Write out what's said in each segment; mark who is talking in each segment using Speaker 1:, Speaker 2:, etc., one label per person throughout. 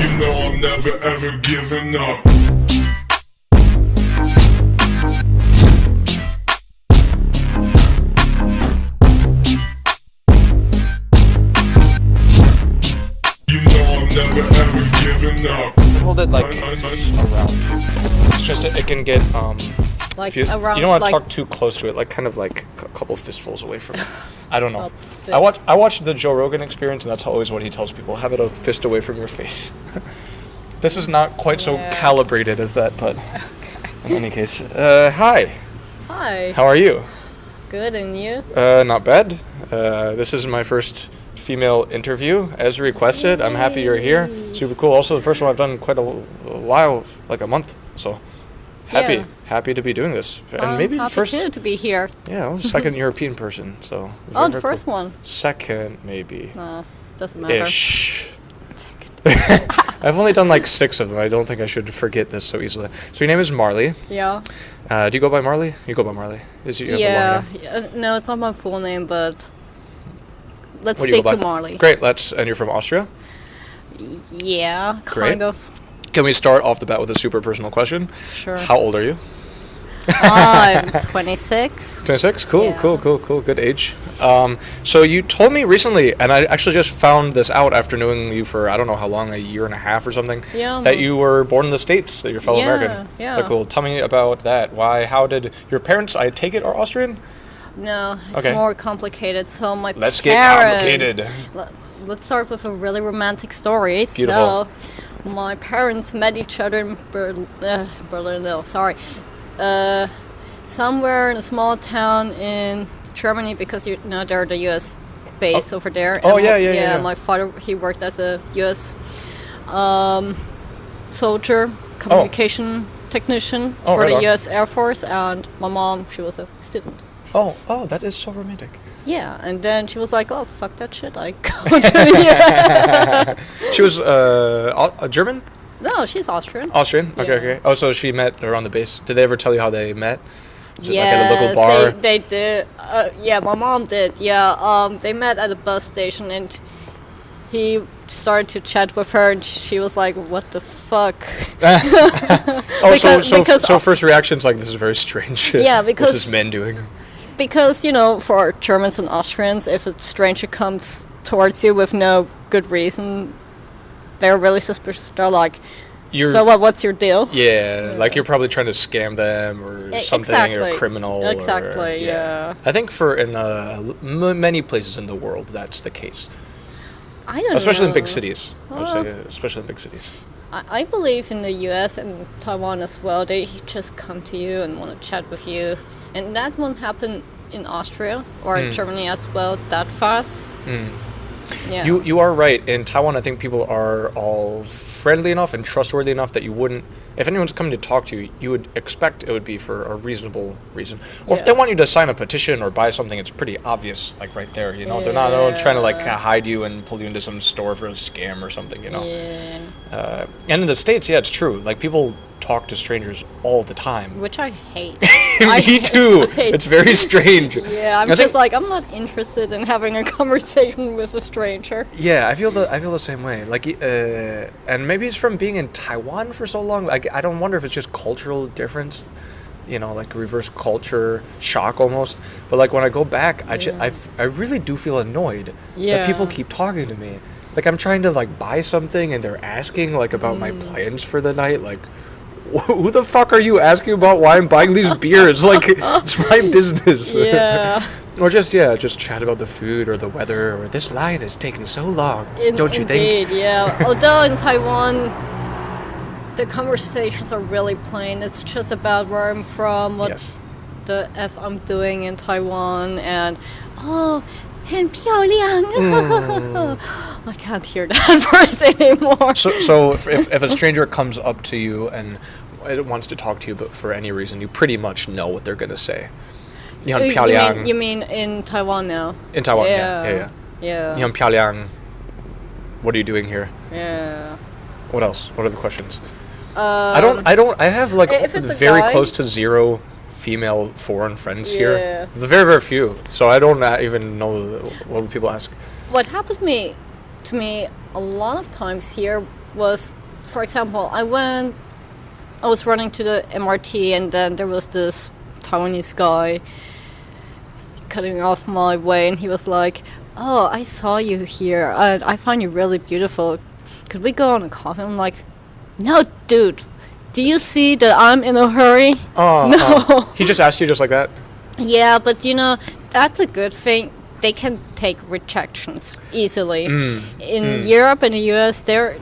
Speaker 1: You know I'm never ever giving up. You know I'm never ever giving up.
Speaker 2: Hold it like around. Just it can get
Speaker 3: Like
Speaker 2: you
Speaker 3: around.
Speaker 2: don't want to
Speaker 3: like,
Speaker 2: talk too close to it, like kind of like a couple fistfuls away from it. I don't know.
Speaker 3: fist.
Speaker 2: I watched the Joe Rogan Experience, and that's always what he tells people: have it a fist away from your face. This is not quite so calibrated as that, but in any case, hi.
Speaker 3: Hi.
Speaker 2: How are you?
Speaker 3: Good, and you?
Speaker 2: Not bad. This is my first female interview, as requested. I'm happy you're here. Super cool. Also, the first one I've done quite a while, like a month. So happy to be doing this, and maybe the first.
Speaker 3: Too, to be here.
Speaker 2: Yeah, well, second European person. So.
Speaker 3: Oh, the first one.
Speaker 2: Second, maybe.
Speaker 3: No, doesn't matter.
Speaker 2: Ish. I've only done like 6 of them. I don't think I should forget this so easily. So your name is Marli.
Speaker 3: Yeah.
Speaker 2: Do you go by Marli? You go by Marli.
Speaker 3: No, it's not my full name, but let's
Speaker 2: What do you
Speaker 3: stick
Speaker 2: go
Speaker 3: to
Speaker 2: by?
Speaker 3: Marli.
Speaker 2: Great. And you're from Austria?
Speaker 3: Yeah,
Speaker 2: Great.
Speaker 3: kind of.
Speaker 2: Can we start off the bat with a super personal question?
Speaker 3: Sure.
Speaker 2: How old are you?
Speaker 3: I'm 26.
Speaker 2: 26? Cool,
Speaker 3: Yeah.
Speaker 2: cool. Good age. So you told me recently, and I actually just found this out after knowing you for, I don't know how long, a year and a half or something,
Speaker 3: Yeah.
Speaker 2: that you were born in the States, that you're fellow American.
Speaker 3: Yeah.
Speaker 2: They're cool. Tell me about that. How did your parents, I take it, are Austrian?
Speaker 3: No, it's
Speaker 2: Okay.
Speaker 3: more complicated. So my
Speaker 2: Let's
Speaker 3: parents...
Speaker 2: get complicated.
Speaker 3: Let's start with a really romantic story.
Speaker 2: Beautiful.
Speaker 3: So, my parents met each other in Berlin, no, sorry. Somewhere in a small town in Germany, because you know they're the U.S. base over there.
Speaker 2: Oh,
Speaker 3: And
Speaker 2: yeah.
Speaker 3: my father, he worked as a U.S. Soldier, communication technician for
Speaker 2: right
Speaker 3: the
Speaker 2: on.
Speaker 3: U.S. Air Force, and my mom, she was a student.
Speaker 2: Oh, that is so romantic.
Speaker 3: Yeah, and then she was like, "Oh, fuck that shit, I go to the
Speaker 2: She was a German?
Speaker 3: No, she's Austrian.
Speaker 2: Austrian?
Speaker 3: Yeah.
Speaker 2: Okay. Oh, so she met her on the base. Did they ever tell you how they met? Is it
Speaker 3: Yes,
Speaker 2: like at a local bar?
Speaker 3: they did. Yeah, my mom did. Yeah, they met at a bus station, and he started to chat with her, and she was like, "What the fuck?"
Speaker 2: So first reaction's like, this is very strange.
Speaker 3: Yeah,
Speaker 2: What's
Speaker 3: because-
Speaker 2: this man doing?
Speaker 3: Because, you know, for Germans and Austrians, if a stranger comes towards you with no good reason, they're really suspicious. They're like, "So what? What's your deal?"
Speaker 2: Yeah, like you're probably trying to scam them or something, or a criminal.
Speaker 3: Exactly. Yeah.
Speaker 2: I think in many places in the world, that's the case.
Speaker 3: I don't know.
Speaker 2: Especially in big cities. I would say, especially in big cities.
Speaker 3: I believe in the U.S. and Taiwan as well. They just come to you and want to chat with you. And that won't happen in Austria or in Germany as well that fast. Yeah.
Speaker 2: You are right. In Taiwan, I think people are all friendly enough and trustworthy enough that you wouldn't, if anyone's coming to talk to you, you would expect it would be for a reasonable reason. Or if they want you to sign a petition or buy something, it's pretty obvious, like right there. You know, they're not trying to like hide you and pull you into some store for a scam or something. You know.
Speaker 3: Yeah.
Speaker 2: And in the States, yeah, it's true. Like people talk to strangers all the time.
Speaker 3: Which I hate.
Speaker 2: Me too. It's very strange.
Speaker 3: Yeah, I'm I'm not interested in having a conversation with a stranger.
Speaker 2: Yeah, I feel the same way. Like, and maybe it's from being in Taiwan for so long. Like, I don't wonder if it's just cultural difference, you know, like reverse culture shock almost. But like when I go back, I really do feel annoyed that people keep talking to me. Like I'm trying to like buy something and they're asking like about my plans for the night. Like, who the fuck are you asking about why I'm buying these beers? Like, it's my business.
Speaker 3: Yeah.
Speaker 2: Or just chat about the food or the weather or this line is taking so long. Don't you think?
Speaker 3: Indeed, yeah. Although in Taiwan, the conversations are really plain. It's just about where I'm from, what the F I'm doing in Taiwan, and,很漂亮. I can't hear that voice anymore.
Speaker 2: So if a stranger comes up to you and it wants to talk to you, but for any reason, you pretty much know what they're gonna say. You
Speaker 3: mean in Taiwan now?
Speaker 2: In Taiwan, yeah. 你很漂亮. What are you doing here?
Speaker 3: Yeah.
Speaker 2: What else? What are the questions? I have like very close to zero female foreign friends here. Very, very few. So I don't even know what people ask.
Speaker 3: What happened to me a lot of times here was, for example, I was running to the MRT, and then there was this Taiwanese guy cutting off my way, and he was like, "Oh, I saw you here, and I find you really beautiful. Could we go on a coffee?" I'm like, "No, dude. Do you see that I'm in a hurry?" No.
Speaker 2: He just asked you just like that?
Speaker 3: Yeah, but that's a good thing. They can take rejections easily. In Europe and the US, they're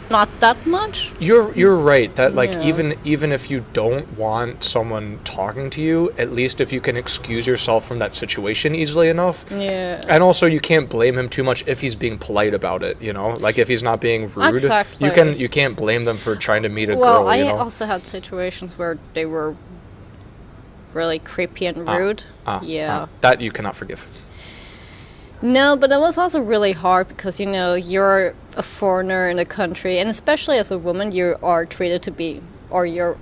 Speaker 3: not that much.
Speaker 2: You're right that like
Speaker 3: Yeah.
Speaker 2: even if you don't want someone talking to you, at least if you can excuse yourself from that situation easily enough.
Speaker 3: Yeah.
Speaker 2: And also you can't blame him too much if he's being polite about it, like if he's not being rude.
Speaker 3: Exactly.
Speaker 2: You can't blame them for trying to meet a
Speaker 3: Well,
Speaker 2: girl,
Speaker 3: I also had situations where they were really creepy and rude.
Speaker 2: That you cannot forgive.
Speaker 3: No, but it was also really hard because, you're a foreigner in the country, and especially as a woman, you are treated to be, or you're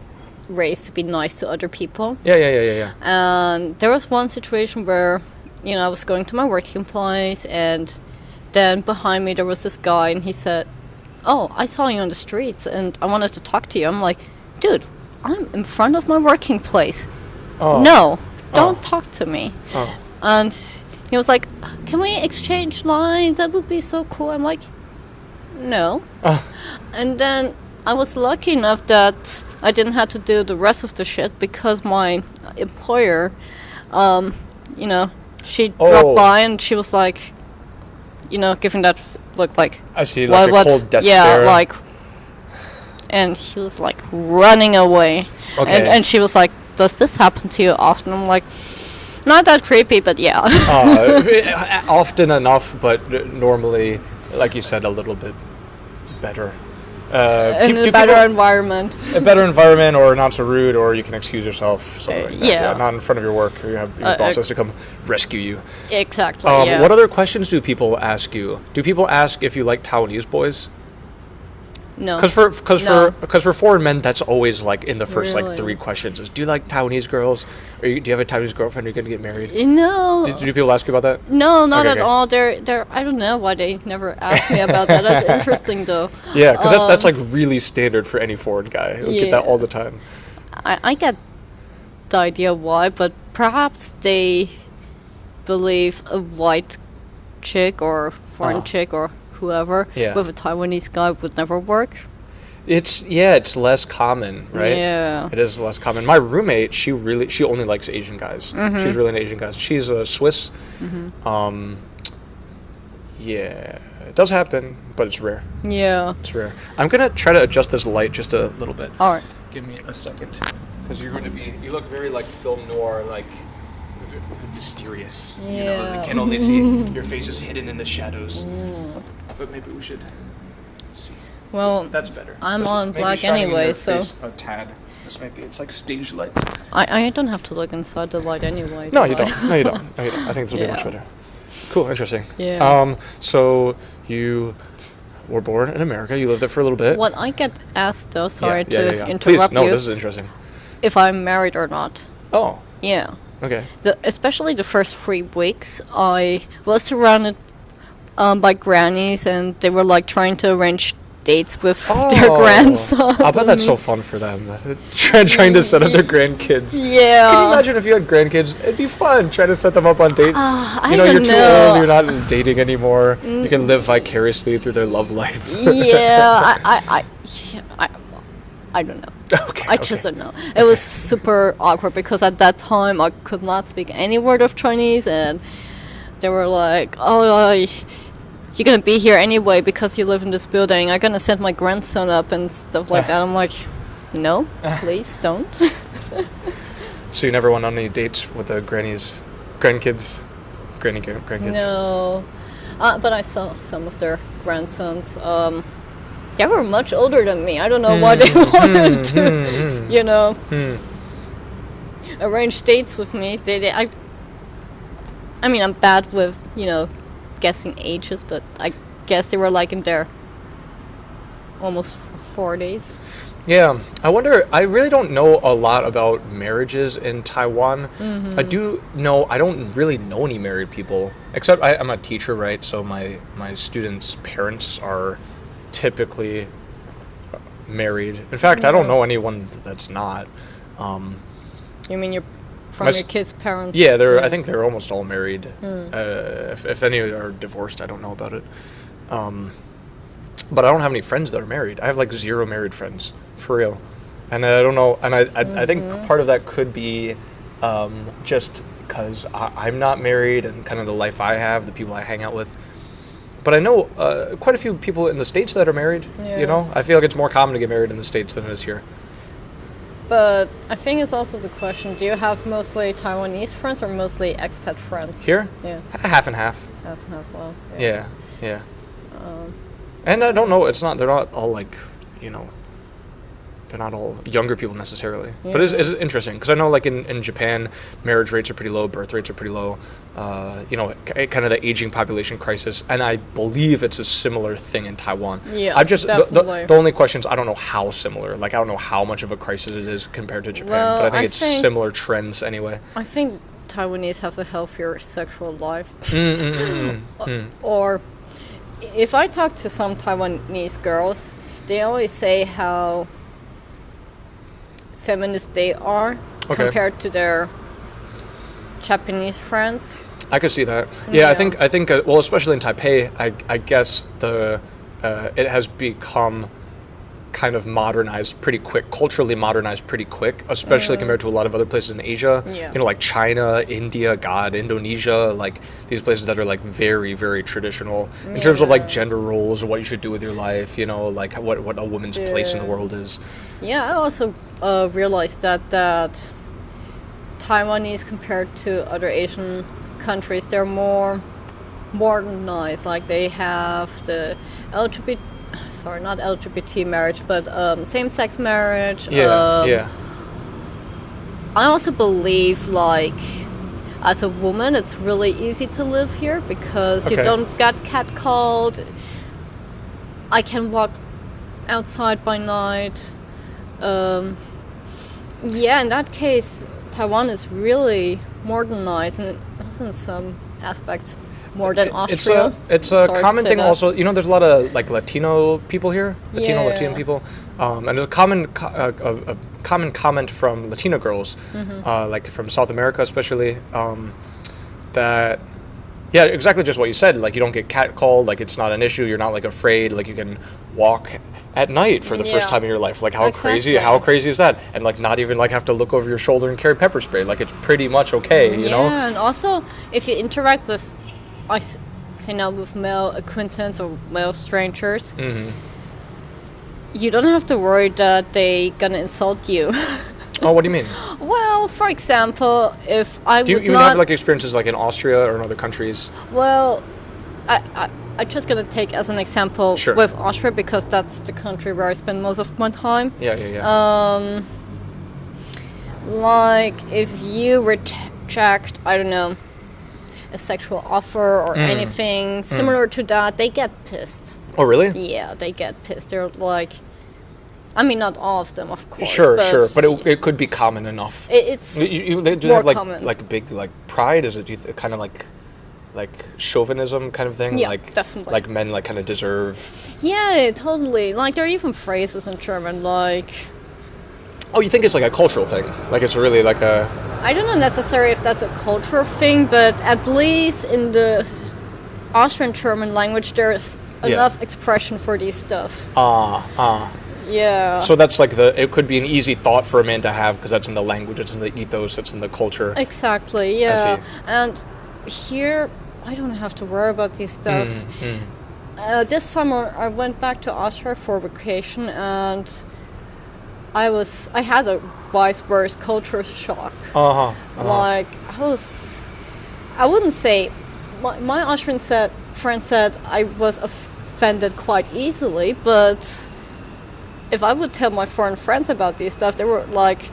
Speaker 3: raised to be nice to other people.
Speaker 2: Yeah.
Speaker 3: And there was one situation where, I was going to my working place, and then behind me there was this guy, and he said, "Oh, I saw you on the streets, and I wanted to talk to you." I'm like, "Dude, I'm in front of my working place. No, don't talk to me." And he was like, "Can we exchange lines? That would be so cool." I'm like, "No." And then I was lucky enough that I didn't have to do the rest of the shit because my employer, she dropped by and she was like, giving that look like,
Speaker 2: I see, like a cold death stare.
Speaker 3: like, and he was like running away.
Speaker 2: Okay.
Speaker 3: And she was like, "Does this happen to you often?" I'm like, "Not that creepy, but yeah."
Speaker 2: Often enough, but normally, like you said, a little bit better.
Speaker 3: In a better environment.
Speaker 2: A better environment, or not so rude, or you can excuse yourself. Something like that.
Speaker 3: Yeah.
Speaker 2: Not in front of your work, or you have your bosses to come rescue you.
Speaker 3: Exactly. Yeah.
Speaker 2: What other questions do people ask you? Do people ask if you like Taiwanese boys?
Speaker 3: No.
Speaker 2: Because for foreign men, that's always like in the first like
Speaker 3: Really?
Speaker 2: 3 questions is, do you like Taiwanese girls? Do you have a Taiwanese girlfriend? Are you gonna get married?
Speaker 3: No.
Speaker 2: Do people ask you about that?
Speaker 3: No, not
Speaker 2: Okay,
Speaker 3: at
Speaker 2: okay.
Speaker 3: all. They're. I don't know why they never asked me about that. That's interesting, though.
Speaker 2: Yeah, because that's like really standard for any foreign guy. You'll get that
Speaker 3: Yeah.
Speaker 2: all the time.
Speaker 3: I get the idea why, but perhaps they believe a white chick or foreign chick or whoever
Speaker 2: Yeah.
Speaker 3: with a Taiwanese guy would never work.
Speaker 2: It's less common, right?
Speaker 3: Yeah.
Speaker 2: It is less common. My roommate, she only likes Asian guys. She's really into Asian guys. She's a Swiss. Yeah, it does happen, but it's rare.
Speaker 3: Yeah.
Speaker 2: It's rare. I'm gonna try to adjust this light just a little bit.
Speaker 3: All right.
Speaker 2: Give me a second, because you're going to be. You look very like film noir, like mysterious. You
Speaker 3: Yeah.
Speaker 2: can only see your face is hidden in the shadows. But maybe we should see.
Speaker 3: Well,
Speaker 2: That's better.
Speaker 3: I'm
Speaker 2: This-
Speaker 3: all in
Speaker 2: maybe
Speaker 3: black
Speaker 2: shining in
Speaker 3: anyway,
Speaker 2: your
Speaker 3: so-
Speaker 2: face a tad. This might be. It's like stage lights.
Speaker 3: I don't have to look inside the light anyway.
Speaker 2: No,
Speaker 3: do
Speaker 2: you
Speaker 3: I?
Speaker 2: don't. No, you don't. No, you don't. I think this will be much
Speaker 3: Yeah.
Speaker 2: better. Cool. Interesting.
Speaker 3: Yeah.
Speaker 2: So you were born in America. You lived there for a little bit.
Speaker 3: What I get asked though, sorry to
Speaker 2: yeah.
Speaker 3: interrupt
Speaker 2: Please, no,
Speaker 3: you,
Speaker 2: this is interesting.
Speaker 3: if I'm married or not.
Speaker 2: Oh,
Speaker 3: Yeah.
Speaker 2: okay.
Speaker 3: Especially the first 3 weeks, I was surrounded by grannies, and they were like trying to arrange dates with their grandsons.
Speaker 2: I bet that's so fun for them. Trying to set up their grandkids.
Speaker 3: Yeah.
Speaker 2: Can you imagine if you had grandkids? It'd be fun trying to set them up on dates.
Speaker 3: I
Speaker 2: you're
Speaker 3: don't
Speaker 2: too
Speaker 3: know.
Speaker 2: old. You're not dating anymore. You can live vicariously through their love life.
Speaker 3: Yeah, I don't know.
Speaker 2: Okay.
Speaker 3: I just don't know. It was super awkward because at that time I could not speak any word of Chinese, and they were like, "Oh, you're gonna be here anyway because you live in this building. I'm gonna send my grandson up and stuff like that." I'm like, "No, please don't."
Speaker 2: So you never went on any dates with the grandkids? Grandkids?
Speaker 3: No, but I saw some of their grandsons. They were much older than me. I don't know why they wanted to, arrange dates with me. I mean, I'm bad with, guessing ages, but I guess they were like in their almost 40s.
Speaker 2: Yeah, I wonder. I really don't know a lot about marriages in Taiwan. I do know. I don't really know any married people, except I'm a teacher, right? So my students' parents are typically married. In fact, I don't know anyone that's not.
Speaker 3: You mean from
Speaker 2: My
Speaker 3: your
Speaker 2: s-
Speaker 3: kids' parents?
Speaker 2: Yeah, I think they're almost all married. If any are divorced, I don't know about it. But I don't have any friends that are married. I have like 0 married friends, for real. And I don't know. And I think part of that could be just because I'm not married and kind of the life I have, the people I hang out with. But I know quite a few people in the States that are married.
Speaker 3: Yeah.
Speaker 2: You know, I feel like it's more common to get married in the States than it is here.
Speaker 3: But I think it's also the question, do you have mostly Taiwanese friends or mostly expat friends?
Speaker 2: Here,
Speaker 3: Yeah,
Speaker 2: half and half.
Speaker 3: half and half, well.
Speaker 2: Yeah, yeah. And I don't know. They're not all like, you know, they're not all younger people necessarily. But it's interesting because I know like in Japan, marriage rates are pretty low, birth rates are pretty low. You know, kind of the aging population crisis, and I believe it's a similar thing in Taiwan.
Speaker 3: Yeah,
Speaker 2: I've just
Speaker 3: definitely.
Speaker 2: the only question is I don't know how similar. Like I don't know how much of a crisis it is compared to Japan,
Speaker 3: Well,
Speaker 2: but I
Speaker 3: I
Speaker 2: think it's
Speaker 3: think-
Speaker 2: similar trends anyway.
Speaker 3: I think Taiwanese have a healthier sexual life.
Speaker 2: Mm.
Speaker 3: Or if I talk to some Taiwanese girls, they always say how feminist they are
Speaker 2: Okay.
Speaker 3: compared to their Japanese friends.
Speaker 2: I could see that. Yeah,
Speaker 3: Yeah.
Speaker 2: I think well, especially in Taipei, I guess it has become kind of modernized pretty quick, culturally modernized pretty quick, especially compared to a lot of other places in Asia.
Speaker 3: Yeah.
Speaker 2: You know, like China, India, Indonesia, like these places that are like very, very traditional in terms of like gender roles or what you should do with your life, you know, like what a woman's place in the
Speaker 3: Yeah.
Speaker 2: world is.
Speaker 3: Yeah, I also realized that Taiwanese compared to other Asian countries, they're more modernized. Like they have the not LGBT marriage, but same-sex marriage.
Speaker 2: Yeah.
Speaker 3: I also believe, like, as a woman, it's really easy to live here because you
Speaker 2: Okay.
Speaker 3: don't get catcalled. I can walk outside by night. Yeah, in that case, Taiwan is really modernized, and also in some aspects more than Austria.
Speaker 2: It's a
Speaker 3: Sorry to
Speaker 2: common
Speaker 3: say
Speaker 2: thing
Speaker 3: that.
Speaker 2: also. You know, there's a lot of like Latino people here,
Speaker 3: Yeah.
Speaker 2: Latino people, and there's a common comment from Latina girls, like from South America especially, that yeah, exactly just what you said. Like you don't get catcalled, like it's not an issue. You're not like afraid. Like you can walk at night for the first
Speaker 3: Yeah.
Speaker 2: time in your life. Like how
Speaker 3: Exactly.
Speaker 2: crazy is that? And like not even like have to look over your shoulder and carry pepper spray. Like it's pretty much okay, you know?
Speaker 3: Yeah, and also if you interact with, say now with male acquaintance or male strangers, you don't have to worry that they gonna insult you.
Speaker 2: Oh, what do you mean?
Speaker 3: Well, for example, if I
Speaker 2: Do you
Speaker 3: would
Speaker 2: even
Speaker 3: not,
Speaker 2: have like experiences like in Austria or in other countries?
Speaker 3: well, I just gonna take as an example
Speaker 2: Sure.
Speaker 3: with Austria because that's the country where I spend most of my time.
Speaker 2: Yeah.
Speaker 3: Like if you reject, I don't know, a sexual offer or anything similar to that, they get pissed.
Speaker 2: Oh, really?
Speaker 3: Yeah, they get pissed. They're like, I mean, not all of them, of course.
Speaker 2: Sure,
Speaker 3: but
Speaker 2: but it could be common enough.
Speaker 3: it's
Speaker 2: They do
Speaker 3: more
Speaker 2: have like
Speaker 3: common.
Speaker 2: like big like pride? Is it kind of like chauvinism kind of thing?
Speaker 3: Yeah,
Speaker 2: like
Speaker 3: definitely.
Speaker 2: Like men like kind of deserve.
Speaker 3: yeah, totally. Like there are even phrases in German like,
Speaker 2: Oh, you think it's like a cultural thing? Like it's really like a.
Speaker 3: I don't know necessarily if that's a cultural thing, but at least in the Austrian German language, there's
Speaker 2: Yeah.
Speaker 3: enough expression for these stuff. Yeah.
Speaker 2: So that's like it could be an easy thought for a man to have because that's in the language, it's in the ethos, it's in the culture.
Speaker 3: Exactly, yeah.
Speaker 2: see.
Speaker 3: And here, I don't have to worry about this stuff. This summer, I went back to Austria for vacation, and I had a vice versa culture shock. Like I wouldn't say, my Austrian friend said I was offended quite easily, but if I would tell my foreign friends about these stuff, they were like,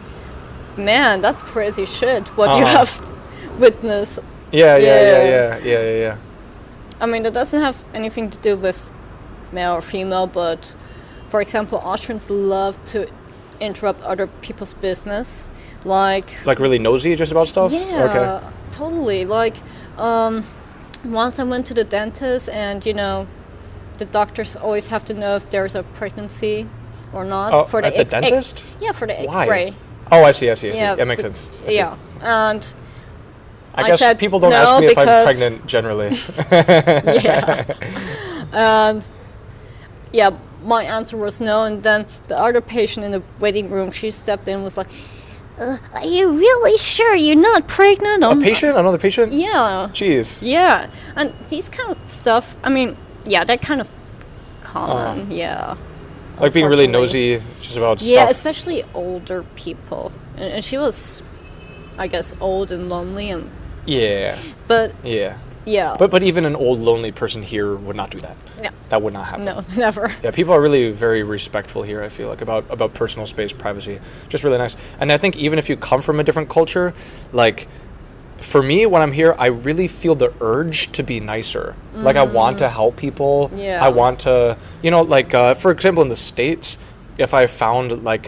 Speaker 3: "Man, that's crazy shit. What you have witnessed."
Speaker 2: Yeah.
Speaker 3: I mean, that doesn't have anything to do with male or female, but for example, Austrians love to interrupt other people's business, like
Speaker 2: Like really nosy just about stuff.
Speaker 3: yeah,
Speaker 2: Okay.
Speaker 3: totally. Like once I went to the dentist, and the doctors always have to know if there's a pregnancy or not.
Speaker 2: Oh,
Speaker 3: for the
Speaker 2: at the dentist?
Speaker 3: Yeah, for the
Speaker 2: Why?
Speaker 3: X-ray.
Speaker 2: Oh, I see.
Speaker 3: Yeah,
Speaker 2: That makes sense. I see.
Speaker 3: Yeah, and
Speaker 2: I guess
Speaker 3: said
Speaker 2: people don't
Speaker 3: no
Speaker 2: ask me if I'm
Speaker 3: because-
Speaker 2: pregnant generally.
Speaker 3: yeah, and yeah, my answer was no. And then the other patient in the waiting room, she stepped in and was like, "Are you really sure you're not pregnant?"
Speaker 2: A patient? Another patient?
Speaker 3: Yeah.
Speaker 2: Jeez.
Speaker 3: Yeah, and these kind of stuff, I mean, yeah, they're kind of common, yeah.
Speaker 2: Like being really
Speaker 3: Unfortunately.
Speaker 2: nosy just about
Speaker 3: Yeah,
Speaker 2: stuff.
Speaker 3: especially older people. And she was, I guess, old and lonely, and
Speaker 2: Yeah.
Speaker 3: but
Speaker 2: Yeah.
Speaker 3: yeah.
Speaker 2: But even an old lonely person here would not do that.
Speaker 3: Yeah.
Speaker 2: That would not happen.
Speaker 3: No, never.
Speaker 2: Yeah, people are really very respectful here, I feel like, about personal space, privacy. Just really nice. And I think even if you come from a different culture, like, for me, when I'm here, I really feel the urge to be nicer. Like, I want to help people.
Speaker 3: Yeah.
Speaker 2: I want to, like, for example, in the States, if I found, like,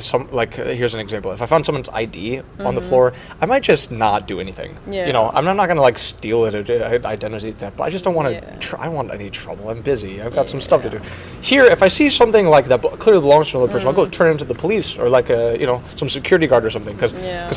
Speaker 2: here's an example. If I found someone's ID on the floor, I might just not do anything.
Speaker 3: Yeah.
Speaker 2: I'm not going to, like, steal it, identity theft, but I just don't want to,
Speaker 3: Yeah.
Speaker 2: I don't want any trouble. I'm busy. I've got some stuff to do. Here, if I see something, like, that clearly belongs to another person, I'll go turn it into the police or, like, some security guard or something. Because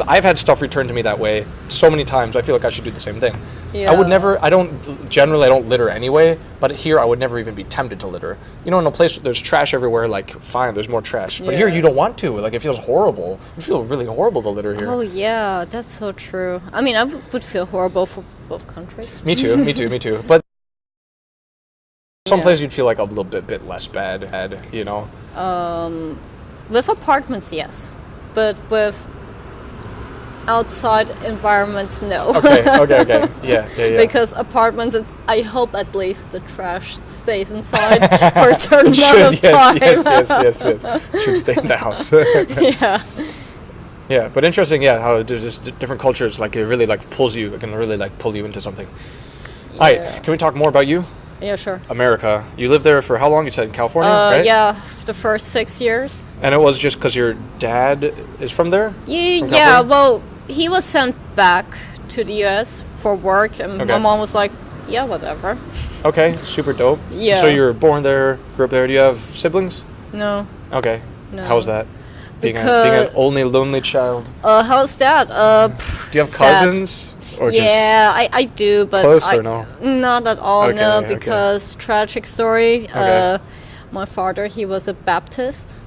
Speaker 2: I've had stuff returned to me that way so many times, I feel like I should do the same thing.
Speaker 3: Yeah.
Speaker 2: I don't litter anyway, but here I would never even be tempted to litter. In a place where there's trash everywhere, like, fine, there's more trash. But here
Speaker 3: Yeah.
Speaker 2: you don't want to. Like, it feels horrible. It feels really horrible to litter here.
Speaker 3: Oh, yeah, that's so true. I mean, I would feel horrible for both countries.
Speaker 2: Me too. But some
Speaker 3: Yeah.
Speaker 2: places you'd feel like a little bit less bad,
Speaker 3: With apartments, yes. But with outside environments, no.
Speaker 2: Okay. Yeah.
Speaker 3: Because apartments, I hope at least the trash stays inside for a certain amount of time.
Speaker 2: Yes. Should stay in the house.
Speaker 3: Yeah.
Speaker 2: Yeah, but interesting, how there's just different cultures, like, it really, like, it can really, like, pull you into something. All right, can we talk more about you?
Speaker 3: Yeah, sure.
Speaker 2: America. You lived there for how long? You said in California, right?
Speaker 3: Yeah, the first 6 years.
Speaker 2: And it was just because your dad is from there?
Speaker 3: Yeah,
Speaker 2: California?
Speaker 3: well, he was sent back to the US for work, and
Speaker 2: Okay.
Speaker 3: my mom was like, yeah, whatever.
Speaker 2: Okay, super dope.
Speaker 3: Yeah.
Speaker 2: So you were born there, grew up there. Do you have siblings?
Speaker 3: No.
Speaker 2: Okay.
Speaker 3: No.
Speaker 2: How's that? Being
Speaker 3: Because-
Speaker 2: an only lonely child.
Speaker 3: How's that?
Speaker 2: Do you have
Speaker 3: sad.
Speaker 2: cousins? Or
Speaker 3: Yeah, I do, but
Speaker 2: Close or no?
Speaker 3: Not at all, no,
Speaker 2: Okay.
Speaker 3: because tragic story.
Speaker 2: Okay.
Speaker 3: My father, he was a Baptist.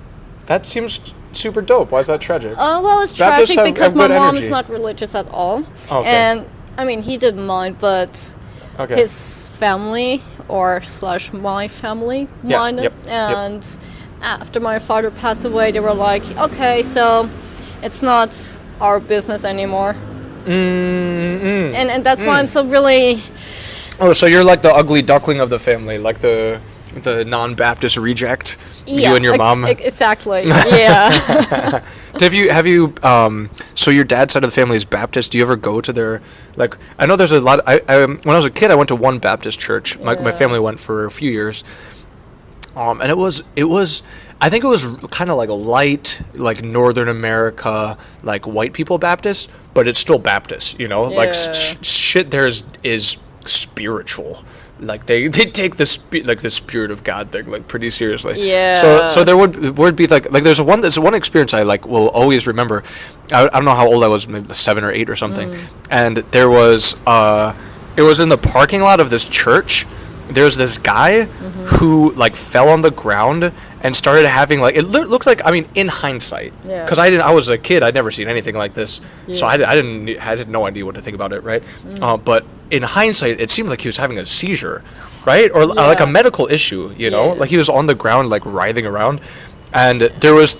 Speaker 2: that seems super dope. Why is that tragic?
Speaker 3: Well, it's
Speaker 2: Baptists
Speaker 3: tragic
Speaker 2: have
Speaker 3: because my
Speaker 2: good
Speaker 3: mom
Speaker 2: energy.
Speaker 3: is not religious at all.
Speaker 2: Okay.
Speaker 3: And, I mean, he didn't mind, but
Speaker 2: Okay.
Speaker 3: his family, or slash my family,
Speaker 2: Yeah,
Speaker 3: minded.
Speaker 2: yep.
Speaker 3: And after my father passed away, they were like, okay, so it's not our business anymore. And that's why I'm so really...
Speaker 2: Oh, so you're like the ugly duckling of the family, like the non-Baptist reject.
Speaker 3: Yeah,
Speaker 2: You and your mom.
Speaker 3: Exactly, yeah.
Speaker 2: Have you so your dad's side of the family is Baptist. Do you ever go to their, like, I know there's a lot, I when I was a kid I went to one Baptist church. My
Speaker 3: Yeah.
Speaker 2: family went for a few years. And it was I think it was kind of like a light, like Northern America, like white people Baptist, but it's still Baptist, like
Speaker 3: Yeah.
Speaker 2: shit there is spiritual. Like they take the spirit of God thing like pretty seriously.
Speaker 3: Yeah.
Speaker 2: So there would be like there's one experience I like will always remember. I don't know how old I was, maybe 7 or 8 or something, and there was it was in the parking lot of this church. There's this guy who like fell on the ground and started having like it looked like, I mean, in hindsight,
Speaker 3: Yeah.
Speaker 2: because I was a kid, I'd never seen anything like this, so
Speaker 3: Yeah.
Speaker 2: I had no idea what to think about it, right? But in hindsight, it seemed like he was having a seizure, right, or like a
Speaker 3: Yeah.
Speaker 2: medical issue,
Speaker 3: Yeah.
Speaker 2: like he was on the ground like writhing around. And there was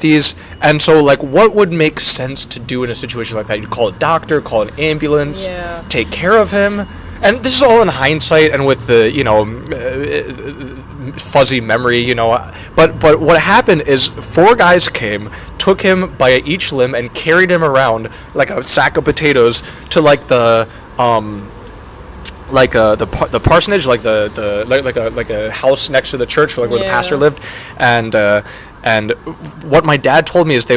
Speaker 2: and so like what would make sense to do in a situation like that? You'd call a doctor, call an ambulance,
Speaker 3: Yeah.
Speaker 2: take care of him. And this is all in hindsight and with the, fuzzy memory, But what happened is 4 guys came, took him by each limb and carried him around like a sack of potatoes to like the the parsonage, like like a house next to the church, like where the
Speaker 3: Yeah.
Speaker 2: pastor lived, And what my dad told me is they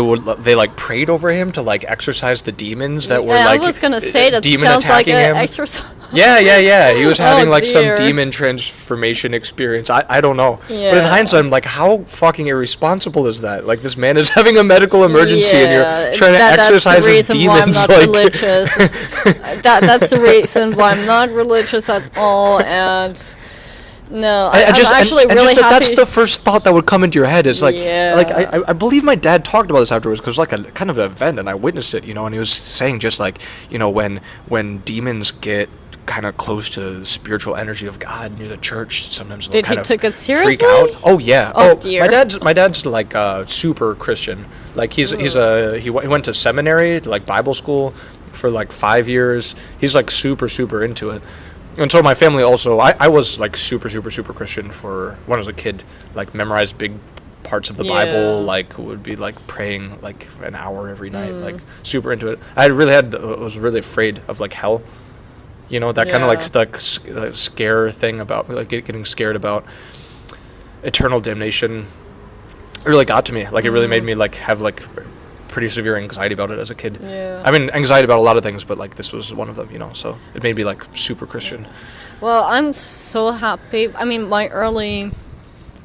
Speaker 2: like prayed over him to like exorcise the demons that were like
Speaker 3: I was gonna say that
Speaker 2: demon
Speaker 3: sounds like
Speaker 2: attacking
Speaker 3: an
Speaker 2: him.
Speaker 3: exercise.
Speaker 2: Yeah. He was having like
Speaker 3: dear.
Speaker 2: some demon transformation experience. I don't know. But in
Speaker 3: Yeah.
Speaker 2: hindsight, I'm like, how fucking irresponsible is that? Like, this man is having a medical emergency and you're trying to exorcise his demons.
Speaker 3: That's the reason why I'm not religious. That's the reason why I'm not religious at all. And no, I'm actually really happy.
Speaker 2: That's the first thought that would come into your head is like,
Speaker 3: Yeah.
Speaker 2: like I believe my dad talked about this afterwards because it was like a kind of an event and I witnessed it, and he was saying just like, when demons get kind of close to the spiritual energy of God near the church, sometimes they'll
Speaker 3: Did he
Speaker 2: kind of
Speaker 3: take it
Speaker 2: freak
Speaker 3: seriously?
Speaker 2: out. Oh yeah.
Speaker 3: Oh, dear.
Speaker 2: My dad's like super Christian. Like he went to seminary, like Bible school for like 5 years. He's like super into it. And so my family also, I was like super Christian for when I was a kid, like memorized big parts of the Bible, like would be like praying like an hour every night, like super into it. I was really afraid of like hell, that kind of like scare thing about like getting scared about eternal damnation. It really got to me. Like it really made me like have like pretty severe anxiety about it as a kid.
Speaker 3: Yeah.
Speaker 2: I mean, anxiety about a lot of things, but like this was one of them, so it made me like super Christian.
Speaker 3: Well, I'm so happy. I mean, my early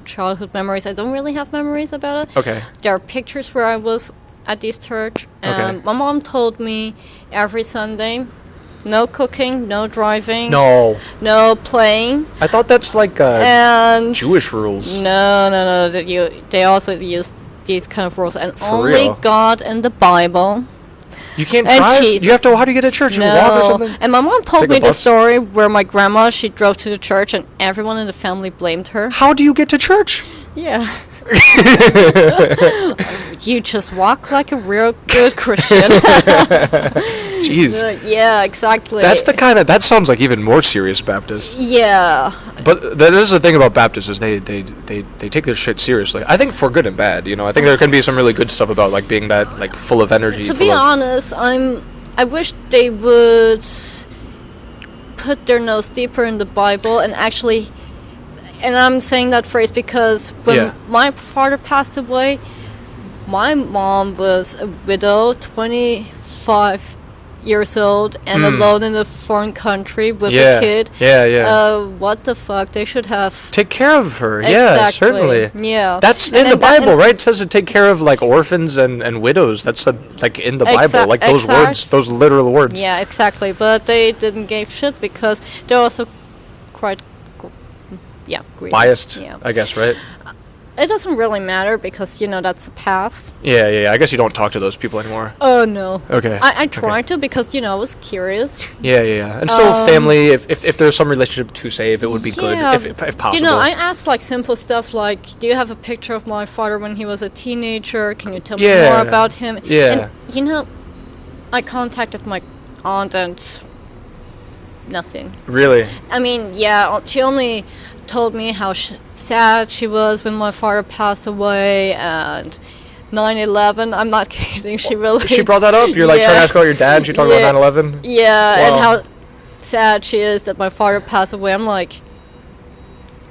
Speaker 3: childhood memories, I don't really have memories about it.
Speaker 2: Okay.
Speaker 3: There are pictures where I was at this church, and
Speaker 2: Okay.
Speaker 3: my mom told me every Sunday, no cooking, no driving,
Speaker 2: No,
Speaker 3: no playing,
Speaker 2: I thought that's like
Speaker 3: and
Speaker 2: Jewish rules.
Speaker 3: No. They also use these kind of rules, and
Speaker 2: For
Speaker 3: only
Speaker 2: real?
Speaker 3: God and the Bible.
Speaker 2: You can't
Speaker 3: And
Speaker 2: drive.
Speaker 3: Jesus.
Speaker 2: You have to. How do you get to church? You walk or
Speaker 3: No,
Speaker 2: something?
Speaker 3: and my mom told
Speaker 2: Take a
Speaker 3: me the
Speaker 2: bus?
Speaker 3: story where my grandma, she drove to the church and everyone in the family blamed her.
Speaker 2: How do you get to church?
Speaker 3: Yeah. You just walk like a real good Christian.
Speaker 2: Jeez.
Speaker 3: Yeah, exactly.
Speaker 2: That sounds like even more serious Baptist.
Speaker 3: Yeah.
Speaker 2: But that is the thing about Baptists is they take this shit seriously. I think for good and bad, I think there can be some really good stuff about like being that like full of energy.
Speaker 3: To
Speaker 2: full
Speaker 3: be
Speaker 2: of,
Speaker 3: honest, I wish they would put their nose deeper in the Bible and actually, and I'm saying that phrase because when my father passed away, my mom was a widow, 25 years old, and alone in a foreign country with a kid.
Speaker 2: Yeah.
Speaker 3: What the fuck? They should have
Speaker 2: Take care of her. Yeah,
Speaker 3: Exactly.
Speaker 2: certainly.
Speaker 3: Yeah.
Speaker 2: That's
Speaker 3: And
Speaker 2: in
Speaker 3: then
Speaker 2: the
Speaker 3: that-
Speaker 2: Bible,
Speaker 3: and-
Speaker 2: right? It says to take care of like orphans and widows. That's like in the Bible, like those words, those literal words.
Speaker 3: Yeah, exactly. But they didn't give shit because they're also quite, greedy.
Speaker 2: Biased,
Speaker 3: Yeah.
Speaker 2: I guess, right?
Speaker 3: It doesn't really matter because that's the past.
Speaker 2: Yeah. I guess you don't talk to those people anymore.
Speaker 3: Oh no.
Speaker 2: Okay.
Speaker 3: I tried to because I was curious.
Speaker 2: Yeah. And still, family. If there's some relationship to save, it would be good
Speaker 3: Yeah.
Speaker 2: if possible.
Speaker 3: I asked like simple stuff like, do you have a picture of my father when he was a teenager? Can you tell me
Speaker 2: Yeah.
Speaker 3: more about him?
Speaker 2: Yeah.
Speaker 3: And I contacted my aunt and nothing.
Speaker 2: Really?
Speaker 3: I mean, she only told me how sad she was when my father passed away and 9/11. I'm not kidding. She really.
Speaker 2: She brought that up. You're like trying to
Speaker 3: Yeah.
Speaker 2: ask about your dad. And she talked
Speaker 3: Yeah.
Speaker 2: about 9/11.
Speaker 3: Yeah, and
Speaker 2: Wow.
Speaker 3: how sad she is that my father passed away. I'm like,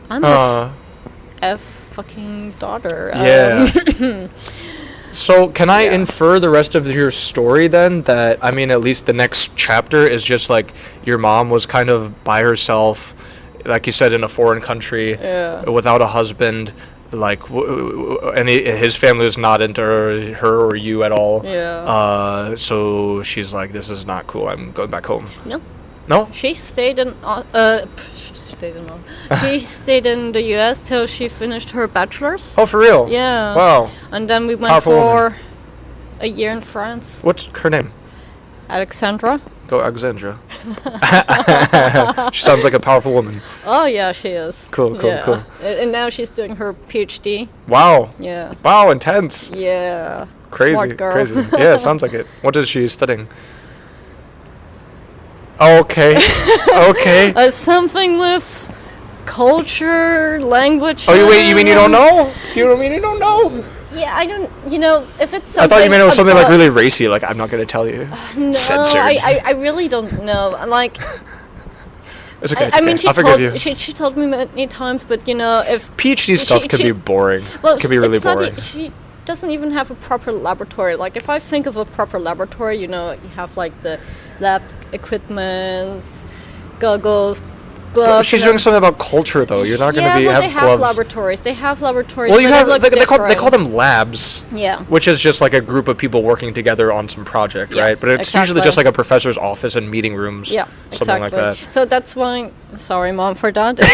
Speaker 3: I'm a fucking daughter.
Speaker 2: Yeah. So can I
Speaker 3: Yeah.
Speaker 2: infer the rest of your story then that at least the next chapter is just like your mom was kind of by herself, like you said, in a foreign country, without a husband, like and his family was not into her or you at all.
Speaker 3: Yeah.
Speaker 2: So she's like, this is not cool. I'm going back home.
Speaker 3: No,
Speaker 2: No?
Speaker 3: she stayed in. She stayed in the U.S. till she finished her bachelor's.
Speaker 2: Oh, for real?
Speaker 3: Yeah.
Speaker 2: Wow.
Speaker 3: And then we went
Speaker 2: Powerful
Speaker 3: for
Speaker 2: woman.
Speaker 3: a year in France.
Speaker 2: What's her name?
Speaker 3: Alexandra.
Speaker 2: Go Alexandra. She sounds like a powerful woman.
Speaker 3: Oh yeah, she is.
Speaker 2: Cool.
Speaker 3: And now she's doing her PhD.
Speaker 2: Wow.
Speaker 3: Yeah.
Speaker 2: Wow, intense.
Speaker 3: Yeah.
Speaker 2: Crazy.
Speaker 3: Smart girl.
Speaker 2: Crazy. Yeah, sounds like it. What is she studying? Okay.
Speaker 3: Something with culture, language.
Speaker 2: Oh, you mean you don't know? You mean you don't know?
Speaker 3: Yeah, I don't. If it's
Speaker 2: I
Speaker 3: something.
Speaker 2: thought you meant it was something like
Speaker 3: about-
Speaker 2: really racy. Like, I'm not gonna tell you.
Speaker 3: No,
Speaker 2: Censored.
Speaker 3: I really don't know. Like
Speaker 2: It's okay.
Speaker 3: I mean,
Speaker 2: I'll forgive you.
Speaker 3: she told me many times, but you know, if
Speaker 2: PhD stuff could be boring.
Speaker 3: well,
Speaker 2: It could be really
Speaker 3: it's not
Speaker 2: boring.
Speaker 3: she doesn't even have a proper laboratory. Like, if I think of a proper laboratory, you know, you have like the lab equipments, goggles, gloves.
Speaker 2: She's doing something about culture, though. You're not going to
Speaker 3: they
Speaker 2: have
Speaker 3: have
Speaker 2: gloves.
Speaker 3: laboratories. They have laboratories.
Speaker 2: Well, you
Speaker 3: but
Speaker 2: have
Speaker 3: it looks
Speaker 2: they call them labs.
Speaker 3: Yeah.
Speaker 2: Which is just like a group of people working together on some project,
Speaker 3: Yeah,
Speaker 2: right? But it's usually
Speaker 3: exactly.
Speaker 2: just like a professor's office and meeting rooms.
Speaker 3: Yeah,
Speaker 2: something
Speaker 3: exactly.
Speaker 2: like that.
Speaker 3: So that's why. Sorry, Mom, for that. yeah,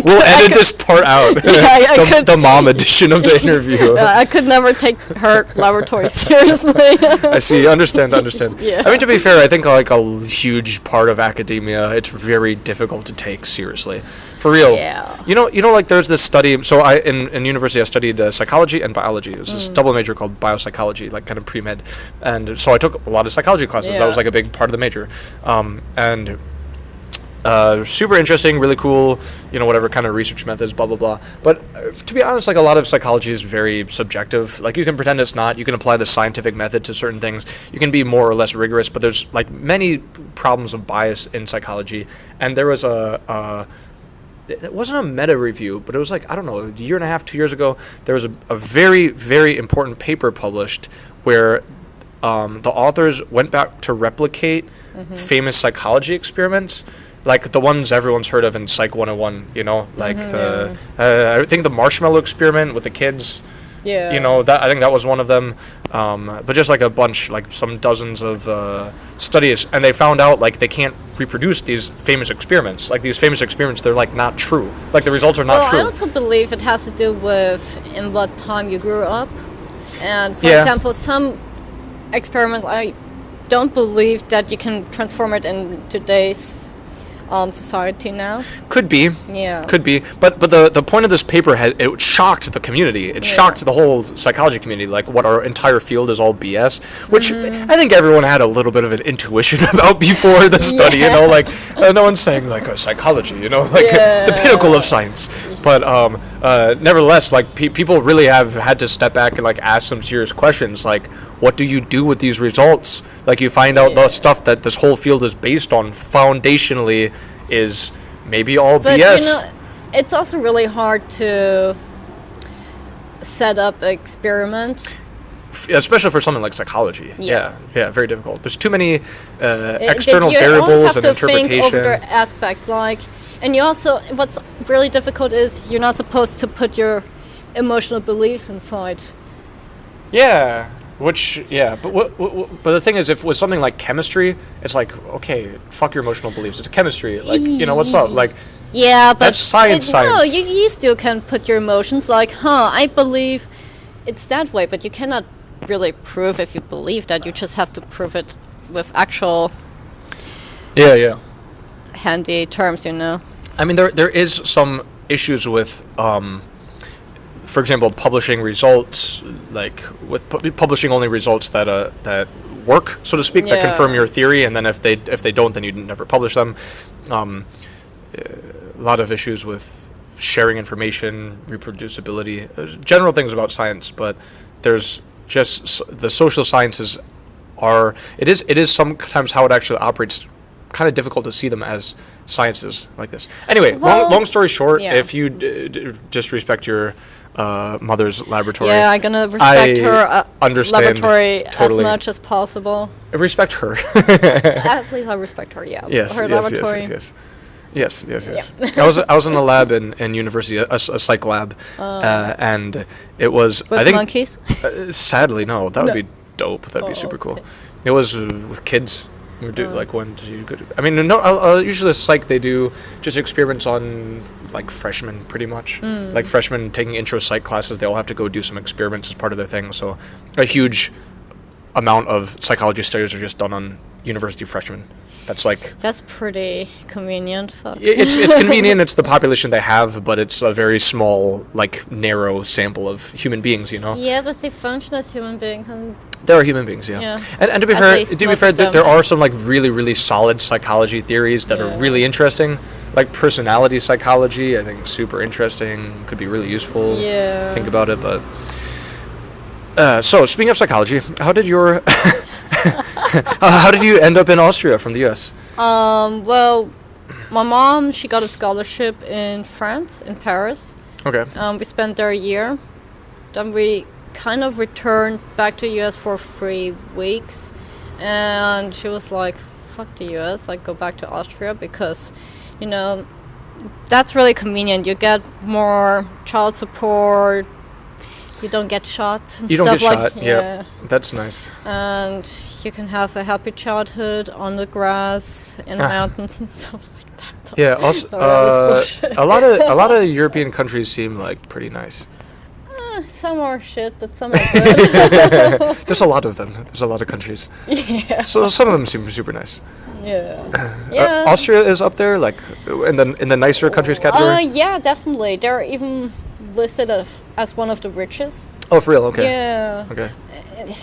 Speaker 2: We'll edit this part out.
Speaker 3: Yeah,
Speaker 2: the mom edition of the interview.
Speaker 3: I could never take her laboratory seriously.
Speaker 2: I see. Understand.
Speaker 3: Yeah.
Speaker 2: I mean, to be fair, I think like a huge part of academia, it's very difficult to take seriously. For real.
Speaker 3: Yeah.
Speaker 2: You know, like there's this study. So in university I studied psychology and biology. It was this double major called biopsychology, like kind of pre-med. And so I took a lot of psychology classes. That
Speaker 3: Yeah.
Speaker 2: was like a big part of the major. And super interesting, really cool, you know, whatever kind of research methods, blah, blah, blah. But to be honest, like a lot of psychology is very subjective. Like you can pretend it's not, you can apply the scientific method to certain things. You can be more or less rigorous, but there's like many problems of bias in psychology. And there was it wasn't a meta review, but it was like, I don't know, a year and a half, 2 years ago, there was a very, very important paper published where the authors went back to replicate famous psychology experiments, like the ones everyone's heard of in Psych 101, you know, like I think the marshmallow experiment with the kids.
Speaker 3: Yeah.
Speaker 2: You know, that I think that was one of them. But just like a bunch, like some dozens of studies, and they found out like they can't reproduce these famous experiments. Like these famous experiments, they're like not true. Like the results are not true.
Speaker 3: I also believe it has to do with in what time you grew up. And for
Speaker 2: Yeah.
Speaker 3: example, some experiments, I don't believe that you can transform it in today's society now.
Speaker 2: Could be.
Speaker 3: Yeah.
Speaker 2: Could be. But the point of this paper it shocked the community. It shocked the whole psychology community, like what our entire field is all BS, which I think everyone had a little bit of an intuition about before the study, you know, like no one's saying like psychology, you know, like the pinnacle of science. But nevertheless, like people really have had to step back and like ask some serious questions, like what do you do with these results? Like you find out the stuff that this whole field is based on foundationally is maybe all
Speaker 3: But
Speaker 2: BS.
Speaker 3: you know, it's also really hard to set up an experiment.
Speaker 2: Especially for something like psychology.
Speaker 3: Yeah.
Speaker 2: Yeah, very difficult. There's too many external variables and
Speaker 3: You always have to think
Speaker 2: interpretation.
Speaker 3: over the aspects, like, and you also, what's really difficult is you're not supposed to put your emotional beliefs inside.
Speaker 2: Yeah, but the thing is, if with something like chemistry, it's like, okay, fuck your emotional beliefs. It's chemistry. Like, you know, what's up? Like,
Speaker 3: Yeah, but
Speaker 2: that's science.
Speaker 3: No, you still can put your emotions like, I believe it's that way, but you cannot really prove if you believe that. You just have to prove it with actual
Speaker 2: Yeah.
Speaker 3: handy terms, you know.
Speaker 2: I mean, there is some issues with, for example, publishing results, like with publishing only results that work, so to speak, that confirm your theory, and then if they don't, then you never publish them. A lot of issues with sharing information, reproducibility, general things about science, but there's just the social sciences are. It is sometimes how it actually operates. Kind of difficult to see them as sciences like this. Anyway,
Speaker 3: Well,
Speaker 2: long story short,
Speaker 3: yeah.
Speaker 2: if you just respect your mother's laboratory.
Speaker 3: Yeah, I'm gonna respect her
Speaker 2: understand
Speaker 3: laboratory
Speaker 2: totally.
Speaker 3: as much as possible.
Speaker 2: Respect her.
Speaker 3: At least I respect her, yeah.
Speaker 2: Yes,
Speaker 3: her laboratory.
Speaker 2: Yes. I was in a lab in university, a psych lab, and it was
Speaker 3: With
Speaker 2: I think
Speaker 3: monkeys?
Speaker 2: sadly no, that would be dope. That'd be super
Speaker 3: okay.
Speaker 2: cool. It was with kids. We would do like when did you go to, I mean no usually psych they do just experiments on like freshmen pretty much. Like freshmen taking intro psych classes, they all have to go do some experiments as part of their thing. So a huge amount of psychology studies are just done on university freshmen. That's
Speaker 3: pretty convenient.
Speaker 2: It's convenient. It's the population they have, but it's a very small, like narrow sample of human beings. You know.
Speaker 3: Yeah, but they function as human beings, and
Speaker 2: There are human beings, yeah. And to be
Speaker 3: At
Speaker 2: fair,
Speaker 3: least most of them.
Speaker 2: there are some like really solid psychology theories that are really interesting, like personality psychology. I think super interesting, could be really useful.
Speaker 3: Yeah.
Speaker 2: Think about it, but so speaking of psychology, how did your How did you end up in Austria from the U.S.?
Speaker 3: Well, my mom, she got a scholarship in France, in Paris.
Speaker 2: Okay.
Speaker 3: We spent there a year. Then we kind of returned back to US for 3 weeks. And she was like, fuck the US, like go back to Austria because, that's really convenient. You get more child support. You don't get shot and
Speaker 2: You
Speaker 3: stuff
Speaker 2: don't get
Speaker 3: like
Speaker 2: shot. Yeah. That's nice.
Speaker 3: And you can have a happy childhood on the grass in mountains and stuff like that.
Speaker 2: Yeah. Also, a lot of European countries seem like pretty nice.
Speaker 3: Some are shit, but some are good.
Speaker 2: There's a lot of them. There's a lot of countries.
Speaker 3: Yeah.
Speaker 2: So some of them seem super nice.
Speaker 3: Yeah. Yeah.
Speaker 2: Austria is up there, like in the nicer countries category.
Speaker 3: Yeah, definitely. They're even listed as one of the richest.
Speaker 2: Oh, for real? Okay.
Speaker 3: Yeah.
Speaker 2: Okay.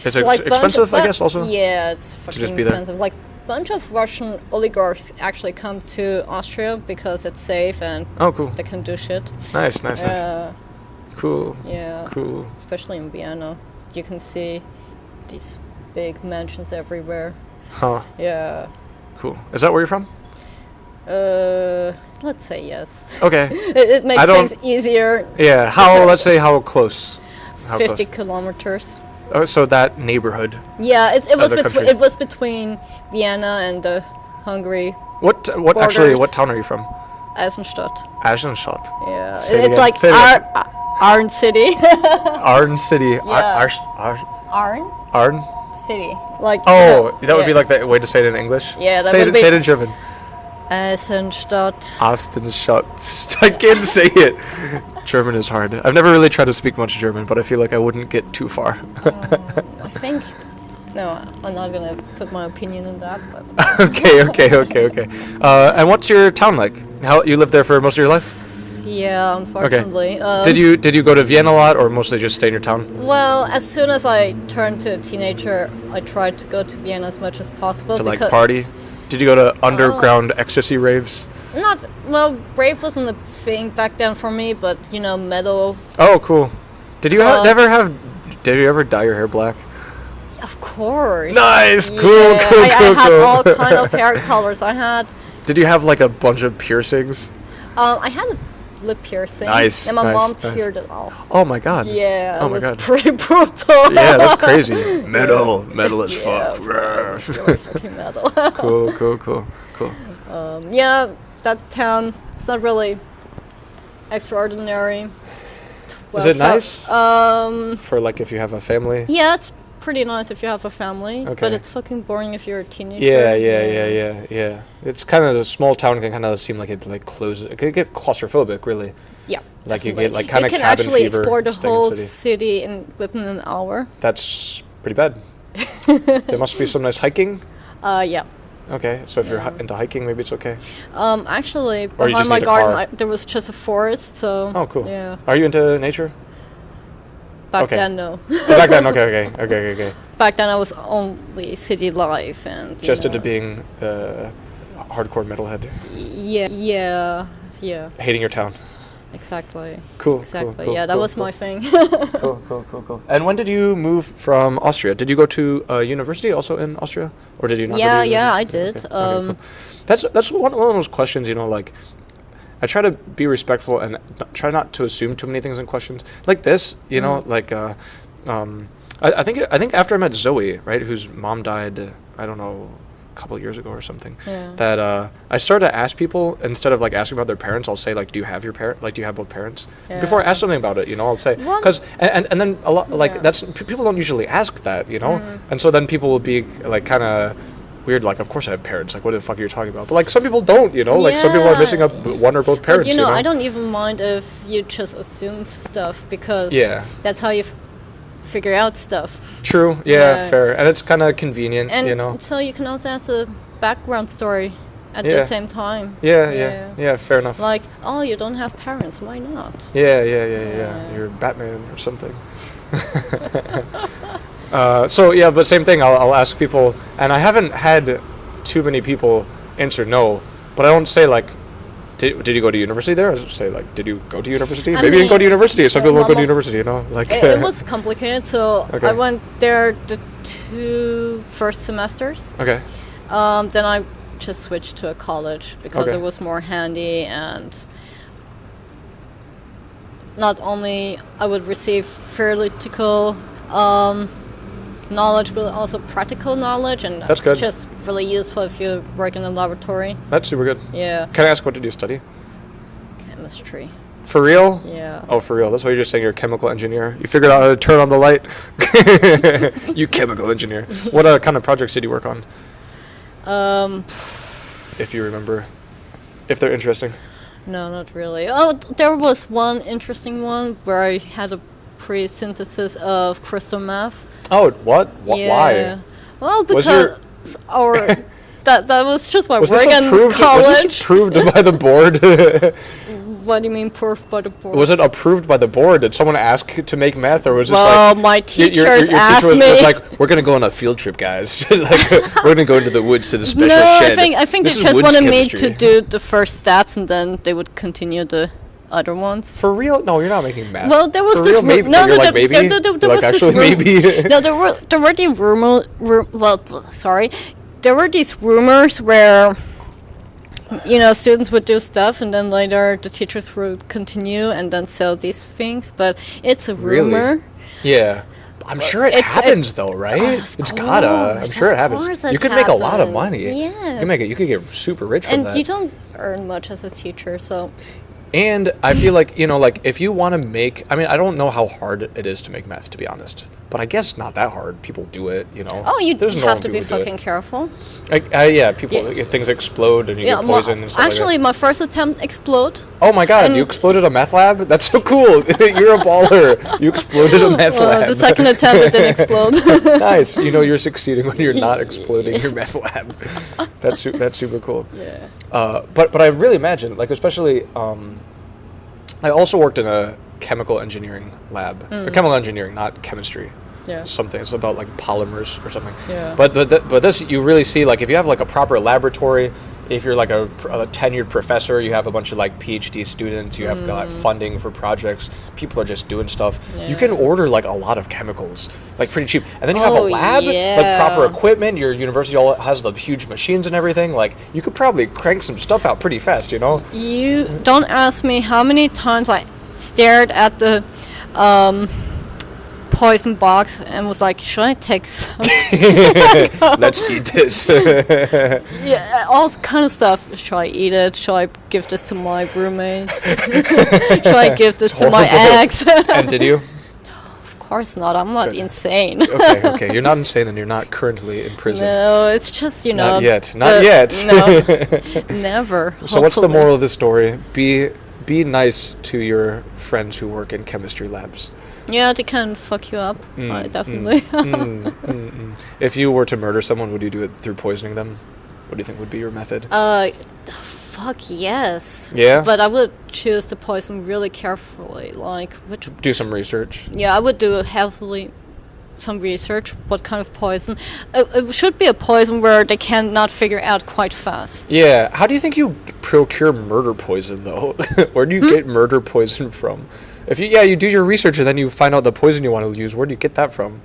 Speaker 2: It's
Speaker 3: Like
Speaker 2: expensive, I guess, also.
Speaker 3: Yeah, it's fucking
Speaker 2: just be there.
Speaker 3: expensive. Like bunch of Russian oligarchs actually come to Austria because it's safe and
Speaker 2: Oh, cool.
Speaker 3: they can do shit.
Speaker 2: Nice. Cool.
Speaker 3: Yeah.
Speaker 2: Cool.
Speaker 3: Especially in Vienna, you can see these big mansions everywhere.
Speaker 2: Huh.
Speaker 3: Yeah.
Speaker 2: Cool. Is that where you're from?
Speaker 3: Let's say yes.
Speaker 2: Okay.
Speaker 3: It makes things easier.
Speaker 2: Yeah. Let's say how close?
Speaker 3: 50 kilometers.
Speaker 2: Oh, so that neighborhood.
Speaker 3: Yeah,
Speaker 2: country.
Speaker 3: it was between Vienna and Hungary.
Speaker 2: What
Speaker 3: Borders.
Speaker 2: actually? What town are you from?
Speaker 3: Eisenstadt.
Speaker 2: Eisenstadt.
Speaker 3: Yeah,
Speaker 2: Say it
Speaker 3: it's
Speaker 2: again.
Speaker 3: like
Speaker 2: Say it again.
Speaker 3: Arn City.
Speaker 2: Arn City.
Speaker 3: Yeah.
Speaker 2: Arn.
Speaker 3: Arn City. Like.
Speaker 2: Oh, that would
Speaker 3: yeah.
Speaker 2: be like the way to say it in English.
Speaker 3: Yeah, that
Speaker 2: say
Speaker 3: would
Speaker 2: it,
Speaker 3: be.
Speaker 2: Say it in German.
Speaker 3: Eisenstadt.
Speaker 2: Eisenstadt. I can't say it. German is hard. I've never really tried to speak much German, but I feel like I wouldn't get too far.
Speaker 3: I think. No, I'm not gonna put my opinion in that. But.
Speaker 2: Okay. And what's your town like? How you lived there for most of your life?
Speaker 3: Yeah, unfortunately.
Speaker 2: Did you go to Vienna a lot, or mostly just stay in your town?
Speaker 3: Well, as soon as I turned to a teenager, I tried to go to Vienna as much as possible.
Speaker 2: To like party? Did you go to underground ecstasy raves?
Speaker 3: Rave wasn't a thing back then for me, but metal.
Speaker 2: Oh, cool. Did you ever dye your hair black?
Speaker 3: Of course.
Speaker 2: Nice. Cool.
Speaker 3: I had all kind of hair colors. I had.
Speaker 2: Did you have like a bunch of piercings?
Speaker 3: I had a lip piercing.
Speaker 2: Nice.
Speaker 3: And my mom teared it off.
Speaker 2: Oh my god.
Speaker 3: Yeah.
Speaker 2: Oh my
Speaker 3: it was
Speaker 2: god.
Speaker 3: pretty brutal.
Speaker 2: Yeah, that's crazy. Metal as fuck.
Speaker 3: Really fucking metal.
Speaker 2: Cool.
Speaker 3: Yeah, that town. It's not really extraordinary.
Speaker 2: Is it nice? For like if you have a family.
Speaker 3: Yeah, it's pretty nice if you have a family,
Speaker 2: Okay.
Speaker 3: but it's fucking boring if you're a teenager.
Speaker 2: Yeah. It's kind of a small town can kind of seem like it like closes. It could get claustrophobic, really.
Speaker 3: Yeah.
Speaker 2: Like
Speaker 3: definitely.
Speaker 2: you get like kind of cabin
Speaker 3: You can actually
Speaker 2: fever.
Speaker 3: explore the
Speaker 2: staying in
Speaker 3: whole
Speaker 2: city.
Speaker 3: city within an hour.
Speaker 2: That's pretty bad. There must be some nice hiking.
Speaker 3: Yeah.
Speaker 2: Okay, so if you're into hiking, maybe it's okay.
Speaker 3: Actually,
Speaker 2: Or you
Speaker 3: behind
Speaker 2: just
Speaker 3: my
Speaker 2: need a
Speaker 3: garden,
Speaker 2: car.
Speaker 3: there was just a forest, so.
Speaker 2: Oh, cool.
Speaker 3: Yeah.
Speaker 2: Are you into nature?
Speaker 3: Back
Speaker 2: Okay.
Speaker 3: then, no.
Speaker 2: Oh, back then, okay.
Speaker 3: Back then, I was only city life and.
Speaker 2: Just into being a hardcore metalhead,
Speaker 3: Yeah.
Speaker 2: hating your town.
Speaker 3: Exactly.
Speaker 2: Cool.
Speaker 3: Exactly.
Speaker 2: Cool,
Speaker 3: Yeah, that
Speaker 2: cool,
Speaker 3: was
Speaker 2: cool.
Speaker 3: my thing.
Speaker 2: Cool. And when did you move from Austria? Did you go to university also in Austria, or did you not?
Speaker 3: Yeah,
Speaker 2: go to university?
Speaker 3: I did.
Speaker 2: Okay, cool. That's one of those questions, like. I try to be respectful and try not to assume too many things in questions like this. Like I think after I met Zoe, right, whose mom died, I don't know, a couple of years ago or something.
Speaker 3: Yeah.
Speaker 2: That I started to ask people instead of like asking about their parents. I'll say like, do you have your parent? Like, do you have both parents?
Speaker 3: Yeah.
Speaker 2: Before I ask something about it, I'll say
Speaker 3: One-
Speaker 2: because and then a lot like
Speaker 3: Yeah.
Speaker 2: that's people don't usually ask that, and so then people will be like kind of. Weird, like, of course I have parents. Like, what the fuck are you talking about? But, like, some people don't, Like, some people are missing up one or both parents,
Speaker 3: But, I don't even mind if you just assume stuff because that's how you figure out stuff.
Speaker 2: True, yeah, fair. And it's kind of convenient,
Speaker 3: And so you can also ask a background story at
Speaker 2: Yeah.
Speaker 3: the same time.
Speaker 2: Yeah, fair enough.
Speaker 3: Like, oh, you don't have parents, why not?
Speaker 2: Yeah. You're Batman or something. But same thing. I'll ask people, and I haven't had too many people answer no, but I don't say like Did you go to university there? I was say like, did you go to university?
Speaker 3: I
Speaker 2: Maybe you didn't go to
Speaker 3: mean,
Speaker 2: university. Some
Speaker 3: yeah,
Speaker 2: people don't go to
Speaker 3: well,
Speaker 2: university, you know. Like
Speaker 3: It was complicated, so
Speaker 2: Okay.
Speaker 3: I went there the 2 first semesters.
Speaker 2: okay.
Speaker 3: Then I just switched to a college because
Speaker 2: Okay.
Speaker 3: it was more handy, and not only I would receive theoretical knowledge, but also practical knowledge, and
Speaker 2: That's good.
Speaker 3: just really useful if you work in a laboratory.
Speaker 2: That's super good.
Speaker 3: Yeah,
Speaker 2: Can I ask, what did you study?
Speaker 3: chemistry.
Speaker 2: For real?
Speaker 3: Yeah.
Speaker 2: Oh, for real. That's why you're just saying you're a chemical engineer. You figured out how to turn on the light. You chemical engineer. What kind of projects did you work on, if you remember? If they're interesting.
Speaker 3: No, not really. Oh, there was one interesting one where I had a pre-synthesis of crystal meth.
Speaker 2: Oh, what?
Speaker 3: Yeah.
Speaker 2: Why?
Speaker 3: Well,
Speaker 2: Was
Speaker 3: because our that was just my
Speaker 2: Was
Speaker 3: work
Speaker 2: this
Speaker 3: in
Speaker 2: approved?
Speaker 3: college.
Speaker 2: Was this approved by the board?
Speaker 3: What do you mean, proof by the board?
Speaker 2: Was it approved by the board? Did someone ask to make meth, or was this
Speaker 3: Well,
Speaker 2: like
Speaker 3: my
Speaker 2: your
Speaker 3: teachers
Speaker 2: teacher
Speaker 3: asked
Speaker 2: was
Speaker 3: me.
Speaker 2: like, "We're gonna go on a field trip, guys. Like, we're gonna go into the woods to the special
Speaker 3: No,
Speaker 2: shed."
Speaker 3: I think
Speaker 2: This
Speaker 3: they
Speaker 2: is
Speaker 3: just
Speaker 2: woods
Speaker 3: wanted me
Speaker 2: chemistry.
Speaker 3: to do the first steps, and then they would continue the other ones.
Speaker 2: For real? No, you're not making meth.
Speaker 3: Well, there was
Speaker 2: For
Speaker 3: this
Speaker 2: real? Maybe.
Speaker 3: no,
Speaker 2: You're
Speaker 3: no,
Speaker 2: like, maybe.
Speaker 3: there
Speaker 2: You're
Speaker 3: was
Speaker 2: like,
Speaker 3: this
Speaker 2: actually, maybe.
Speaker 3: No, there were the there were these rumors where, you know, students would do stuff, and then later the teachers would continue and then sell these things. But it's a
Speaker 2: Really?
Speaker 3: rumor.
Speaker 2: Yeah. I'm sure it
Speaker 3: It's-
Speaker 2: happens though, right? It's gotta. I'm
Speaker 3: course,
Speaker 2: sure it
Speaker 3: of
Speaker 2: happens.
Speaker 3: course it
Speaker 2: You could make a lot of
Speaker 3: happens.
Speaker 2: money. You
Speaker 3: Yes.
Speaker 2: you could get super rich from
Speaker 3: And
Speaker 2: that.
Speaker 3: you don't earn much as a teacher, so
Speaker 2: And I feel like, you know, like if you want to make, I mean, I don't know how hard it is to make meth, to be honest. But I guess not that hard. People do it, you know.
Speaker 3: oh, you
Speaker 2: There's
Speaker 3: have
Speaker 2: normal
Speaker 3: to be
Speaker 2: people who do it.
Speaker 3: fucking careful.
Speaker 2: Yeah, people,
Speaker 3: Yeah.
Speaker 2: if things explode and you
Speaker 3: Yeah,
Speaker 2: get
Speaker 3: well,
Speaker 2: poisoned and stuff
Speaker 3: actually,
Speaker 2: like
Speaker 3: my first attempt explode.
Speaker 2: that. Oh my god,
Speaker 3: and-
Speaker 2: you exploded a meth lab? That's so cool. You're a baller. You exploded a meth lab.
Speaker 3: The second attempt it didn't explode.
Speaker 2: Nice. You know you're succeeding when you're not exploding your meth lab. That's super cool.
Speaker 3: Yeah.
Speaker 2: But I really imagine, like, especially, I also worked in a chemical engineering lab. Or chemical engineering, not chemistry.
Speaker 3: Yeah.
Speaker 2: Something. It's about like polymers or something.
Speaker 3: Yeah.
Speaker 2: But this you really see, like, if you have like a proper laboratory, if you're like a tenured professor, you have a bunch of like PhD students, you have got funding for projects, people are just doing stuff. You can order like a lot of chemicals, like pretty cheap, and then you have a
Speaker 3: Oh,
Speaker 2: lab, like
Speaker 3: yeah.
Speaker 2: proper equipment. Your university all has the huge machines and everything. Like you could probably crank some stuff out pretty fast, you know.
Speaker 3: You don't ask me how many times I stared at the poison box and was like, should I take some?
Speaker 2: Let's eat this.
Speaker 3: Yeah, all kind of stuff. Should I eat it? Should I give this to my roommates? Should I give this to my
Speaker 2: horrible.
Speaker 3: ex?
Speaker 2: And did you?
Speaker 3: Of course not. I'm not
Speaker 2: Good.
Speaker 3: insane.
Speaker 2: Okay. You're not insane, and you're not currently in prison.
Speaker 3: No, it's just, you know.
Speaker 2: Not yet. Not yet.
Speaker 3: No, never.
Speaker 2: So what's the
Speaker 3: hopefully.
Speaker 2: moral of the story? Be nice to your friends who work in chemistry labs.
Speaker 3: Yeah, they can fuck you up. Definitely.
Speaker 2: If you were to murder someone, would you do it through poisoning them? What do you think would be your method?
Speaker 3: Fuck yes.
Speaker 2: Yeah?
Speaker 3: But I would choose the poison really carefully. Like, which.
Speaker 2: Do some research.
Speaker 3: Yeah, I would do heavily some research. What kind of poison? It should be a poison where they cannot figure out quite fast.
Speaker 2: Yeah. How do you think you procure murder poison, though? Where do you get murder poison from? If you do your research and then you find out the poison you want to use, where do you get that from?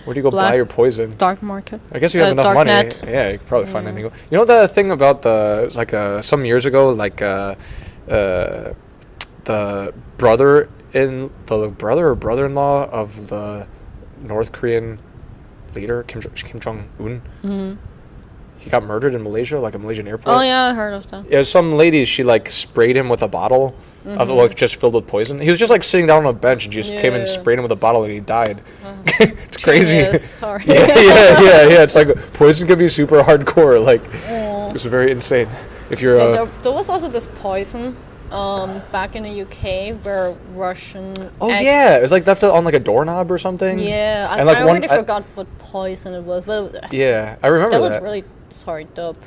Speaker 2: Where do you go buy
Speaker 3: Black
Speaker 2: your poison?
Speaker 3: Dark market.
Speaker 2: I guess you have enough
Speaker 3: dark
Speaker 2: money.
Speaker 3: net.
Speaker 2: Yeah, you could probably find anything. You know the thing about some years ago, the brother or brother-in-law of the North Korean leader Kim Jong Un. Mm-hmm. He got murdered in Malaysia, like a Malaysian airport.
Speaker 3: Oh yeah, I heard of that.
Speaker 2: Yeah, some lady, she like sprayed him with a bottle of like just filled with poison. He was just like sitting down on a bench and just came and
Speaker 3: Yeah.
Speaker 2: sprayed him with a bottle and he died. It's crazy.
Speaker 3: Genius. Sorry.
Speaker 2: Yeah. It's like poison can be super hardcore. Like it's very insane. If you're
Speaker 3: There was also this poison back in the UK where Russian.
Speaker 2: it was like left on like a doorknob or something.
Speaker 3: Yeah,
Speaker 2: And, like,
Speaker 3: I
Speaker 2: one-
Speaker 3: already forgot what poison it was, but
Speaker 2: Yeah, I remember
Speaker 3: that
Speaker 2: that.
Speaker 3: was really dope.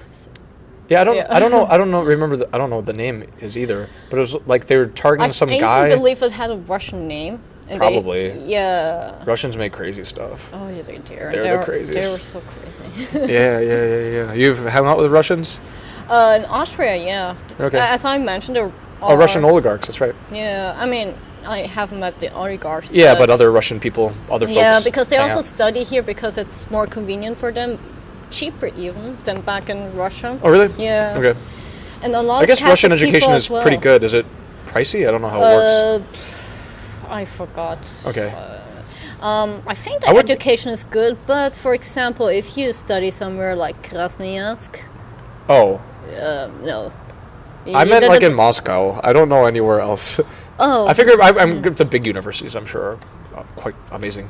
Speaker 2: Yeah, I don't know. I don't know what the name is either. But it was like they were targeting some
Speaker 3: I
Speaker 2: guy.
Speaker 3: even believe it had a Russian name. And
Speaker 2: Probably.
Speaker 3: Yeah.
Speaker 2: Russians make crazy stuff.
Speaker 3: Oh yeah, they did.
Speaker 2: They're the craziest.
Speaker 3: They were so crazy.
Speaker 2: Yeah. You've hung out with Russians?
Speaker 3: In Austria, yeah.
Speaker 2: Okay.
Speaker 3: As I mentioned, there
Speaker 2: Oh,
Speaker 3: are,
Speaker 2: Russian oligarchs. That's right.
Speaker 3: Yeah, I mean, I haven't met the oligarchs.
Speaker 2: Yeah, but other Russian people, other folks.
Speaker 3: Yeah, because they
Speaker 2: hang
Speaker 3: also
Speaker 2: out.
Speaker 3: study here because it's more convenient for them, cheaper even than back in Russia.
Speaker 2: Oh, really?
Speaker 3: Yeah.
Speaker 2: Okay.
Speaker 3: And a lot
Speaker 2: I guess
Speaker 3: of
Speaker 2: Russian
Speaker 3: Catholic
Speaker 2: education
Speaker 3: people
Speaker 2: is
Speaker 3: as well.
Speaker 2: pretty good. Is it pricey? I don't know how it works.
Speaker 3: I forgot.
Speaker 2: Okay.
Speaker 3: I think
Speaker 2: I
Speaker 3: the
Speaker 2: would-
Speaker 3: education is good, but for example, if you study somewhere like Krasnoyarsk,
Speaker 2: Oh,
Speaker 3: no.
Speaker 2: I meant like in Moscow. I don't know anywhere else.
Speaker 3: Oh.
Speaker 2: I figure I'm the big universities. I'm sure are quite amazing.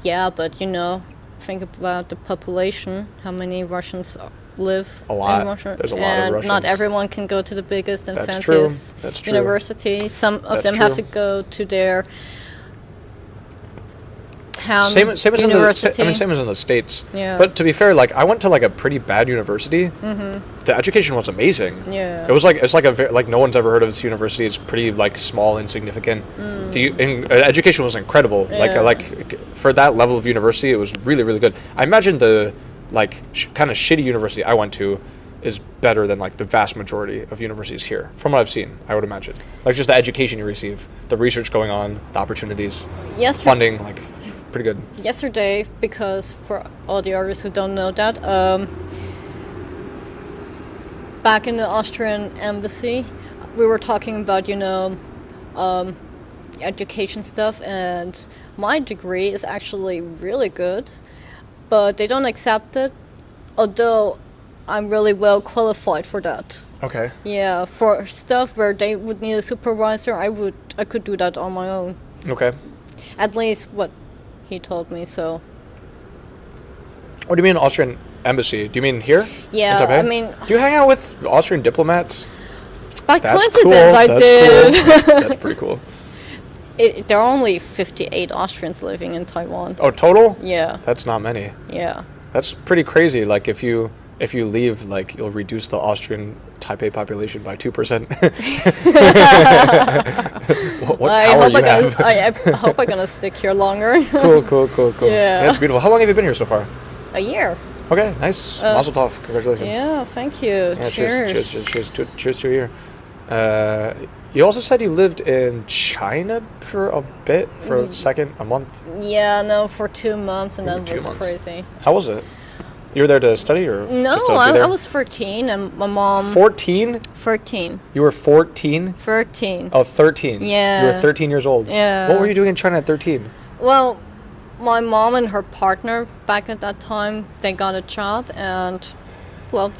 Speaker 3: Yeah, but you know, think about the population. How many Russians live
Speaker 2: A lot.
Speaker 3: in Russia?
Speaker 2: There's a lot of
Speaker 3: and
Speaker 2: Russians.
Speaker 3: not everyone can go to the biggest and
Speaker 2: That's true.
Speaker 3: fanciest
Speaker 2: That's true.
Speaker 3: university. Some of
Speaker 2: That's
Speaker 3: them have to
Speaker 2: true.
Speaker 3: go to their town
Speaker 2: Same as
Speaker 3: university.
Speaker 2: same as in the States.
Speaker 3: Yeah.
Speaker 2: But to be fair, like I went to like a pretty bad university. The education was amazing.
Speaker 3: Yeah.
Speaker 2: It was like like no one's ever heard of this university. It's pretty like small, insignificant. Education was incredible.
Speaker 3: Yeah.
Speaker 2: Like for that level of university, it was really really good. I imagine the like kind of shitty university I went to is better than like the vast majority of universities here, from what I've seen. I would imagine, like just the education you receive, the research going on, the opportunities, funding, like pretty good.
Speaker 3: Yesterday, because for all the others who don't know that, back in the Austrian embassy, we were talking about, education stuff, and my degree is actually really good, but they don't accept it, although I'm really well qualified for that.
Speaker 2: Okay.
Speaker 3: Yeah, for stuff where they would need a supervisor, I could do that on my own.
Speaker 2: Okay.
Speaker 3: At least what he told me, so.
Speaker 2: What do you mean Austrian embassy? Do you mean here?
Speaker 3: Yeah,
Speaker 2: in Taipei?
Speaker 3: I mean-
Speaker 2: Do you hang out with Austrian diplomats?
Speaker 3: By
Speaker 2: That's
Speaker 3: coincidence,
Speaker 2: cool.
Speaker 3: I
Speaker 2: That's
Speaker 3: did.
Speaker 2: Cool. That's pretty cool.
Speaker 3: There are only 58 Austrians living in Taiwan.
Speaker 2: Oh, total?
Speaker 3: Yeah,
Speaker 2: That's not many.
Speaker 3: yeah.
Speaker 2: That's pretty crazy. Like if you leave, like you'll reduce the Austrian Taipei population by 2%. what
Speaker 3: I
Speaker 2: power
Speaker 3: hope
Speaker 2: you have?
Speaker 3: I hope I'm gonna stick here longer.
Speaker 2: Cool.
Speaker 3: Yeah.
Speaker 2: That's beautiful. How long have you been here so far?
Speaker 3: A year.
Speaker 2: Okay, nice. Mazel tov. Congratulations.
Speaker 3: Yeah, thank you.
Speaker 2: Yeah,
Speaker 3: Cheers.
Speaker 2: cheers to a year. You also said you lived in China for a bit, for a month.
Speaker 3: Yeah, no, for 2 months, and that
Speaker 2: Maybe 2
Speaker 3: was
Speaker 2: months.
Speaker 3: crazy.
Speaker 2: How was it? You were there to study or
Speaker 3: No,
Speaker 2: just to be
Speaker 3: I
Speaker 2: there?
Speaker 3: was 14, and my mom.
Speaker 2: 14?
Speaker 3: 13.
Speaker 2: You were 14?
Speaker 3: 13.
Speaker 2: Oh, 13.
Speaker 3: Yeah.
Speaker 2: You were 13 years old.
Speaker 3: Yeah.
Speaker 2: What were you doing in China at 13?
Speaker 3: Well, my mom and her partner back at that time, they got a job, and, well,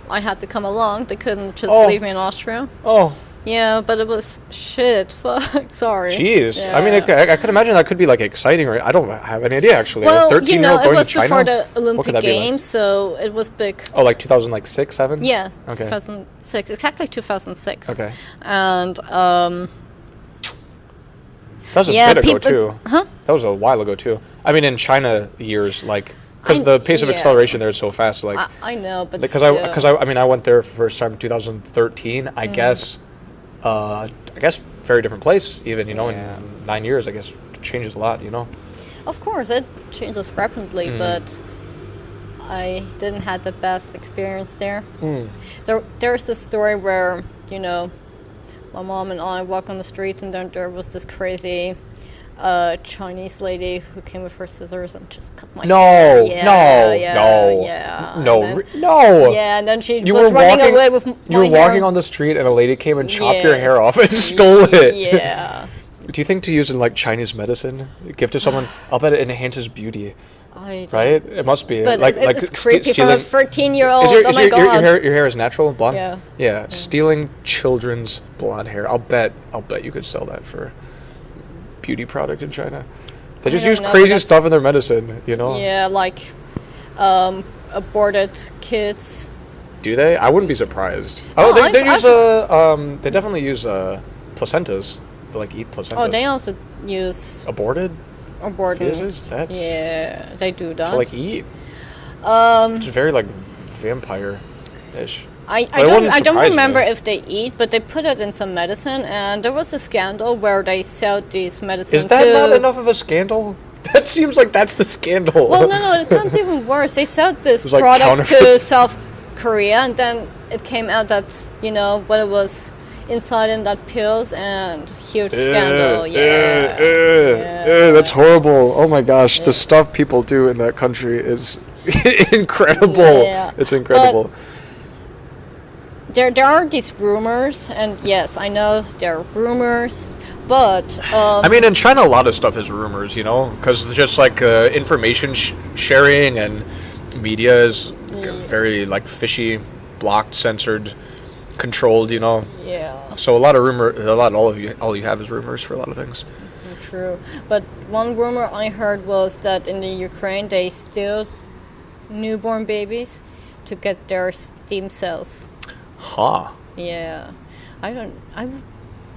Speaker 3: I had to come along. They couldn't just
Speaker 2: Oh.
Speaker 3: leave me in Austria.
Speaker 2: Oh,
Speaker 3: Yeah, but it was shit. Fuck, sorry.
Speaker 2: jeez.
Speaker 3: Yeah.
Speaker 2: I mean, I could imagine that could be like exciting, right? I don't have any idea actually.
Speaker 3: Well,
Speaker 2: a 13-year-old
Speaker 3: it
Speaker 2: going
Speaker 3: was
Speaker 2: to China?
Speaker 3: before the
Speaker 2: What could
Speaker 3: Olympic
Speaker 2: that be like?
Speaker 3: Games, so it was big.
Speaker 2: Oh, like 2006, 7?
Speaker 3: Yeah,
Speaker 2: Okay.
Speaker 3: 2006, exactly 2006.
Speaker 2: Okay.
Speaker 3: And
Speaker 2: That was a
Speaker 3: Yeah,
Speaker 2: bit ago
Speaker 3: people-
Speaker 2: too.
Speaker 3: Huh?
Speaker 2: That was a while ago too. I mean, in China years, like, because
Speaker 3: I-
Speaker 2: the pace of
Speaker 3: yeah.
Speaker 2: acceleration there is so fast. Like,
Speaker 3: I know, but
Speaker 2: because
Speaker 3: still.
Speaker 2: I mean, I went there for the first time in 2013.
Speaker 3: Mm.
Speaker 2: I guess very different place. Even
Speaker 3: Yeah.
Speaker 2: in 9 years, I guess it changes a lot.
Speaker 3: Of course, it changes rapidly,
Speaker 2: Mm.
Speaker 3: but I didn't have the best experience there.
Speaker 2: Mm.
Speaker 3: There's this story where, my mom and I walk on the street, and then there was this crazy Chinese lady who came with her scissors and just cut my hair. Yeah,
Speaker 2: no.
Speaker 3: Yeah.
Speaker 2: No,
Speaker 3: And then-
Speaker 2: no.
Speaker 3: Yeah, and then she
Speaker 2: You
Speaker 3: was
Speaker 2: were
Speaker 3: running
Speaker 2: walking-
Speaker 3: away with my
Speaker 2: You were
Speaker 3: hair.
Speaker 2: walking on the street and a lady came and chopped your
Speaker 3: Yeah.
Speaker 2: hair off and stole it.
Speaker 3: Yeah.
Speaker 2: Do you think to use in like Chinese medicine, give to someone? I'll bet it enhances beauty,
Speaker 3: I
Speaker 2: right? It must be
Speaker 3: But
Speaker 2: like
Speaker 3: it's creepy from a
Speaker 2: stealing.
Speaker 3: 13-year-old.
Speaker 2: Is your,
Speaker 3: Oh
Speaker 2: is
Speaker 3: my
Speaker 2: your,
Speaker 3: god.
Speaker 2: your hair is natural blonde?
Speaker 3: Yeah.
Speaker 2: Yeah, stealing children's blonde hair. I'll bet you could sell that for beauty product in China. They just
Speaker 3: don't
Speaker 2: use
Speaker 3: know, but
Speaker 2: crazy
Speaker 3: that's-
Speaker 2: stuff in their medicine,
Speaker 3: Yeah, like aborted kids.
Speaker 2: Do they? I wouldn't be surprised.
Speaker 3: No,
Speaker 2: They
Speaker 3: I've-
Speaker 2: use they definitely use placentas. They like eat placentas.
Speaker 3: Oh, they also use
Speaker 2: Aborted
Speaker 3: aborted.
Speaker 2: fetuses? That's
Speaker 3: Yeah, they do that.
Speaker 2: to like eat. It's very like vampire-ish.
Speaker 3: I
Speaker 2: But it wouldn't
Speaker 3: don't
Speaker 2: surprise
Speaker 3: remember
Speaker 2: me.
Speaker 3: if they eat, but they put it in some medicine, and there was a scandal where they sell these medicines
Speaker 2: Is that
Speaker 3: to.
Speaker 2: not enough of a scandal? That seems like that's the scandal.
Speaker 3: Well, no, it comes even worse. They sell this
Speaker 2: was like
Speaker 3: products to
Speaker 2: counterfeit.
Speaker 3: Korea, and then it came out that what it was inside in that pills, and huge scandal.
Speaker 2: That's horrible. Oh my gosh, the stuff people do in that country is incredible.
Speaker 3: Yeah.
Speaker 2: It's incredible.
Speaker 3: But there are these rumors, and yes, I know there are rumors, but
Speaker 2: I mean, in China, a lot of stuff is rumors, because it's just like information sharing, and media is very like fishy, blocked, censored, controlled,
Speaker 3: yeah.
Speaker 2: So a lot of all you have is rumors for a lot of things.
Speaker 3: True. But one rumor I heard was that in the Ukraine they steal newborn babies to get their stem cells.
Speaker 2: Huh.
Speaker 3: Yeah. I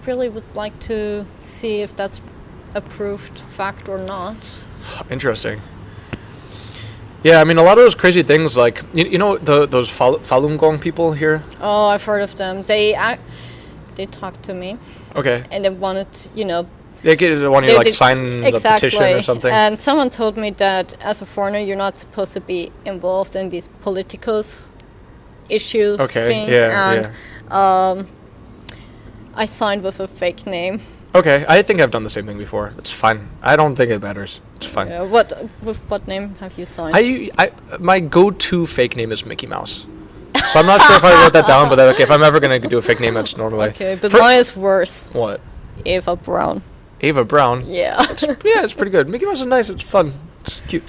Speaker 3: really would like to see if that's a proved fact or not.
Speaker 2: Interesting. Yeah, I mean, a lot of those crazy things, like, those Falun Gong people here?
Speaker 3: Oh, I've heard of them. They talked to me.
Speaker 2: Okay.
Speaker 3: And they wanted,
Speaker 2: They want you to sign the petition or something.
Speaker 3: And someone told me that as a foreigner, you're not supposed to be involved in these political issues, things.
Speaker 2: Yeah.
Speaker 3: I signed with a fake name.
Speaker 2: Okay, I think I've done the same thing before. It's fine. I don't think it matters. It's fine.
Speaker 3: With what name have you signed?
Speaker 2: My go-to fake name is Mickey Mouse. So I'm not sure if I wrote that down, but if I'm ever going to do a fake name, that's normally...
Speaker 3: Okay, but mine is worse.
Speaker 2: What?
Speaker 3: Ava Brown.
Speaker 2: Ava Brown?
Speaker 3: Yeah.
Speaker 2: It's pretty good. Mickey Mouse is nice. It's fun. It's cute.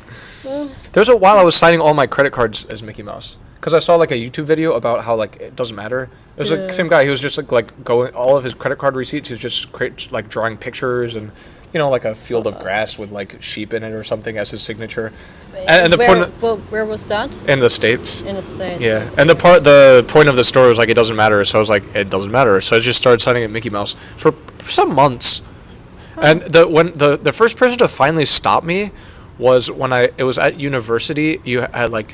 Speaker 2: There's a while I was signing all my credit cards as Mickey Mouse. Because I saw like a YouTube video about how like it doesn't matter. It was like the same guy. He was just like going all of his credit card receipts. He was just like drawing pictures and like a field of grass with like sheep in it or something as his signature. And
Speaker 3: where was that?
Speaker 2: In the States.
Speaker 3: In the States.
Speaker 2: Yeah, and the point of the story was like it doesn't matter. So I was like it doesn't matter. So I just started signing it Mickey Mouse for some months. And the first person to finally stop me was when it was at university. You had like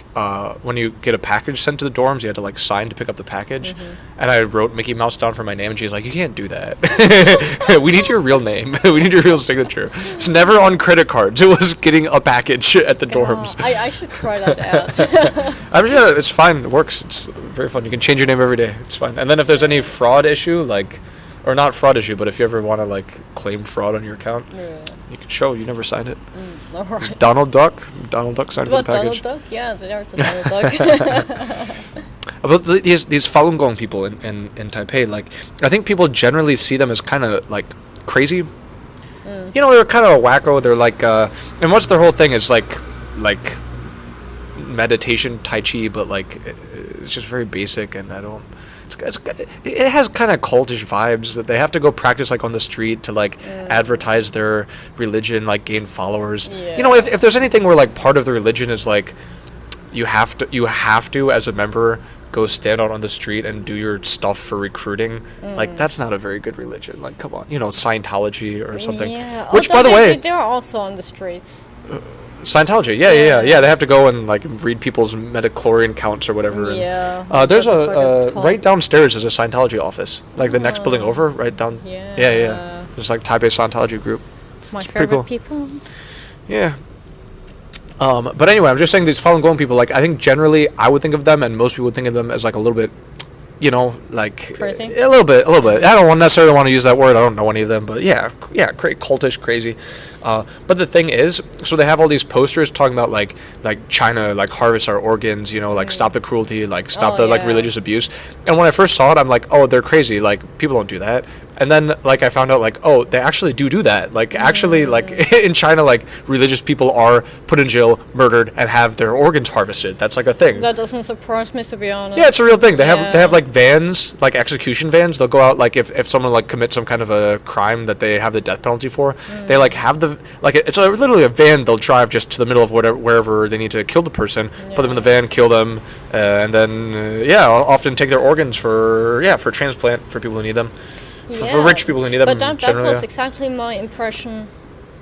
Speaker 2: when you get a package sent to the dorms, you had to like sign to pick up the package. And I wrote Mickey Mouse down for my name, and she's like, "You can't do that. We need your real name. We need your real signature." It's never on credit cards. It was getting a package at the dorms.
Speaker 3: I should try that out.
Speaker 2: Yeah, it's fine. It works. It's very fun. You can change your name every day. It's fine. And then if there's any fraud issue, or not fraud issue, but if you ever want to like claim fraud on your account, you can show you never signed it.
Speaker 3: All right.
Speaker 2: Donald Duck signed for the package.
Speaker 3: Donald Duck? Yeah, there's a Donald Duck.
Speaker 2: But these Falun Gong people in Taipei, like I think people generally see them as kind of like crazy. They're kind of a wacko. They're like, and what's their whole thing is like meditation, Tai Chi, but like it's just very basic, and I don't. It has kind of cultish vibes that they have to go practice like on the street to like advertise their religion, like gain followers.
Speaker 3: Yeah.
Speaker 2: If there's anything where like part of the religion is like you have to as a member go stand out on the street and do your stuff for recruiting, like that's not a very good religion. Like come on, Scientology or something.
Speaker 3: Yeah.
Speaker 2: Which by the way,
Speaker 3: they're also on the streets.
Speaker 2: Scientology, yeah. They have to go and like read people's metachlorian counts or whatever.
Speaker 3: Yeah.
Speaker 2: There's right downstairs is a Scientology office, like the next building over, right down. Yeah. There's like Taipei Scientology group.
Speaker 3: My
Speaker 2: it's
Speaker 3: favorite
Speaker 2: cool.
Speaker 3: people.
Speaker 2: Yeah. But anyway, I'm just saying these Falun Gong people, like I think generally I would think of them, and most people would think of them as like a little bit, like
Speaker 3: crazy.
Speaker 2: A little bit. I don't necessarily want to use that word. I don't know any of them, but yeah, cultish, crazy. But the thing is, so they have all these posters talking about like China, like harvest our organs, like stop the cruelty, like stop the like religious abuse. And when I first saw it, I'm like, oh, they're crazy. Like people don't do that. And then like I found out like, oh, they actually do that. Like actually like in China, like religious people are put in jail, murdered, and have their organs harvested. That's like a thing.
Speaker 3: That doesn't surprise me, to be honest.
Speaker 2: Yeah, it's a real thing. They have like vans, like execution vans. They'll go out like if someone like commits some kind of a crime that they have the death penalty for, they like have it's literally a van they'll drive just to the middle of wherever they need to kill the person, put them in the van, kill them, and then often take their organs for transplant for people who need them. For rich people who need them.
Speaker 3: But that was exactly my impression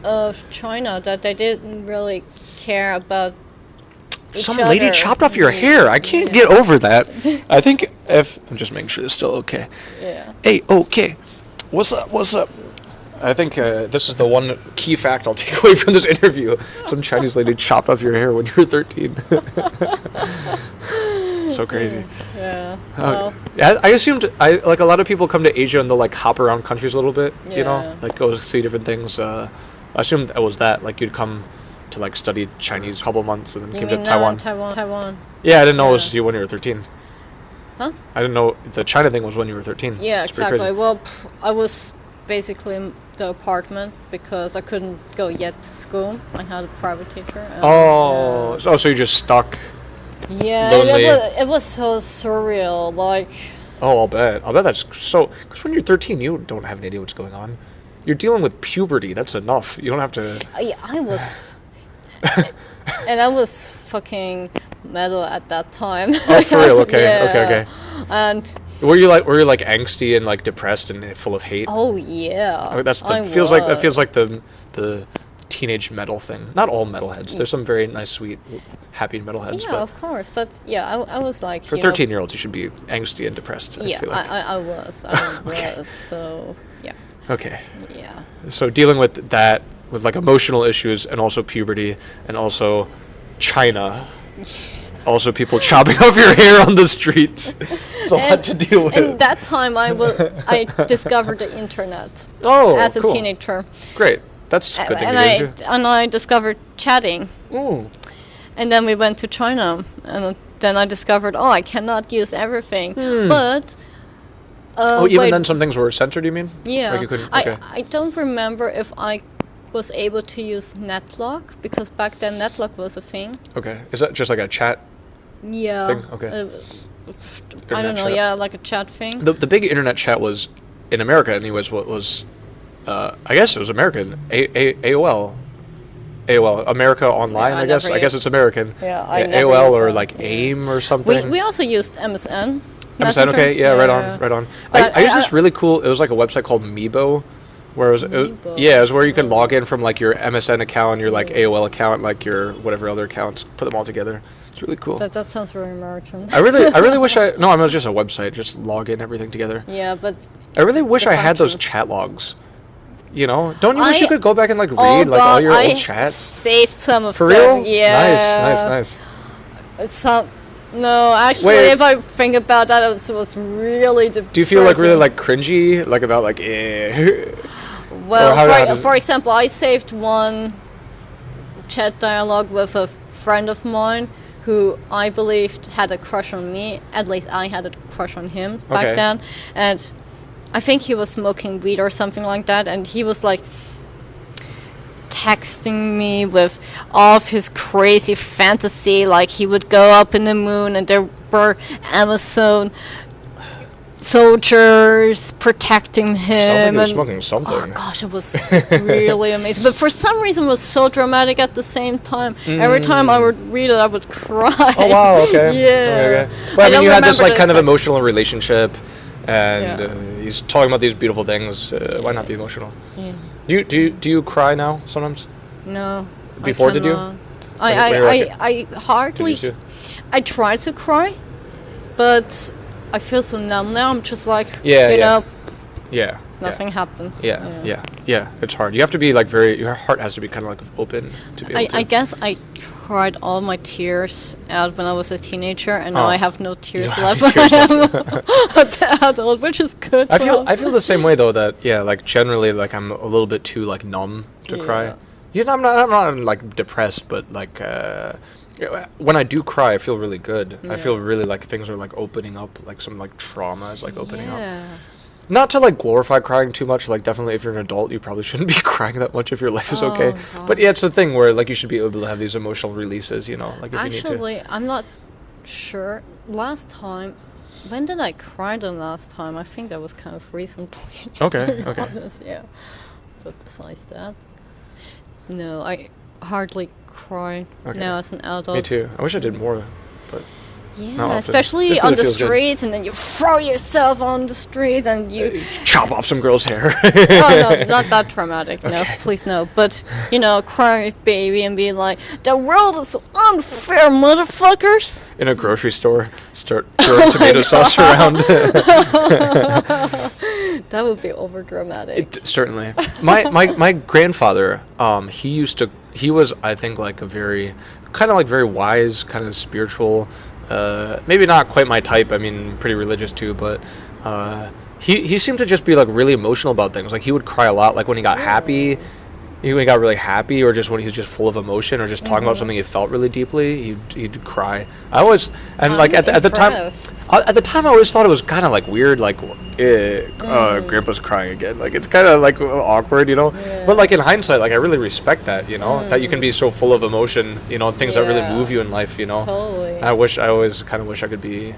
Speaker 3: of China, that they didn't really care about
Speaker 2: some lady chopped off your hair. I can't get over that. I think I'm just making sure it's still okay.
Speaker 3: Yeah.
Speaker 2: Hey, okay. What's up? I think this is the one key fact I'll take away from this interview. Some Chinese lady chopped off your hair when you were 13. So crazy.
Speaker 3: Yeah.
Speaker 2: Yeah, I assumed like a lot of people come to Asia and they'll like hop around countries a little bit, you know,
Speaker 3: Yeah.
Speaker 2: like go see different things. I assumed it was that like you'd come to like study Chinese a couple months and then
Speaker 3: You
Speaker 2: came to
Speaker 3: mean
Speaker 2: Taiwan.
Speaker 3: Taiwan.
Speaker 2: Yeah, I didn't know it was
Speaker 3: Yeah.
Speaker 2: you when you were 13.
Speaker 3: Huh?
Speaker 2: I didn't know the China thing was when you were 13.
Speaker 3: Yeah,
Speaker 2: It's pretty
Speaker 3: exactly.
Speaker 2: crazy.
Speaker 3: Well, I was basically in the apartment because I couldn't go yet to school. I had a private teacher. And,
Speaker 2: Oh, so you're just stuck.
Speaker 3: yeah,
Speaker 2: lonely.
Speaker 3: it was so surreal. Like,
Speaker 2: Oh, I'll bet. I'll bet that's so. Because when you're 13, you don't have an idea what's going on. You're dealing with puberty. That's enough. You don't have to.
Speaker 3: I was, and I was fucking metal at that time.
Speaker 2: Oh, for real? Okay.
Speaker 3: Yeah.
Speaker 2: Okay.
Speaker 3: And
Speaker 2: Were you like angsty and like depressed and full of hate?
Speaker 3: oh yeah,
Speaker 2: I mean, that's the
Speaker 3: I
Speaker 2: feels like that
Speaker 3: was.
Speaker 2: feels like the teenage metal thing. Not all metalheads. There's some very nice, sweet, happy metalheads.
Speaker 3: Yeah,
Speaker 2: but
Speaker 3: of course. But yeah, I was like
Speaker 2: for 13-year-olds, you should be angsty and depressed.
Speaker 3: Yeah,
Speaker 2: I feel like.
Speaker 3: I was. I was. So yeah,
Speaker 2: Okay.
Speaker 3: yeah.
Speaker 2: So dealing with that, with like emotional issues and also puberty and also China, also people chopping off your hair on the streets. It's a lot to deal with.
Speaker 3: And that time I discovered the internet
Speaker 2: Oh,
Speaker 3: as a
Speaker 2: cool.
Speaker 3: teenager.
Speaker 2: Great. That's a good thing
Speaker 3: and
Speaker 2: to
Speaker 3: I
Speaker 2: get into.
Speaker 3: and I discovered chatting.
Speaker 2: Ooh.
Speaker 3: And then we went to China, and then I discovered, oh, I cannot use everything.
Speaker 2: Hmm.
Speaker 3: But
Speaker 2: Even
Speaker 3: wait,
Speaker 2: then some things were censored, you mean?
Speaker 3: yeah,
Speaker 2: Like you couldn't, okay.
Speaker 3: I don't remember if I was able to use Netlock because back then Netlock was a thing.
Speaker 2: Okay. Is that just like a chat
Speaker 3: Yeah.
Speaker 2: thing? Okay.
Speaker 3: I don't
Speaker 2: Internet
Speaker 3: know.
Speaker 2: chat.
Speaker 3: Yeah, like a chat thing.
Speaker 2: The big internet chat was, in America anyways, what was, I guess it was American. AOL. AOL. America Online,
Speaker 3: Yeah, I
Speaker 2: I guess.
Speaker 3: never
Speaker 2: I guess
Speaker 3: used-
Speaker 2: it's American.
Speaker 3: Yeah, I never
Speaker 2: AOL
Speaker 3: used
Speaker 2: or
Speaker 3: that,
Speaker 2: like
Speaker 3: yeah.
Speaker 2: AIM or something.
Speaker 3: We also used MSN.
Speaker 2: MSN,
Speaker 3: Messenger.
Speaker 2: okay, yeah, right on.
Speaker 3: But
Speaker 2: I used this really cool, it was like a website called Meebo, where
Speaker 3: Meebo.
Speaker 2: yeah, it was where you could log in from like your MSN account, your like AOL account, like your whatever other accounts, put them all together. It's really cool.
Speaker 3: That sounds very American.
Speaker 2: I really wish no, I mean, it was just a website, just log in everything together.
Speaker 3: Yeah, but
Speaker 2: I really wish
Speaker 3: The
Speaker 2: I had those
Speaker 3: functions.
Speaker 2: chat logs. You know, don't you wish
Speaker 3: I-
Speaker 2: you could go back and like read
Speaker 3: oh
Speaker 2: like all
Speaker 3: God,
Speaker 2: your
Speaker 3: I
Speaker 2: old chats?
Speaker 3: saved some of
Speaker 2: For
Speaker 3: them.
Speaker 2: real?
Speaker 3: Yeah.
Speaker 2: Nice.
Speaker 3: Some. No, actually,
Speaker 2: Wait.
Speaker 3: if I think about that, it was really depressing.
Speaker 2: Do you feel like really like cringy, like about like or
Speaker 3: Well,
Speaker 2: how does-
Speaker 3: for example, I saved one chat dialogue with a friend of mine who I believed had a crush on me. At least I had a crush on him back
Speaker 2: Okay.
Speaker 3: then, and I think he was smoking weed or something like that, and he was like texting me with all of his crazy fantasy, like he would go up in the moon and there were Amazon soldiers protecting him.
Speaker 2: sounds like you're
Speaker 3: and
Speaker 2: smoking something.
Speaker 3: oh gosh, it was really amazing. But for some reason, it was so dramatic at the same time. Every time I would read it, I would cry.
Speaker 2: Oh wow, okay.
Speaker 3: Yeah.
Speaker 2: Okay. But I mean,
Speaker 3: don't
Speaker 2: you had this
Speaker 3: remember
Speaker 2: like
Speaker 3: the
Speaker 2: kind of
Speaker 3: exact-
Speaker 2: emotional relationship, and
Speaker 3: Yeah.
Speaker 2: he's talking about these beautiful things. Why not be emotional?
Speaker 3: Yeah.
Speaker 2: Do you cry now sometimes?
Speaker 3: No.
Speaker 2: Before, did you?
Speaker 3: cannot.
Speaker 2: When you're like
Speaker 3: I hardly.
Speaker 2: Did you?
Speaker 3: I try to cry, but I feel so numb now. I'm just like,
Speaker 2: Yeah,
Speaker 3: you
Speaker 2: yeah.
Speaker 3: know,
Speaker 2: Yeah.
Speaker 3: nothing happens.
Speaker 2: Yeah. It's hard. You have to be like your heart has to be kind of like open to be able to.
Speaker 3: I guess I cried all my tears out when I was a teenager, and now
Speaker 2: Oh.
Speaker 3: I have no tears
Speaker 2: don't have
Speaker 3: left
Speaker 2: tears
Speaker 3: when I'm an adult, which is good.
Speaker 2: I feel
Speaker 3: perhaps.
Speaker 2: the same way though. That like generally like I'm a little bit too like numb to cry.
Speaker 3: Yeah.
Speaker 2: You know, I'm not like depressed, but like when I do cry, I feel really good. I feel really like things are like opening up, like some like trauma is like opening up.
Speaker 3: Yeah.
Speaker 2: Not to like glorify crying too much. Like definitely, if you're an adult, you probably shouldn't be crying that much if your life is okay.
Speaker 3: God.
Speaker 2: But yeah, it's the thing where like you should be able to have these emotional releases. You know, like if you need to.
Speaker 3: Actually, I'm not sure. Last time, when did I cry the last time? I think that was kind of recently.
Speaker 2: Okay,
Speaker 3: to be
Speaker 2: okay.
Speaker 3: honest, yeah. But besides that, no, I hardly cry
Speaker 2: Okay.
Speaker 3: now as an adult.
Speaker 2: Me too. I wish I did more, but
Speaker 3: Yeah,
Speaker 2: Not often.
Speaker 3: especially
Speaker 2: Just 'cause
Speaker 3: on
Speaker 2: it
Speaker 3: the
Speaker 2: feels good.
Speaker 3: streets, and then you throw yourself on the street, and you.
Speaker 2: chop off some girl's hair.
Speaker 3: Oh no, not that dramatic. No,
Speaker 2: Okay.
Speaker 3: please no. But you know, cry baby and be like, the world is unfair, motherfuckers.
Speaker 2: In a grocery store, start throwing tomato sauce around.
Speaker 3: That would be over dramatic.
Speaker 2: Certainly. My grandfather, he was, I think, like a very, kind of like very wise, kind of spiritual maybe not quite my type. I mean, pretty religious too, but he seemed to just be like really emotional about things. Like he would cry a lot, like when he got happy. When he got really happy, or just when he was just full of emotion, or just talking about something he felt really deeply, he'd cry. I always like at the time. At the time, I always thought it was kind of like weird, like Grandpa's crying again. Like it's kind of like awkward, you know.
Speaker 3: Yeah.
Speaker 2: But like in hindsight, like I really respect that, you know, that you can be so full of emotion, you know, things that really move you in life, you know.
Speaker 3: Totally.
Speaker 2: I always kind of wish I could be.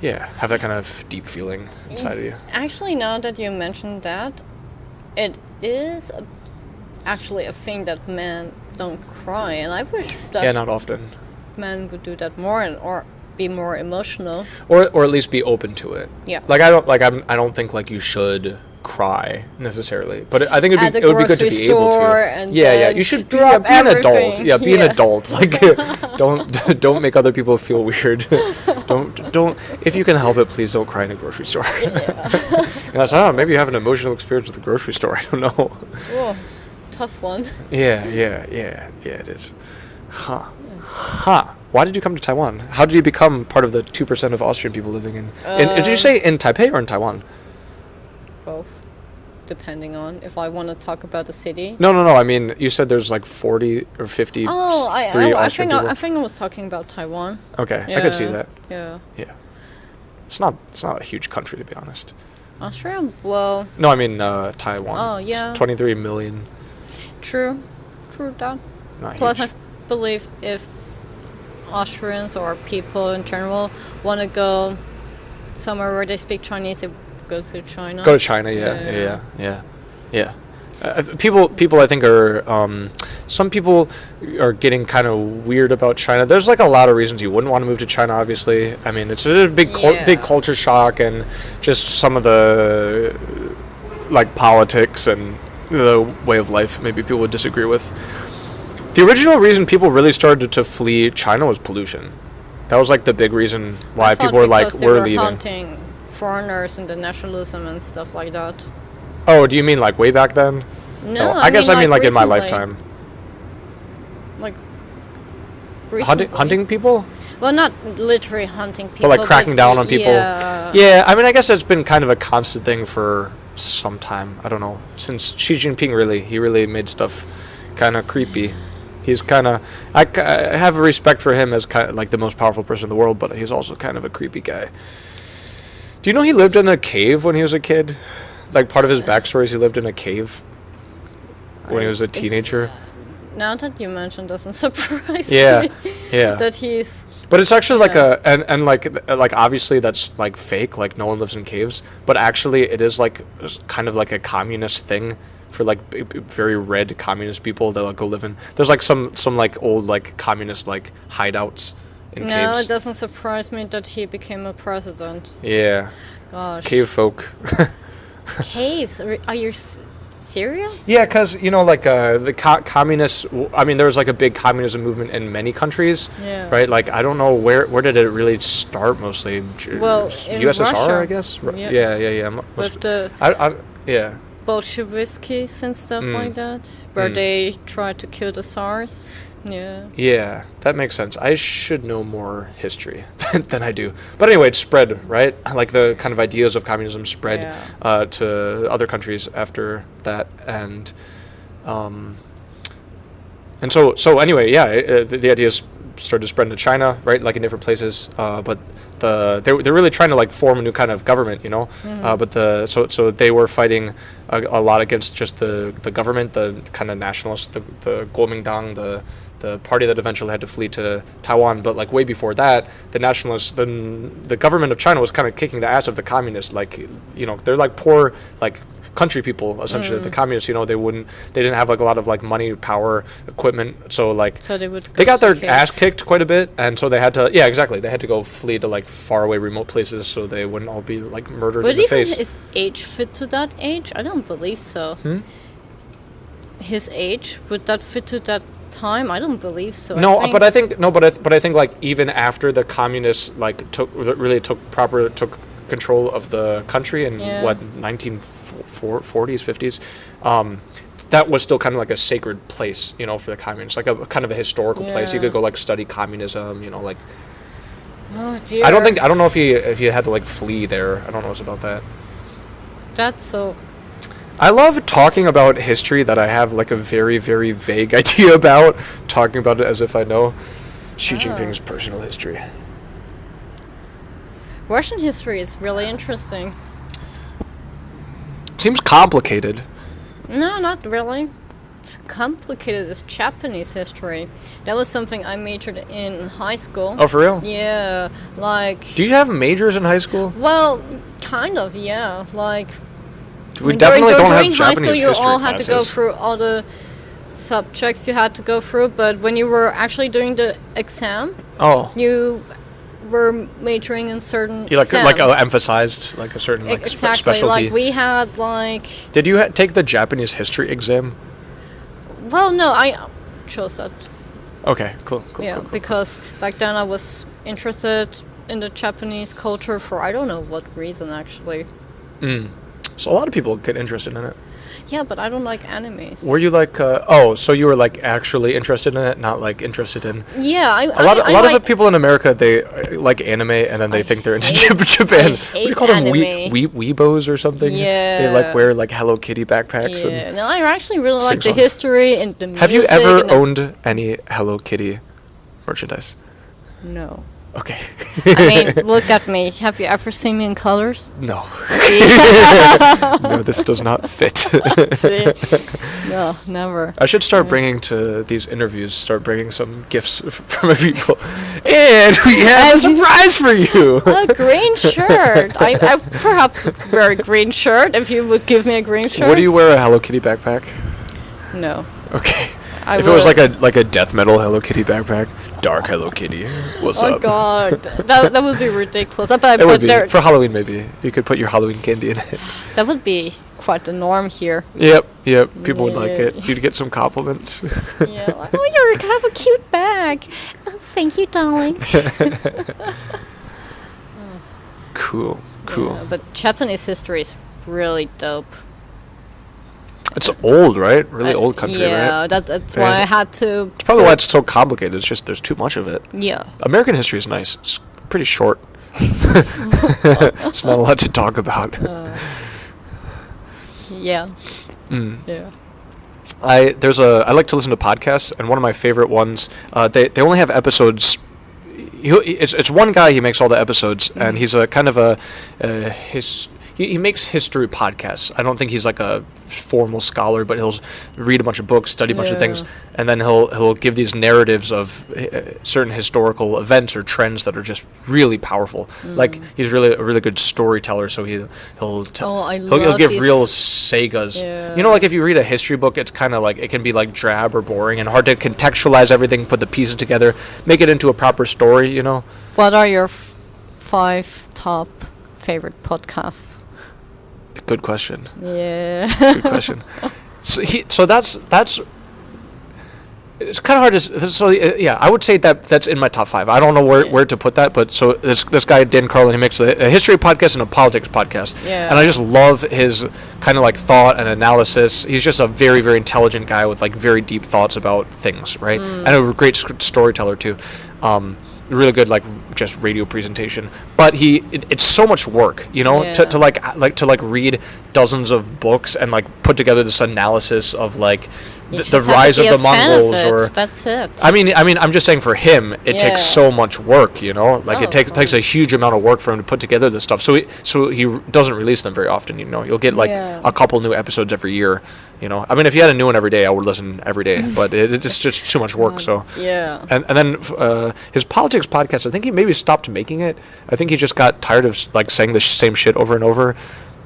Speaker 2: Yeah, have that kind of deep feeling inside of you.
Speaker 3: Actually, now that you mentioned that, it is actually a thing that men don't cry, and I wish that
Speaker 2: not often.
Speaker 3: men would do that more or be more emotional,
Speaker 2: or at least be open to it.
Speaker 3: Yeah.
Speaker 2: Like I don't think like you should cry necessarily, but I think it would be good to be able to.
Speaker 3: And
Speaker 2: you should be an adult. Yeah, be an adult. Like don't make other people feel weird. don't if you can help it, please don't cry in a grocery store. And I said, maybe you have an emotional experience with the grocery store. I don't know.
Speaker 3: Oh, tough one.
Speaker 2: Yeah, it is. Why did you come to Taiwan? How did you become part of the 2% of Austrian people living in did you say in Taipei or in Taiwan?
Speaker 3: Both, depending on if I want to talk about the city.
Speaker 2: No. I mean, you said there's like 40 or 50.
Speaker 3: I think I was talking about Taiwan.
Speaker 2: Okay, I could see that.
Speaker 3: Yeah.
Speaker 2: It's not a huge country, to be honest.
Speaker 3: Austria? Well.
Speaker 2: No, I mean Taiwan.
Speaker 3: Oh yeah.
Speaker 2: It's 23 million.
Speaker 3: True that.
Speaker 2: Not
Speaker 3: Plus,
Speaker 2: huge.
Speaker 3: I believe if Austrians or people in general want to go somewhere where they speak Chinese, they go to China.
Speaker 2: Go to China, yeah. People I think are some people are getting kind of weird about China. There's like a lot of reasons you wouldn't want to move to China, obviously. I mean, it's a big culture shock, and just some of the like politics and the way of life maybe people would disagree with. The original reason people really started to flee China was pollution. That was like the big reason why people were like, we're leaving.
Speaker 3: Hunting foreigners and the nationalism and stuff like that.
Speaker 2: Oh, do you mean like way back then?
Speaker 3: No,
Speaker 2: I guess I mean like in my
Speaker 3: recently.
Speaker 2: lifetime.
Speaker 3: Like recently.
Speaker 2: Hunting people?
Speaker 3: Well, not literally hunting people.
Speaker 2: But like cracking down on people.
Speaker 3: Yeah.
Speaker 2: I mean, I guess that's been kind of a constant thing for some time. I don't know. Since Xi Jinping he really made stuff kind of creepy. He's kind of, I have a respect for him as kind of like the most powerful person in the world, but he's also kind of a creepy guy. Do you know he lived in a cave when he was a kid? Like part of his backstory is he lived in a cave when he was a teenager.
Speaker 3: Now that you mentioned, doesn't surprise
Speaker 2: Yeah,
Speaker 3: me.
Speaker 2: yeah.
Speaker 3: That he's.
Speaker 2: But it's actually like and like obviously that's like fake. Like no one lives in caves, but actually it is like kind of like a communist thing for like very red communist people that like go live in. There's like some like old like communist like hideouts in caves.
Speaker 3: No, it doesn't surprise me that he became a president.
Speaker 2: Yeah.
Speaker 3: Gosh.
Speaker 2: Cave folk.
Speaker 3: Caves? Are you serious?
Speaker 2: Yeah, because, you know, like the communists, I mean, there was like a big communism movement in many countries, right? Like, I don't know where did it really start mostly?
Speaker 3: Well, in
Speaker 2: USSR,
Speaker 3: Russia.
Speaker 2: I guess?
Speaker 3: Yeah.
Speaker 2: Yeah.
Speaker 3: With the
Speaker 2: yeah.
Speaker 3: Bolsheviks and stuff like that, where they tried to kill the Tsars. Yeah.
Speaker 2: Yeah, that makes sense. I should know more history than I do. But anyway, it spread, right? Like the kind of ideas of communism spread to other countries after that, and so anyway, the ideas started to spread into China, right? Like in different places, but they're really trying to like form a new kind of government, you know. So they were fighting a lot against just the government, the kind of nationalists, the Kuomintang, the party that eventually had to flee to Taiwan. But like way before that, the nationalists, the government of China was kind of kicking the ass of the communists. Like, you know, they're like poor like country people essentially. The communists, you know, they didn't have like a lot of like money, power, equipment. So like they got their ass kicked quite a bit, and so they had to they had to go flee to like faraway remote places so they wouldn't all be like murdered in the face.
Speaker 3: But even is age fit to that age? I don't believe so. His age, would that fit to that time? I don't believe so.
Speaker 2: But I think like even after the communists like took control of the country in 1940s 50s, that was still kind of like a sacred place, you know, for the communists, like a kind of a historical place. You could go like study communism, you know, like
Speaker 3: Oh dear.
Speaker 2: I don't know if he had to like flee there. I don't know what's about that.
Speaker 3: That's so.
Speaker 2: I love talking about history that I have like a very, very vague idea about, talking about it as if I know Xi Jinping's personal history.
Speaker 3: Russian history is really interesting.
Speaker 2: Seems complicated.
Speaker 3: No, not really. Complicated is Japanese history. That was something I majored in high school.
Speaker 2: Oh, for real?
Speaker 3: Yeah, like.
Speaker 2: Do you have majors in high school?
Speaker 3: Well, kind of, yeah. Like.
Speaker 2: We definitely don't have
Speaker 3: during
Speaker 2: Japanese
Speaker 3: high school, you
Speaker 2: history
Speaker 3: all had to go
Speaker 2: classes.
Speaker 3: through all the subjects you had to go through, but when you were actually doing the exam,
Speaker 2: Oh.
Speaker 3: you were majoring in certain
Speaker 2: You like
Speaker 3: exams.
Speaker 2: emphasized like a certain like
Speaker 3: Exactly.
Speaker 2: specialty.
Speaker 3: Like we had like.
Speaker 2: Did you take the Japanese history exam?
Speaker 3: Well, no, I chose that.
Speaker 2: Okay, cool.
Speaker 3: Yeah, because back then I was interested in the Japanese culture for I don't know what reason actually.
Speaker 2: So a lot of people get interested in it.
Speaker 3: Yeah, but I don't like animes.
Speaker 2: Were you like so you were like actually interested in it, not like interested in
Speaker 3: Yeah,
Speaker 2: a lot of people in America, they like anime and then they think they're into Japan. What do you call them? Weebos or something?
Speaker 3: Yeah.
Speaker 2: They like wear like Hello Kitty backpacks.
Speaker 3: Yeah, no, I actually really
Speaker 2: sing
Speaker 3: like the
Speaker 2: songs.
Speaker 3: history and the music.
Speaker 2: Have you ever
Speaker 3: and the-
Speaker 2: owned any Hello Kitty merchandise?
Speaker 3: No.
Speaker 2: Okay.
Speaker 3: I mean, look at me. Have you ever seen me in colors?
Speaker 2: No.
Speaker 3: See?
Speaker 2: No, this does not fit.
Speaker 3: See? No, never.
Speaker 2: I should start bringing to these interviews, start bringing some gifts from people. And we have a surprise for you.
Speaker 3: A green shirt. I perhaps wear a green shirt if you would give me a green shirt.
Speaker 2: Would you wear a Hello Kitty backpack?
Speaker 3: No.
Speaker 2: Okay.
Speaker 3: I
Speaker 2: If it was
Speaker 3: would.
Speaker 2: like a death metal Hello Kitty backpack, dark Hello Kitty, what's
Speaker 3: Oh
Speaker 2: up?
Speaker 3: god, that would be ridiculous. But
Speaker 2: It would be
Speaker 3: there,
Speaker 2: for Halloween maybe. You could put your Halloween candy in it.
Speaker 3: that would be quite the norm here.
Speaker 2: Yep. People would like
Speaker 3: Yeah.
Speaker 2: it. You'd get some compliments.
Speaker 3: Yeah, like, oh, you have a cute bag. Oh, thank you, darling.
Speaker 2: Cool.
Speaker 3: Yeah, but Japanese history is really dope.
Speaker 2: It's old, right? Really old country,
Speaker 3: yeah,
Speaker 2: right?
Speaker 3: that's why I had to.
Speaker 2: It's probably why it's so complicated. It's just there's too much of it.
Speaker 3: Yeah.
Speaker 2: American history is nice. It's pretty short. It's not a lot to talk about.
Speaker 3: Yeah.
Speaker 2: Mm.
Speaker 3: Yeah.
Speaker 2: I like to listen to podcasts, and one of my favorite ones. They only have episodes. It's one guy. He makes all the episodes, and he's a kind of he makes history podcasts. I don't think he's like a formal scholar, but he'll read a bunch of books, study a bunch of things, and then he'll give these narratives of certain historical events or trends that are just really powerful. Like he's really a really good storyteller, so he'll give
Speaker 3: these-
Speaker 2: real sagas.
Speaker 3: Yeah.
Speaker 2: You know, like if you read a history book, it's kind of like it can be like drab or boring and hard to contextualize everything, put the pieces together, make it into a proper story. You know.
Speaker 3: What are your 5 top favorite podcasts?
Speaker 2: Good question.
Speaker 3: Yeah.
Speaker 2: Good question. So that's it's kind of hard to yeah, I would say that's in my top 5. I don't know where to put that, but so this guy Dan Carlin, he makes a history podcast and a politics podcast.
Speaker 3: Yeah.
Speaker 2: And I just love his kind of like thought and analysis. He's just a very, very intelligent guy with like very deep thoughts about things, right? And a great storyteller too. Really good like just radio presentation, but it's so much work, you know,
Speaker 3: Yeah.
Speaker 2: to read dozens of books and like put together this analysis of like
Speaker 3: You
Speaker 2: the
Speaker 3: just have
Speaker 2: rise
Speaker 3: to
Speaker 2: of
Speaker 3: be
Speaker 2: the
Speaker 3: a fan of
Speaker 2: Mongols,
Speaker 3: it.
Speaker 2: or
Speaker 3: That's it.
Speaker 2: I mean, I'm just saying for him, it takes
Speaker 3: Yeah.
Speaker 2: so much work, you know, like it
Speaker 3: Oh,
Speaker 2: takes a huge amount of work for him to put together this stuff. So he doesn't release them very often, you know. You'll get like
Speaker 3: Yeah.
Speaker 2: a couple new episodes every year, you know. I mean, if you had a new one every day, I would listen every day, but it's just too much work. So
Speaker 3: Yeah.
Speaker 2: and then his politics podcast, I think he maybe stopped making it. I think he just got tired of like saying the same shit over and over.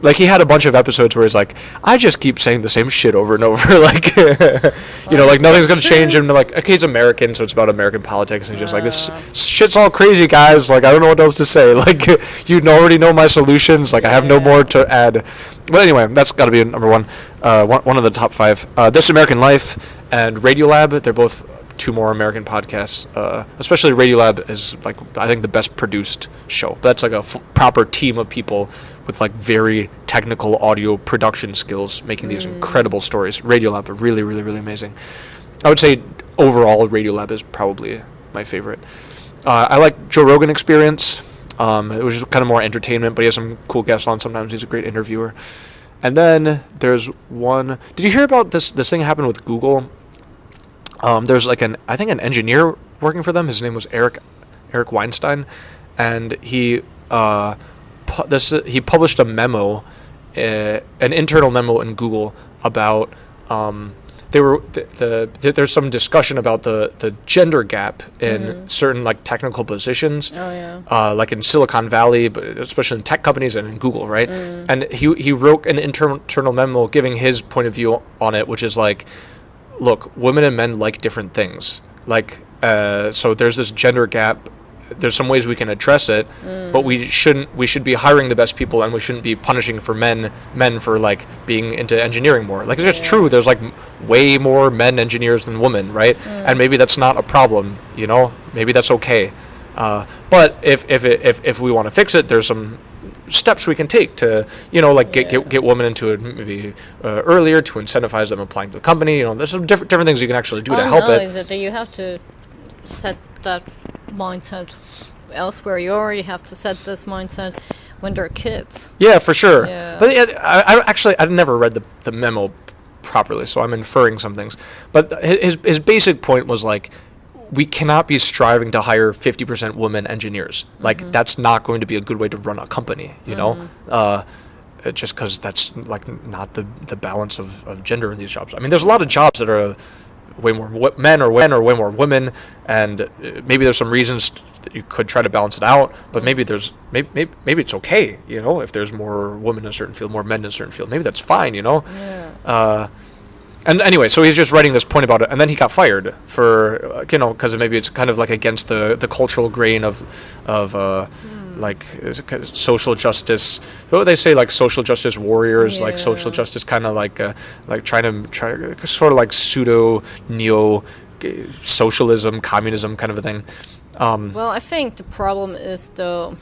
Speaker 2: Like he had a bunch of episodes where he's like, I just keep saying the same shit over and over, like, you know, like nothing's gonna change him. Like, okay, he's American, so it's about American politics, and he's just like, this shit's all crazy, guys. Like, I don't know what else to say. Like, you already know my solutions. Like, I have no more to add. But anyway, that's got to be number one. One of the top 5. This American Life and Radiolab. They're both 2 more American podcasts. Especially Radiolab is like I think the best produced show. That's like a proper team of people with like very technical audio production skills making these incredible stories. Radiolab are really, really, really amazing. I would say overall Radiolab is probably my favorite. I like Joe Rogan Experience. It was just kind of more entertainment, but he has some cool guests on sometimes. He's a great interviewer. And then there's one. Did you hear about this thing happened with Google? There's like I think an engineer working for them. His name was Eric Weinstein, and he published a memo, an internal memo in Google about there's some discussion about the gender gap in certain like technical positions, like in Silicon Valley, but especially in tech companies and in Google, right? And he wrote an internal memo giving his point of view on it, which is like, look, women and men like different things. Like, so there's this gender gap. There's some ways we can address it, but we should be hiring the best people, and we shouldn't be punishing for men for like being into engineering more. Like, it's just true. There's like way more men engineers than women, right? And maybe that's not a problem, you know? Maybe that's okay. But if we want to fix it, there's some steps we can take to, you know, like get women into it maybe earlier, to incentivize them applying to the company. You know, there's some different things you can actually do to help it.
Speaker 3: You have to set that mindset elsewhere. You already have to set this mindset when they're kids.
Speaker 2: Yeah, for sure.
Speaker 3: Yeah.
Speaker 2: But I've never read the memo properly, so I'm inferring some things. But his basic point was like, we cannot be striving to hire 50% women engineers. Like, that's not going to be a good way to run a company, you know? Just because that's like not the balance of gender in these jobs. I mean, there's a lot of jobs that are way more men or way more women, and maybe there's some reasons that you could try to balance it out, but maybe it's okay, you know, if there's more women in a certain field, more men in a certain field, maybe that's fine, you know. And anyway, so he's just writing this point about it, and then he got fired for you know, because maybe it's kind of like against the cultural grain of like social justice. What would they say, like social justice warriors, like social justice kind of like trying to sort of like pseudo neo socialism, communism kind of a thing.
Speaker 3: Well, I think the problem is, though,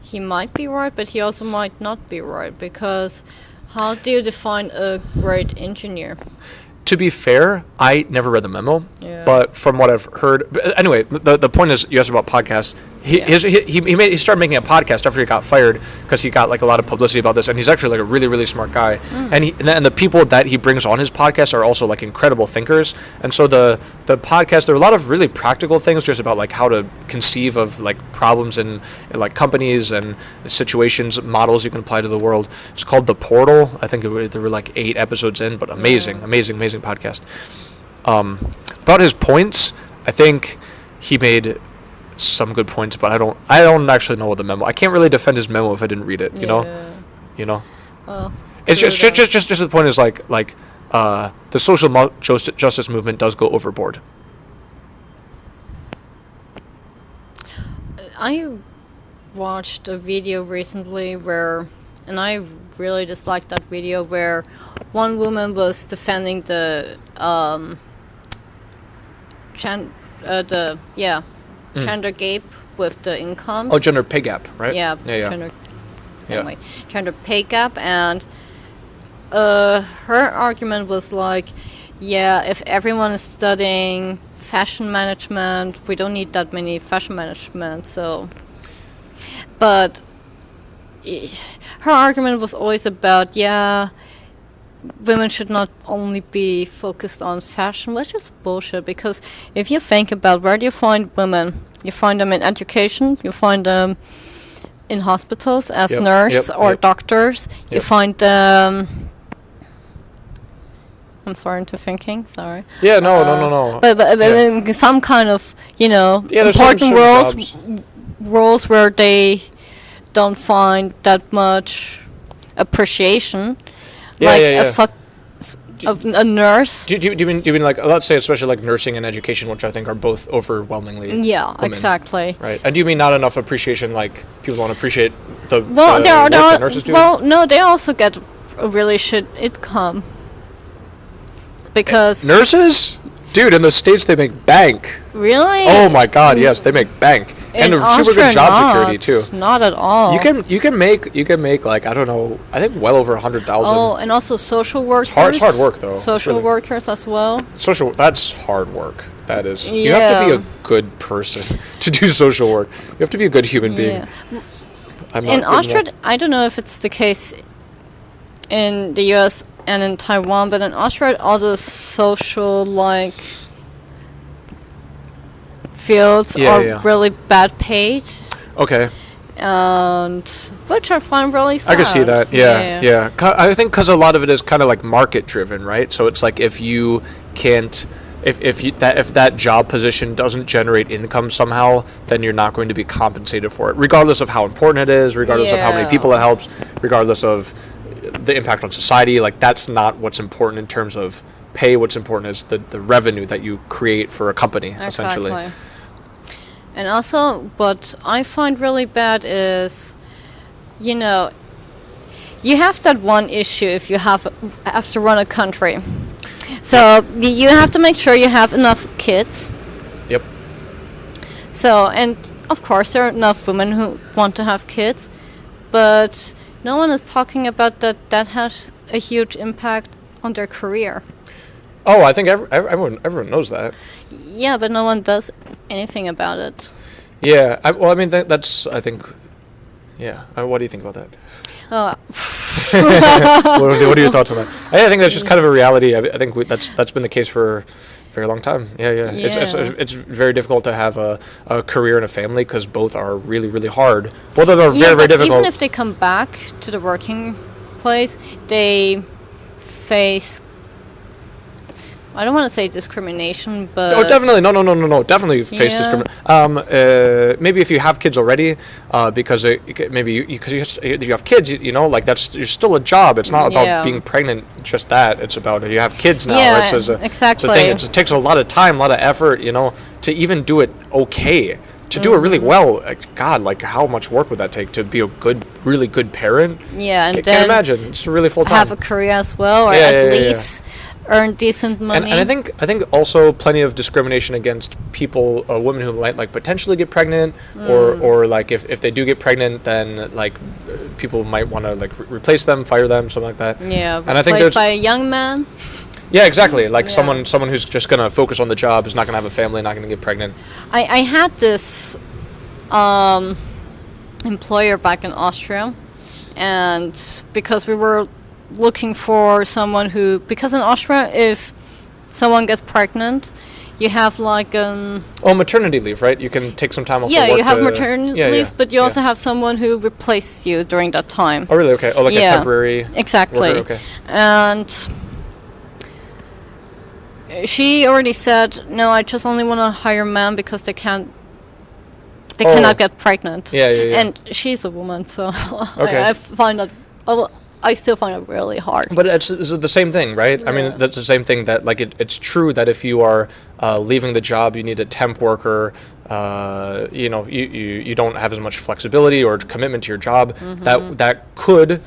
Speaker 3: he might be right, but he also might not be right, because how do you define a great engineer?
Speaker 2: To be fair, I never read the memo, but from what I've heard, but anyway, the point is, you asked about podcasts. He started making a podcast after he got fired, because he got like a lot of publicity about this, and he's actually like a really, really smart guy. And the people that he brings on his podcast are also like incredible thinkers. And so the podcast, there are a lot of really practical things just about like how to conceive of like problems in like companies and situations, models you can apply to the world. It's called The Portal. I think there were like 8 episodes in, but amazing podcast. About his points, I think he made some good points, but I don't actually know what the memo. I can't really defend his memo if I didn't read it. You know. It's just the point is like the social justice movement does go overboard.
Speaker 3: I watched a video recently and I really disliked that video, where one woman was defending the gender gap with the incomes.
Speaker 2: Oh, gender pay gap, right?
Speaker 3: Yeah. Gender pay gap, and her argument was like, if everyone is studying fashion management, we don't need that many fashion management. So, but her argument was always about women should not only be focused on fashion, which is bullshit, because if you think about where do you find women, you find them in education, you find them in hospitals as nurse or doctors, you find them I'm sorry into thinking, sorry.
Speaker 2: Yeah, no.
Speaker 3: But in some kind of, important roles where they don't find that much appreciation. A nurse.
Speaker 2: Do you mean like, let's say especially like nursing and education, which I think are both overwhelmingly women,
Speaker 3: exactly.
Speaker 2: Right. And do you mean not enough appreciation, like people don't appreciate the work that nurses do?
Speaker 3: Well, no, they also get a really shit income. Because
Speaker 2: nurses? Dude, in the States they make bank.
Speaker 3: Really?
Speaker 2: Oh my god, yes, they make bank. And
Speaker 3: In
Speaker 2: a super
Speaker 3: Austria,
Speaker 2: good job
Speaker 3: not.
Speaker 2: security too.
Speaker 3: Not at all.
Speaker 2: You can make like, I don't know, I think well over 100,000.
Speaker 3: Oh, and also social workers.
Speaker 2: It's hard work though.
Speaker 3: Social
Speaker 2: Really.
Speaker 3: workers as well.
Speaker 2: That's hard work. That is. You have to be
Speaker 3: Yeah.
Speaker 2: a good person to do social work. You have to be a good human being.
Speaker 3: Yeah.
Speaker 2: I'm not
Speaker 3: In
Speaker 2: good
Speaker 3: Austria,
Speaker 2: enough.
Speaker 3: I don't know if it's the case in the US and in Taiwan, but in Austria, all the social like fields
Speaker 2: Yeah,
Speaker 3: are
Speaker 2: yeah.
Speaker 3: really bad paid,
Speaker 2: Okay.
Speaker 3: and which I find really sad.
Speaker 2: I can see that. Yeah. I think because a lot of it is kind of like market driven, right? So it's like if you can't, if that job position doesn't generate income somehow, then you're not going to be compensated for it, regardless of how important it is, regardless of how many
Speaker 3: Yeah.
Speaker 2: people it helps, regardless of the impact on society. Like that's not what's important in terms of pay. What's important is the revenue that you create for a company, essentially.
Speaker 3: Exactly. And also, what I find really bad is, you know, you have that one issue if you have to run a country. So you have to make sure you have enough kids.
Speaker 2: Yep.
Speaker 3: So, and of course, there are enough women who want to have kids, but no one is talking about that has a huge impact on their career.
Speaker 2: Oh, I think everyone knows that.
Speaker 3: Yeah, but no one does anything about it.
Speaker 2: Yeah. I mean, that's, I think, yeah. What do you think about that?
Speaker 3: Oh,
Speaker 2: What are your thoughts on that? I think that's just kind of a reality. I think that's been the case for a very long time. Yeah. It's very difficult to have a career and a family because both are really, really hard. Both of them are very, very
Speaker 3: but
Speaker 2: difficult.
Speaker 3: even if they come back to the working place, they face, I don't want to say discrimination, but
Speaker 2: Oh, definitely. No. Definitely face
Speaker 3: Yeah.
Speaker 2: discrimination. Maybe if you have kids already, because you have kids, you know, like you're still a job. It's not about
Speaker 3: Yeah.
Speaker 2: being pregnant, just that. It's about you have kids now,
Speaker 3: Yeah,
Speaker 2: right? So it's
Speaker 3: exactly.
Speaker 2: It's a thing. It takes a lot of time, a lot of effort, you know, to even do it okay. To do it really
Speaker 3: Mm-hmm.
Speaker 2: well, God, like how much work would that take to be a really good parent?
Speaker 3: yeah, and
Speaker 2: Can't
Speaker 3: then
Speaker 2: imagine. It's really full time.
Speaker 3: have a career as well, or
Speaker 2: Yeah,
Speaker 3: at
Speaker 2: yeah, yeah.
Speaker 3: least earn decent money.
Speaker 2: And I think also plenty of discrimination against people, women who might like potentially get pregnant, or like if they do get pregnant, then like people might want to like replace them, fire them, something like that.
Speaker 3: yeah,
Speaker 2: and I think
Speaker 3: replaced
Speaker 2: there's
Speaker 3: by a young man.
Speaker 2: yeah, exactly, like
Speaker 3: Yeah.
Speaker 2: someone who's just gonna focus on the job, is not gonna have a family, not gonna get pregnant.
Speaker 3: I had this employer back in Austria, and because we were looking for someone who, because in Austria, if someone gets pregnant, you have like
Speaker 2: Oh, maternity leave, right? You can take some time off.
Speaker 3: yeah,
Speaker 2: for work
Speaker 3: you have
Speaker 2: to-
Speaker 3: maternity
Speaker 2: yeah,
Speaker 3: leave,
Speaker 2: yeah,
Speaker 3: but you also
Speaker 2: yeah.
Speaker 3: have someone who replaces you during that time.
Speaker 2: Oh, really? Okay. Oh, like a
Speaker 3: Yeah.
Speaker 2: temporary.
Speaker 3: Exactly.
Speaker 2: Worker, okay.
Speaker 3: And she already said, no, I just only want to hire men because they cannot get pregnant.
Speaker 2: Yeah.
Speaker 3: And she's a woman, so
Speaker 2: Okay.
Speaker 3: I find that, I still find it really hard.
Speaker 2: But it's the same thing, right? I mean,
Speaker 3: Yeah.
Speaker 2: that's the same thing that, like, it's true that if you are leaving the job, you need a temp worker, you know, you don't have as much flexibility or commitment to your job. That could,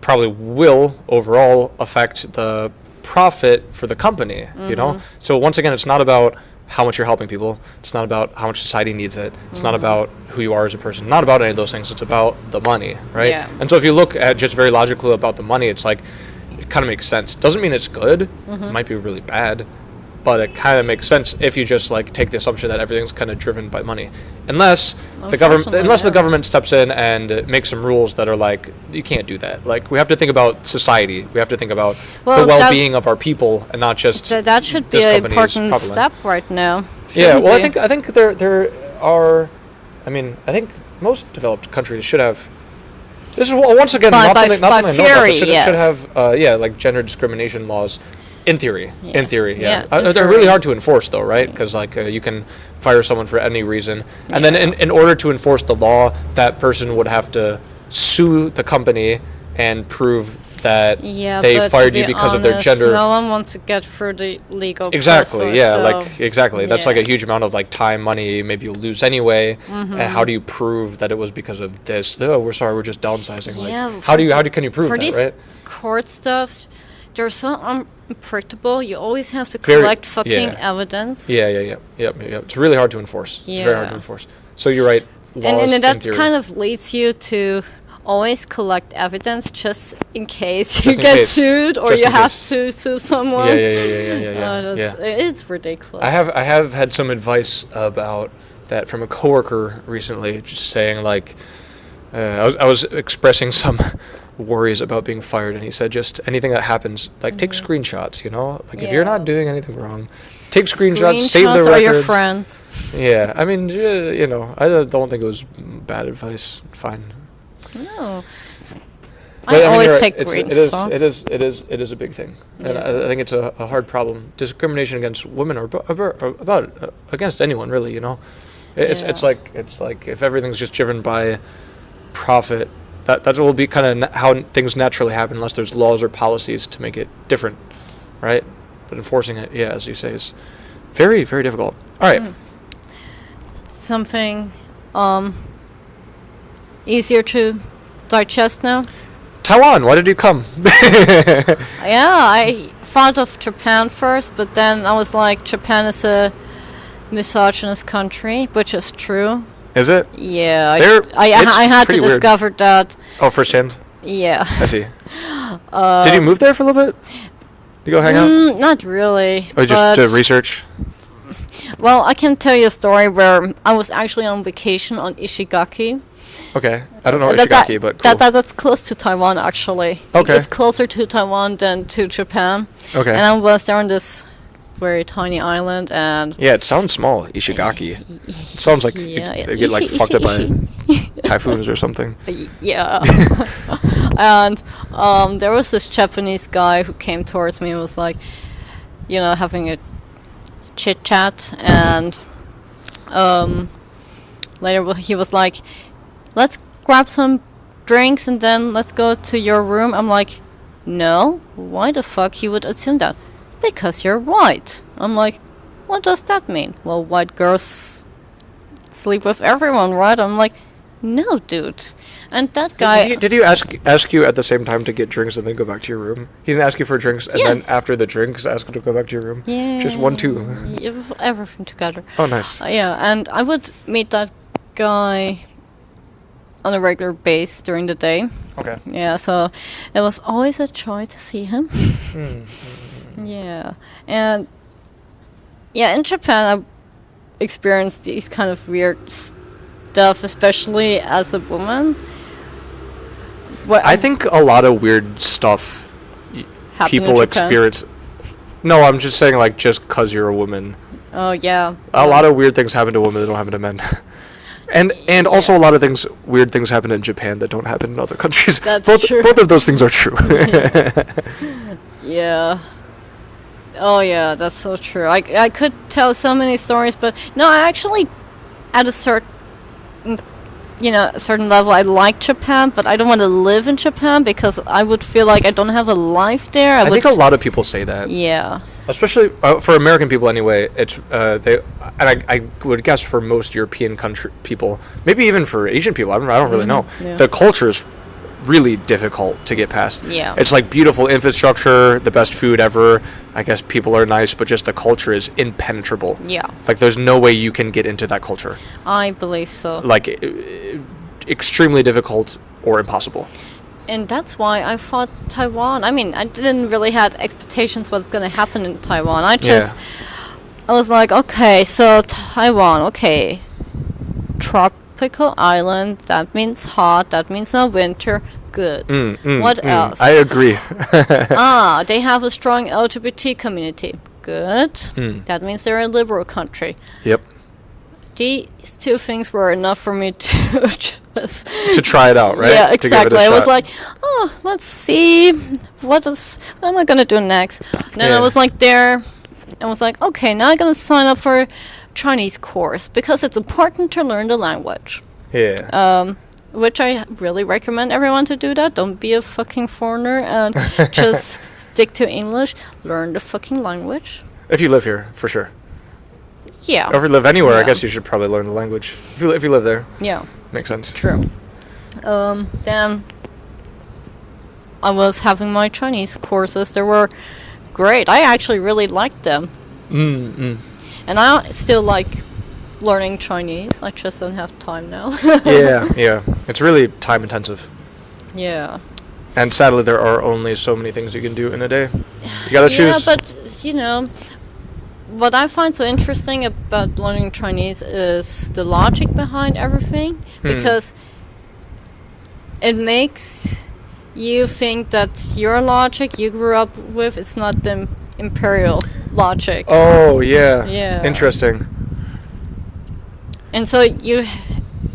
Speaker 2: probably will, overall affect the profit for the company, you know? So once again, it's not about how much you're helping people. It's not about how much society needs it. It's not about who you are as a person. Not about any of those things. It's about the money, right?
Speaker 3: Yeah.
Speaker 2: And so if you look at just very logically about the money, it's like, it kind of makes sense. Doesn't mean it's good. It might be really bad, but it kind of makes sense if you just like take the assumption that everything's kind of driven by money, unless the government steps in and makes some rules that are like, you can't do that. Like, we have to think about society. We have to think about
Speaker 3: Well,
Speaker 2: the well-being of our people, and not just
Speaker 3: That should be
Speaker 2: this
Speaker 3: an
Speaker 2: company's
Speaker 3: important
Speaker 2: problem.
Speaker 3: step right now.
Speaker 2: Yeah,
Speaker 3: Shouldn't
Speaker 2: well,
Speaker 3: be.
Speaker 2: I think there are, I mean, I think most developed countries should have. This is once again
Speaker 3: By
Speaker 2: not something I know about,
Speaker 3: theory,
Speaker 2: but should
Speaker 3: yes.
Speaker 2: have like gender discrimination laws, in theory.
Speaker 3: Yeah.
Speaker 2: In theory, yeah.
Speaker 3: Yeah, in
Speaker 2: They're really
Speaker 3: theory.
Speaker 2: hard to enforce, though, right? Because like you can fire someone for any reason, and then in order to enforce the law, that person would have to sue the company and prove that
Speaker 3: Yeah,
Speaker 2: they
Speaker 3: but
Speaker 2: fired
Speaker 3: to
Speaker 2: you
Speaker 3: be
Speaker 2: because of their
Speaker 3: honest,
Speaker 2: gender.
Speaker 3: No one wants to get through the legal
Speaker 2: Exactly.
Speaker 3: process,
Speaker 2: Yeah.
Speaker 3: so-
Speaker 2: Like exactly. That's like a
Speaker 3: yeah.
Speaker 2: huge amount of like time, money. Maybe you'll lose anyway. And how do you prove that it was because of this? Oh, we're sorry. We're just downsizing. Like,
Speaker 3: Yeah,
Speaker 2: can you prove
Speaker 3: for
Speaker 2: that?
Speaker 3: these
Speaker 2: Right.
Speaker 3: court stuff, they're so unpredictable. You always have to
Speaker 2: Very-
Speaker 3: collect fucking
Speaker 2: yeah.
Speaker 3: evidence.
Speaker 2: Yeah. Yep. It's really hard to enforce. It's very hard to
Speaker 3: Yeah.
Speaker 2: enforce. So you're right.
Speaker 3: And that kind of leads you to always collect evidence just in case you get sued or you have to sue someone.
Speaker 2: Yeah.
Speaker 3: It's ridiculous.
Speaker 2: I have had some advice about that from a coworker recently, just saying like, I was expressing some worries about being fired, and he said just anything that happens, like take screenshots, you know, like if you're not doing anything wrong, take screenshots, save the records.
Speaker 3: Are your friends.
Speaker 2: Yeah, I mean, you know, I don't think it was bad advice. Fine.
Speaker 3: No.
Speaker 2: But,
Speaker 3: I always take screenshots.
Speaker 2: It is a big thing, and I think it's a hard problem. Discrimination against women or against anyone really, you know. It's like if everything's just driven by profit, that will be kind of how things naturally happen unless there's laws or policies to make it different, right? But enforcing it, as you say, is very, very difficult. All right.
Speaker 3: Something easier to digest now?
Speaker 2: Taiwan, why did you come?
Speaker 3: I thought of Japan first, but then I was like, Japan is a misogynist country, which is true.
Speaker 2: Is it?
Speaker 3: Yeah, I had to discover that.
Speaker 2: Oh, firsthand?
Speaker 3: Yeah.
Speaker 2: I see. Did you move there for a little bit? You go hang out?
Speaker 3: Not really.
Speaker 2: Or just to research?
Speaker 3: Well, I can tell you a story where I was actually on vacation on Ishigaki.
Speaker 2: Okay. I don't know Ishigaki, but cool.
Speaker 3: That's close to Taiwan, actually.
Speaker 2: Okay.
Speaker 3: It's closer to Taiwan than to Japan.
Speaker 2: Okay.
Speaker 3: And I was there on this very tiny island, and...
Speaker 2: Yeah, it sounds small, Ishigaki. It sounds like they get like fucked up by typhoons or something.
Speaker 3: Yeah. And there was this Japanese guy who came towards me and was like, you know, having a chit chat, and later he was like, let's grab some drinks and then let's go to your room. I'm like, no, why the fuck you would assume that? Because you're white. I'm like, what does that mean? Well, white girls sleep with everyone, right? I'm like, no, dude. And that guy...
Speaker 2: Did he ask you at the same time to get drinks and then go back to your room? He didn't ask you for drinks and then after the drinks ask you to go back to your room?
Speaker 3: Yeah.
Speaker 2: Just 1, 2?
Speaker 3: Everything together.
Speaker 2: Oh, nice.
Speaker 3: Yeah, and I would meet that guy on a regular basis during the day.
Speaker 2: Okay.
Speaker 3: Yeah, so it was always a joy to see him. Yeah. And yeah, in Japan I experienced these kind of weird stuff, especially as a woman.
Speaker 2: I think a lot of weird stuff people experience. No, I'm just saying, like, just because you're a woman.
Speaker 3: Oh, yeah.
Speaker 2: A lot of weird things happen to women that don't happen to men. And also a lot of weird things happen in Japan that don't happen in other countries.
Speaker 3: That's true.
Speaker 2: Both of those things are true.
Speaker 3: Yeah. Oh, yeah, that's so true. I could tell so many stories, but no, I actually, at a certain level, I like Japan, but I don't want to live in Japan because I would feel like I don't have a life there.
Speaker 2: I think a lot of people say that.
Speaker 3: Yeah.
Speaker 2: Especially for American people, anyway. It's I would guess for most European country people, maybe even for Asian people. I don't really know.
Speaker 3: Yeah.
Speaker 2: The culture is really difficult to get past.
Speaker 3: Yeah.
Speaker 2: It's like beautiful infrastructure, the best food ever. I guess people are nice, but just the culture is impenetrable.
Speaker 3: Yeah.
Speaker 2: Like there's no way you can get into that culture.
Speaker 3: I believe so.
Speaker 2: Like extremely difficult or impossible.
Speaker 3: And that's why I thought Taiwan. I mean, I didn't really have expectations what's going to happen in Taiwan. I was like, okay, so Taiwan, okay. Tropical island, that means hot, that means no winter, good. What else?
Speaker 2: I agree.
Speaker 3: They have a strong LGBT community, good. That means they're a liberal country.
Speaker 2: Yep.
Speaker 3: These two things were enough for me to
Speaker 2: to try it out, right?
Speaker 3: Yeah, exactly. I was like, oh, let's see what am I gonna do next? And then I was like there, and was like, okay, now I'm gonna sign up for a Chinese course because it's important to learn the language.
Speaker 2: Yeah.
Speaker 3: Which I really recommend everyone to do that. Don't be a fucking foreigner and just stick to English. Learn the fucking language.
Speaker 2: If you live here, for sure.
Speaker 3: Yeah.
Speaker 2: Or if you live anywhere, I guess you should probably learn the language. If you live there.
Speaker 3: Yeah.
Speaker 2: Makes sense.
Speaker 3: True. Then I was having my Chinese courses. They were great. I actually really liked them. And I still like learning Chinese. I just don't have time now.
Speaker 2: Yeah. It's really time intensive.
Speaker 3: Yeah.
Speaker 2: And sadly, there are only so many things you can do in a day. You gotta choose.
Speaker 3: Yeah, but you know, what I find so interesting about learning Chinese is the logic behind everything, because it makes you think that your logic you grew up with is not the imperial logic.
Speaker 2: Oh, yeah.
Speaker 3: Yeah.
Speaker 2: Interesting.
Speaker 3: And so you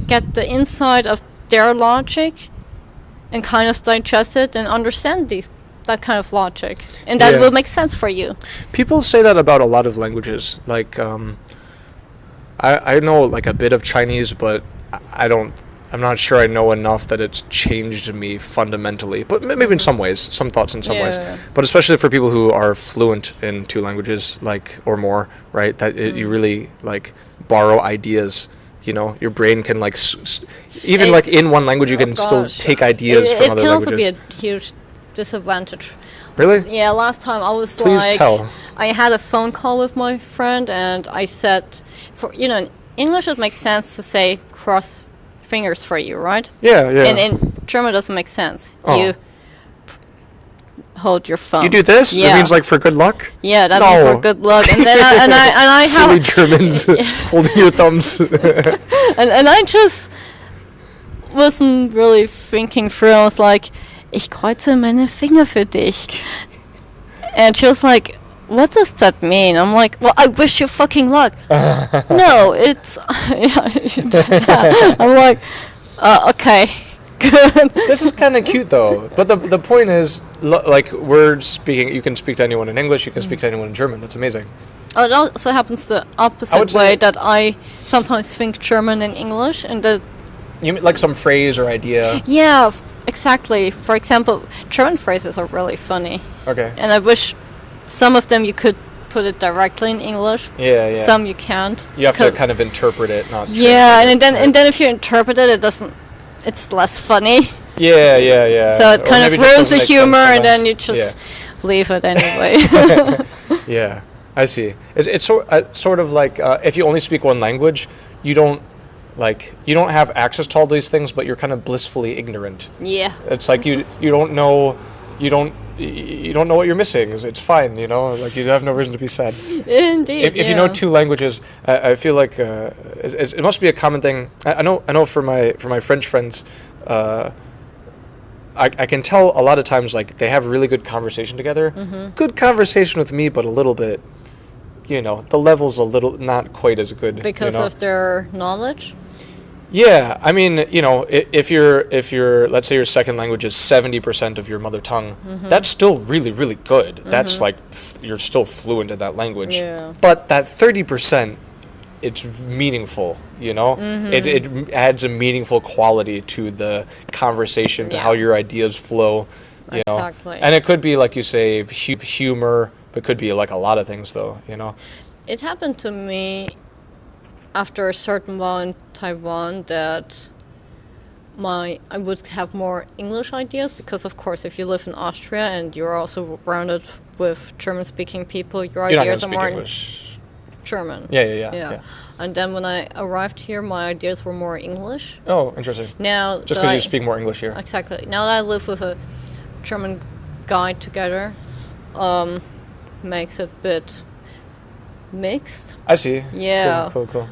Speaker 3: get the insight of their logic and kind of digest it and understand that kind of logic. And that will make sense for you.
Speaker 2: People say that about a lot of languages. Like, I know like a bit of Chinese, but I'm not sure I know enough that it's changed me fundamentally. But maybe in some ways, some thoughts in some ways. But especially for people who are fluent in 2 languages, like, or more, right? That you really like borrow ideas. You know, your brain can like even like in one language you can still take ideas from other languages. It can
Speaker 3: also be a huge disadvantage.
Speaker 2: Really?
Speaker 3: Yeah, last time I was
Speaker 2: Please tell.
Speaker 3: I had a phone call with my friend and I said, in English it makes sense to say cross fingers for you, right?
Speaker 2: Yeah.
Speaker 3: And in German it doesn't make sense.
Speaker 2: Oh.
Speaker 3: You hold your phone.
Speaker 2: You do this?
Speaker 3: Yeah.
Speaker 2: It means like for good luck?
Speaker 3: Yeah, that means for good luck. And then I
Speaker 2: silly Germans holding your thumbs.
Speaker 3: and I just wasn't really thinking through. I was like, ich kreuze meine Finger für dich. And she was like, what does that mean? I'm like, well, I wish you fucking luck. No, it's... I'm like, okay.
Speaker 2: This is kind of cute though, but the point is, like, we're speaking. You can speak to anyone in English. You can speak to anyone in German. That's amazing.
Speaker 3: Oh, it also happens the opposite way, that I sometimes think German and English, and that
Speaker 2: you mean like some phrase or idea.
Speaker 3: Yeah, exactly. For example, German phrases are really funny.
Speaker 2: Okay.
Speaker 3: And I wish some of them you could put it directly in English.
Speaker 2: Yeah.
Speaker 3: Some you can't.
Speaker 2: You have to kind of interpret it, not.
Speaker 3: Yeah, and then if you interpret it, it doesn't. It's less funny.
Speaker 2: Yeah.
Speaker 3: So it kind of ruins the humor, and then you just leave it anyway.
Speaker 2: Yeah, I see. It's sort of like if you only speak one language, you don't have access to all these things, but you're kind of blissfully ignorant.
Speaker 3: Yeah.
Speaker 2: It's like you don't know what you're missing. It's fine, like you have no reason to be sad.
Speaker 3: Indeed.
Speaker 2: If you know 2 languages, I feel like it must be a common thing. I know for my French friends, I can tell a lot of times like they have really good conversation together. Mm-hmm. Good conversation with me, but a little bit, the level's a little not quite as good
Speaker 3: because of their knowledge.
Speaker 2: Yeah, I mean, if your let's say your second language is 70% of your mother tongue, that's still really, really good. That's like you're still fluent in that language.
Speaker 3: Yeah.
Speaker 2: But that 30%, it's meaningful. It adds a meaningful quality to the conversation, to how your ideas flow.
Speaker 3: Exactly.
Speaker 2: And it could be like you say humor, but it could be like a lot of things though.
Speaker 3: It happened to me after a certain while in Taiwan that I would have more English ideas, because of course if you live in Austria and you're also surrounded with German-speaking people, your ideas are more
Speaker 2: English.
Speaker 3: German.
Speaker 2: Yeah.
Speaker 3: And then when I arrived here, my ideas were more English.
Speaker 2: Oh, interesting.
Speaker 3: Now
Speaker 2: just because you speak more English here.
Speaker 3: Exactly. Now that I live with a German guy together, makes it a bit mixed.
Speaker 2: I see.
Speaker 3: Yeah.
Speaker 2: Cool.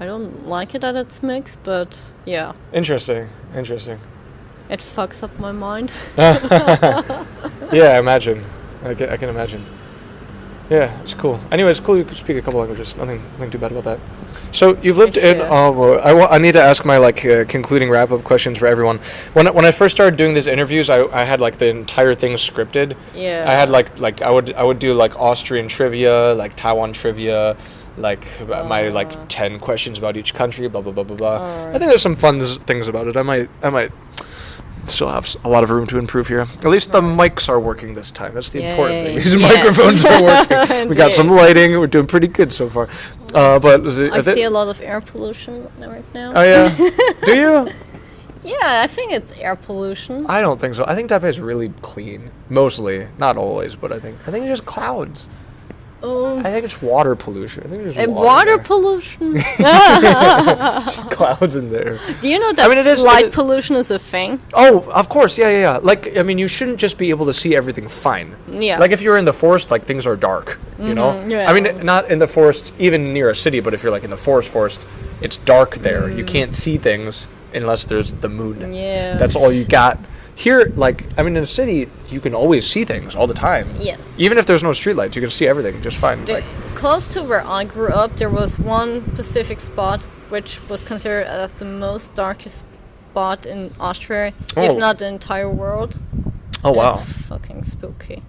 Speaker 3: I don't like it that it's mixed, but yeah.
Speaker 2: Interesting.
Speaker 3: It fucks up my mind.
Speaker 2: Yeah, I imagine. I can imagine. Yeah, it's cool. Anyway, it's cool you can speak a couple languages. Nothing too bad about that. So you've lived in. I need to ask my concluding wrap up questions for everyone. When I first started doing these interviews, I had like the entire thing scripted.
Speaker 3: Yeah.
Speaker 2: I had like I would do like Austrian trivia, like Taiwan trivia, like my 10 questions about each country, blah blah blah blah blah. Right. I think there's some fun things about it. I might still have a lot of room to improve here. At least the mics are working this time. That's the important thing. These microphones are working. We got some lighting. We're doing pretty good so far. But
Speaker 3: I see a lot of air pollution right now.
Speaker 2: Oh yeah, do you?
Speaker 3: Yeah, I think it's air pollution.
Speaker 2: I don't think so. I think Taipei is really clean, mostly, not always, but I think it's just clouds. I think it's water pollution. I think there's
Speaker 3: And
Speaker 2: water
Speaker 3: water
Speaker 2: in there.
Speaker 3: pollution.
Speaker 2: Just clouds in there.
Speaker 3: Do you know that
Speaker 2: I mean, it is-
Speaker 3: light
Speaker 2: it-
Speaker 3: pollution is a thing?
Speaker 2: Oh, of course, yeah. Like, I mean, you shouldn't just be able to see everything fine.
Speaker 3: Yeah.
Speaker 2: Like, if you're in the forest, like, things are dark, you know?
Speaker 3: yeah.
Speaker 2: I mean, not in the forest, even near a city, but if you're, like, in the forest, it's dark there. You can't see things unless there's the moon.
Speaker 3: Yeah.
Speaker 2: That's all you got. Here, like, I mean, in a city, you can always see things all the time.
Speaker 3: Yes.
Speaker 2: Even if there's no streetlights, you can see everything just fine. Like,
Speaker 3: Close to where I grew up, there was one specific spot which was considered as the most darkest spot in Austria,
Speaker 2: Oh.
Speaker 3: if not the entire world.
Speaker 2: oh, wow.
Speaker 3: It's fucking spooky.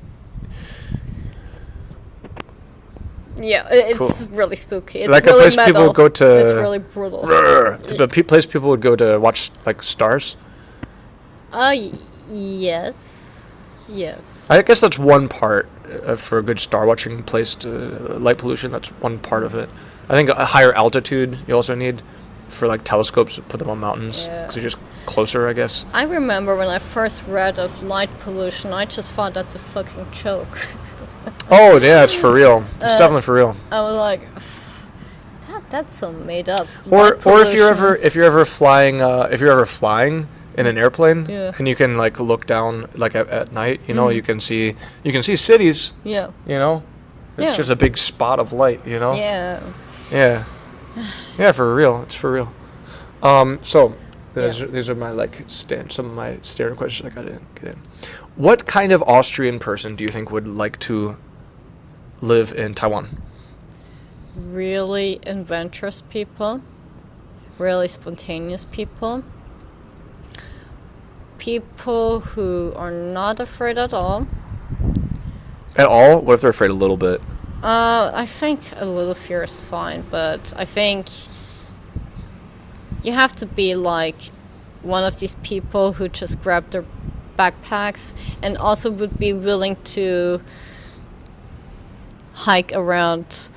Speaker 3: Yeah, it's really spooky. It's
Speaker 2: Like a
Speaker 3: really
Speaker 2: place
Speaker 3: metal.
Speaker 2: people go to-
Speaker 3: It's really brutal.
Speaker 2: The place people would go to watch, like, stars.
Speaker 3: Yes. Yes.
Speaker 2: I guess that's one part for a good star watching place. To light pollution, that's one part of it. I think a higher altitude you also need for like telescopes. Put them on mountains
Speaker 3: Yeah.
Speaker 2: because you're just closer, I guess.
Speaker 3: I remember when I first read of light pollution, I just thought that's a fucking joke.
Speaker 2: Oh yeah, it's for real. It's definitely for real.
Speaker 3: I was like, that's so made up.
Speaker 2: Or
Speaker 3: Light
Speaker 2: if you're
Speaker 3: pollution.
Speaker 2: if you're ever flying in an airplane
Speaker 3: Yeah.
Speaker 2: and you can like look down like at night, you know, you can see cities.
Speaker 3: Yeah.
Speaker 2: You know, it's
Speaker 3: Yeah.
Speaker 2: just a big spot of light. You know.
Speaker 3: Yeah.
Speaker 2: Yeah. Yeah, for real. It's for real. So these are my like some of my standard questions I gotta get in. What kind of Austrian person do you think would like to live in Taiwan?
Speaker 3: Really adventurous people. Really spontaneous people. People who are not afraid at all.
Speaker 2: At all? What if they're afraid a little bit?
Speaker 3: I think a little fear is fine, but I think you have to be like one of these people who just grab their backpacks and also would be willing to hike around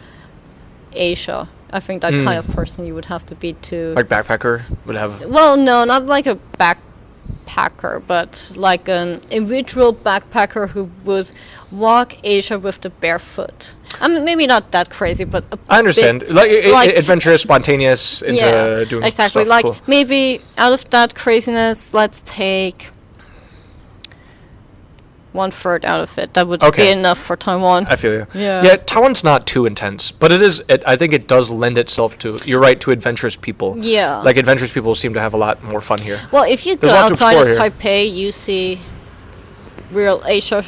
Speaker 3: Asia. I think that kind of person you would have to be to...
Speaker 2: Like backpacker would have.
Speaker 3: Well, no, not like a backpacker, but like an individual backpacker who would walk Asia with the barefoot. I mean, maybe not that crazy, but
Speaker 2: I understand.
Speaker 3: bit,
Speaker 2: Like adventurous, spontaneous into doing
Speaker 3: exactly.
Speaker 2: stuff.
Speaker 3: Like
Speaker 2: Cool.
Speaker 3: maybe out of that craziness, let's take 1/3 out of it. That would
Speaker 2: Okay.
Speaker 3: be enough for Taiwan.
Speaker 2: I feel you.
Speaker 3: Yeah.
Speaker 2: Yeah, Taiwan's not too intense, but it is. I think it does lend itself to. You're right, to adventurous people.
Speaker 3: Yeah.
Speaker 2: Like adventurous people seem to have a lot more fun here.
Speaker 3: Well, if you go
Speaker 2: There's a lot to
Speaker 3: outside of
Speaker 2: explore here.
Speaker 3: Taipei, you see real Asia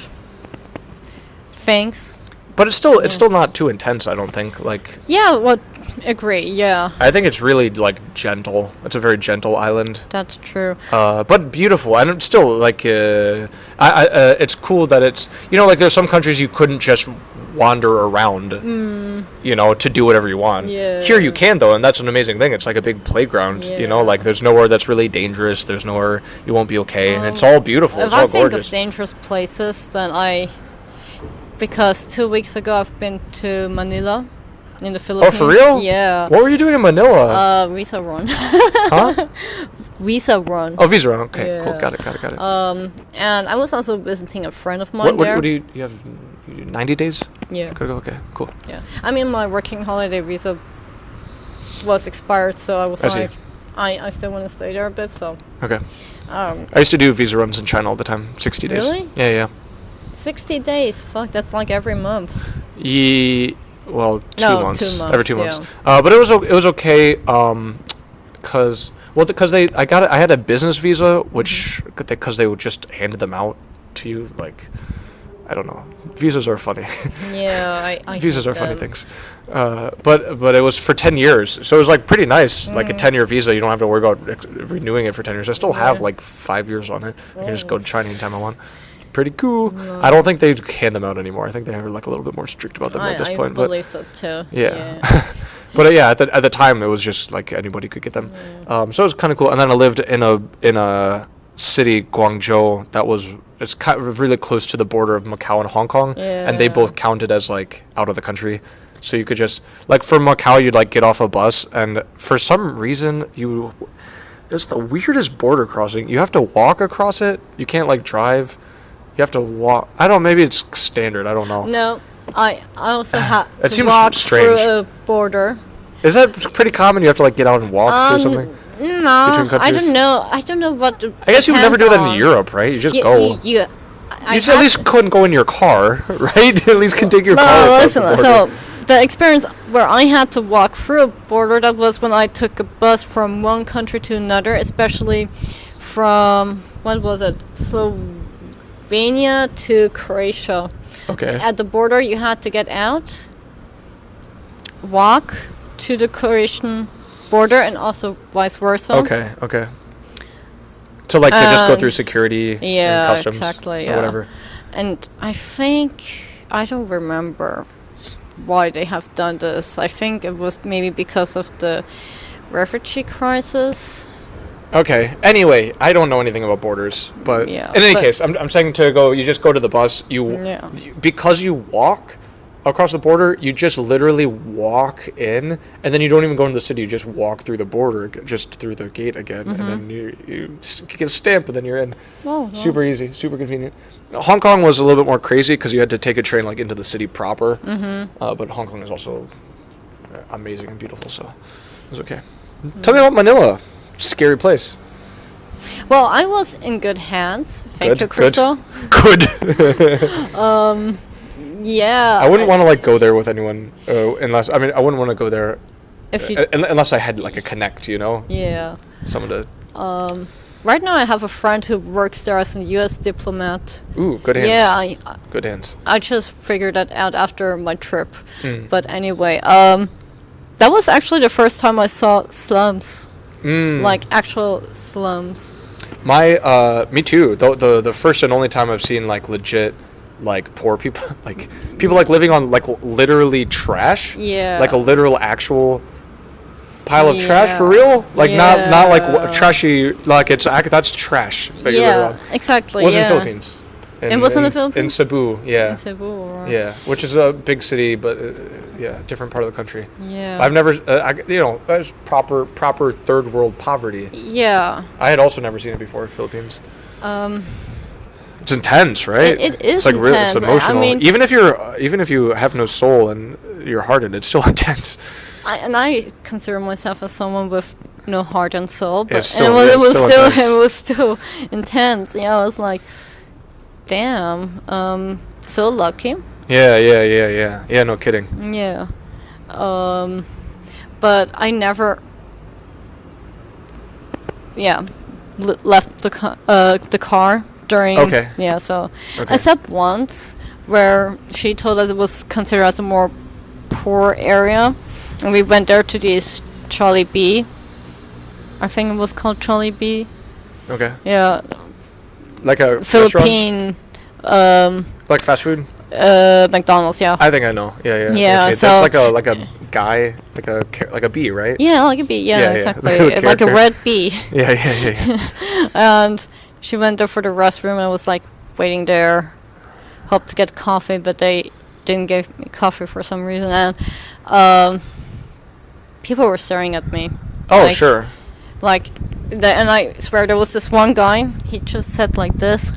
Speaker 3: things.
Speaker 2: But it's still not too intense. I don't think. Like
Speaker 3: Yeah, well, agree. Yeah,
Speaker 2: I think it's really like gentle. It's a very gentle island.
Speaker 3: that's true.
Speaker 2: But beautiful, and it's still like it's cool that it's like there's some countries you couldn't just wander around, to do whatever you want.
Speaker 3: Yeah.
Speaker 2: Here you can though, and that's an amazing thing. It's like a big playground.
Speaker 3: Yeah.
Speaker 2: Like there's nowhere that's really dangerous. There's nowhere you won't be okay, and it's all beautiful.
Speaker 3: If
Speaker 2: It's all
Speaker 3: I think
Speaker 2: gorgeous.
Speaker 3: of dangerous places, then because 2 weeks ago I've been to Manila in the
Speaker 2: Oh,
Speaker 3: Philippines.
Speaker 2: for real?
Speaker 3: Yeah.
Speaker 2: What were you doing in Manila?
Speaker 3: Visa run.
Speaker 2: Huh?
Speaker 3: Visa run.
Speaker 2: Oh, visa run. Okay, cool.
Speaker 3: Yeah.
Speaker 2: Got it.
Speaker 3: And I was also visiting a friend of mine
Speaker 2: What
Speaker 3: there.
Speaker 2: do you have? You do 90 days?
Speaker 3: Yeah.
Speaker 2: Okay, cool.
Speaker 3: Yeah. I mean, my working holiday visa was expired, so I was
Speaker 2: I see.
Speaker 3: like, I still want to stay there a bit, so.
Speaker 2: Okay.
Speaker 3: Um,
Speaker 2: I used to do visa runs in China all the time. 60 days.
Speaker 3: Really?
Speaker 2: Yeah.
Speaker 3: 60 days. Fuck, that's like every month.
Speaker 2: Well, 2
Speaker 3: No,
Speaker 2: months.
Speaker 3: 2 months,
Speaker 2: Every 2
Speaker 3: yeah.
Speaker 2: months. But it was okay. Because I had a business visa, which because they would just hand them out to you. Like, I don't know. Visas are funny.
Speaker 3: Yeah, I
Speaker 2: Visas
Speaker 3: hate
Speaker 2: are funny
Speaker 3: them.
Speaker 2: things. But it was for 10 years, so it was like pretty nice. Like a 10-year visa, you don't have to worry about renewing it for 10 years. I still have
Speaker 3: Yeah.
Speaker 2: like 5 years on it. I can just go to China anytime I want. Pretty cool. I don't think they hand them out anymore. I think they are like a little bit more strict about them at this
Speaker 3: I
Speaker 2: point. But
Speaker 3: believe so too.
Speaker 2: yeah. But yeah, at the time it was just like anybody could get them. So it was kind of cool. And then I lived in a city, Guangzhou, it's kind of really close to the border of Macau and Hong Kong, and they
Speaker 3: Yeah.
Speaker 2: both counted as like out of the country. So you could just like for Macau, you'd like get off a bus, and for some reason it's the weirdest border crossing. You have to walk across it. You can't like drive. You have to walk. I don't. Maybe it's standard. I don't know.
Speaker 3: No, I also had
Speaker 2: That
Speaker 3: to
Speaker 2: seems
Speaker 3: walk
Speaker 2: strange.
Speaker 3: through a border.
Speaker 2: Is that pretty common? You have to like get out and walk through something?
Speaker 3: No,
Speaker 2: Between countries?
Speaker 3: I don't know. I don't know what.
Speaker 2: I guess you would never do that
Speaker 3: depends
Speaker 2: in Europe, right? You just
Speaker 3: on.
Speaker 2: go.
Speaker 3: You,
Speaker 2: You just at least couldn't go in your car, right? At least can take your car.
Speaker 3: No,
Speaker 2: across the
Speaker 3: listen.
Speaker 2: border.
Speaker 3: So the experience where I had to walk through a border, that was when I took a bus from one country to another, especially from what was it, Slovenia to Croatia.
Speaker 2: Okay.
Speaker 3: At the border, you had to get out, walk to the Croatian border, and also vice versa.
Speaker 2: Okay. Okay. So like they just go through security
Speaker 3: Yeah,
Speaker 2: and customs
Speaker 3: exactly.
Speaker 2: or
Speaker 3: Yeah.
Speaker 2: whatever.
Speaker 3: And I think I don't remember why they have done this. I think it was maybe because of the refugee crisis.
Speaker 2: Okay. Anyway, I don't know anything about borders, but
Speaker 3: Yeah,
Speaker 2: in any
Speaker 3: but-
Speaker 2: case, I'm saying to go. You just go to the bus.
Speaker 3: Yeah.
Speaker 2: Because you walk across the border, you just literally walk in, and then you don't even go into the city. You just walk through the border, just through the gate again, and then you get a stamp, and then you're in.
Speaker 3: Oh, wow.
Speaker 2: Super easy, super convenient. Hong Kong was a little bit more crazy because you had to take a train like into the city proper. But Hong Kong is also amazing and beautiful, so it was okay. Tell me about Manila. Scary place.
Speaker 3: Well, I was in good hands. Thank you,
Speaker 2: Good.
Speaker 3: Crystal.
Speaker 2: Good.
Speaker 3: Yeah.
Speaker 2: I wouldn't want to like go there with anyone unless I wouldn't want to go there
Speaker 3: If you,
Speaker 2: unless I had like a connect, you know,
Speaker 3: yeah.
Speaker 2: someone to.
Speaker 3: Right now, I have a friend who works there as a U.S. diplomat.
Speaker 2: Ooh, good hands.
Speaker 3: Yeah,
Speaker 2: Good hands.
Speaker 3: I just figured that out after my trip.
Speaker 2: Mm.
Speaker 3: But anyway, that was actually the first time I saw slums, like actual slums.
Speaker 2: Me too. The first and only time I've seen like legit, like poor people, like people like living on like literally trash.
Speaker 3: Yeah.
Speaker 2: Like a literal actual pile of trash for
Speaker 3: Yeah.
Speaker 2: real. Like not like
Speaker 3: Yeah.
Speaker 2: trashy. Like that's trash. That you live
Speaker 3: Yeah,
Speaker 2: around.
Speaker 3: exactly.
Speaker 2: It was in
Speaker 3: yeah.
Speaker 2: the Philippines.
Speaker 3: It was in the Philippines?
Speaker 2: In Cebu, yeah.
Speaker 3: In Cebu, right?
Speaker 2: Yeah, which is a big city, but yeah, different part of the country.
Speaker 3: Yeah.
Speaker 2: I've never, that's proper third world poverty.
Speaker 3: Yeah.
Speaker 2: I had also never seen it before, Philippines. It's intense, right?
Speaker 3: It is
Speaker 2: It's like really, it's
Speaker 3: intense.
Speaker 2: emotional.
Speaker 3: I mean,
Speaker 2: even if you have no soul and you're hardened, it's still intense.
Speaker 3: I consider myself as someone with no heart and soul, but
Speaker 2: It's still-
Speaker 3: it
Speaker 2: it's
Speaker 3: was
Speaker 2: still
Speaker 3: still
Speaker 2: intense.
Speaker 3: it was still intense. Yeah, I was like, damn, so lucky.
Speaker 2: Yeah. No kidding.
Speaker 3: Yeah, but I never, left the car during.
Speaker 2: Okay.
Speaker 3: Yeah, so
Speaker 2: Okay.
Speaker 3: except once where she told us it was considered as a more poor area, and we went there to this Charlie B. I think it was called Charlie B.
Speaker 2: Okay.
Speaker 3: Yeah,
Speaker 2: Like a restaurant?
Speaker 3: Philippine
Speaker 2: Like fast food?
Speaker 3: McDonald's. Yeah.
Speaker 2: I think I know. Yeah.
Speaker 3: Yeah,
Speaker 2: That's
Speaker 3: so-
Speaker 2: like a guy, like a bee, right?
Speaker 3: Yeah, like a bee. Yeah,
Speaker 2: Yeah, yeah.
Speaker 3: exactly.
Speaker 2: Like a
Speaker 3: Like a
Speaker 2: character.
Speaker 3: red bee.
Speaker 2: Yeah.
Speaker 3: And she went there for the restroom, and I was like waiting there, hoped to get coffee, but they didn't give me coffee for some reason, and people were staring at me.
Speaker 2: Oh,
Speaker 3: Like-
Speaker 2: sure.
Speaker 3: Like, and I swear there was this one guy. He just said like this.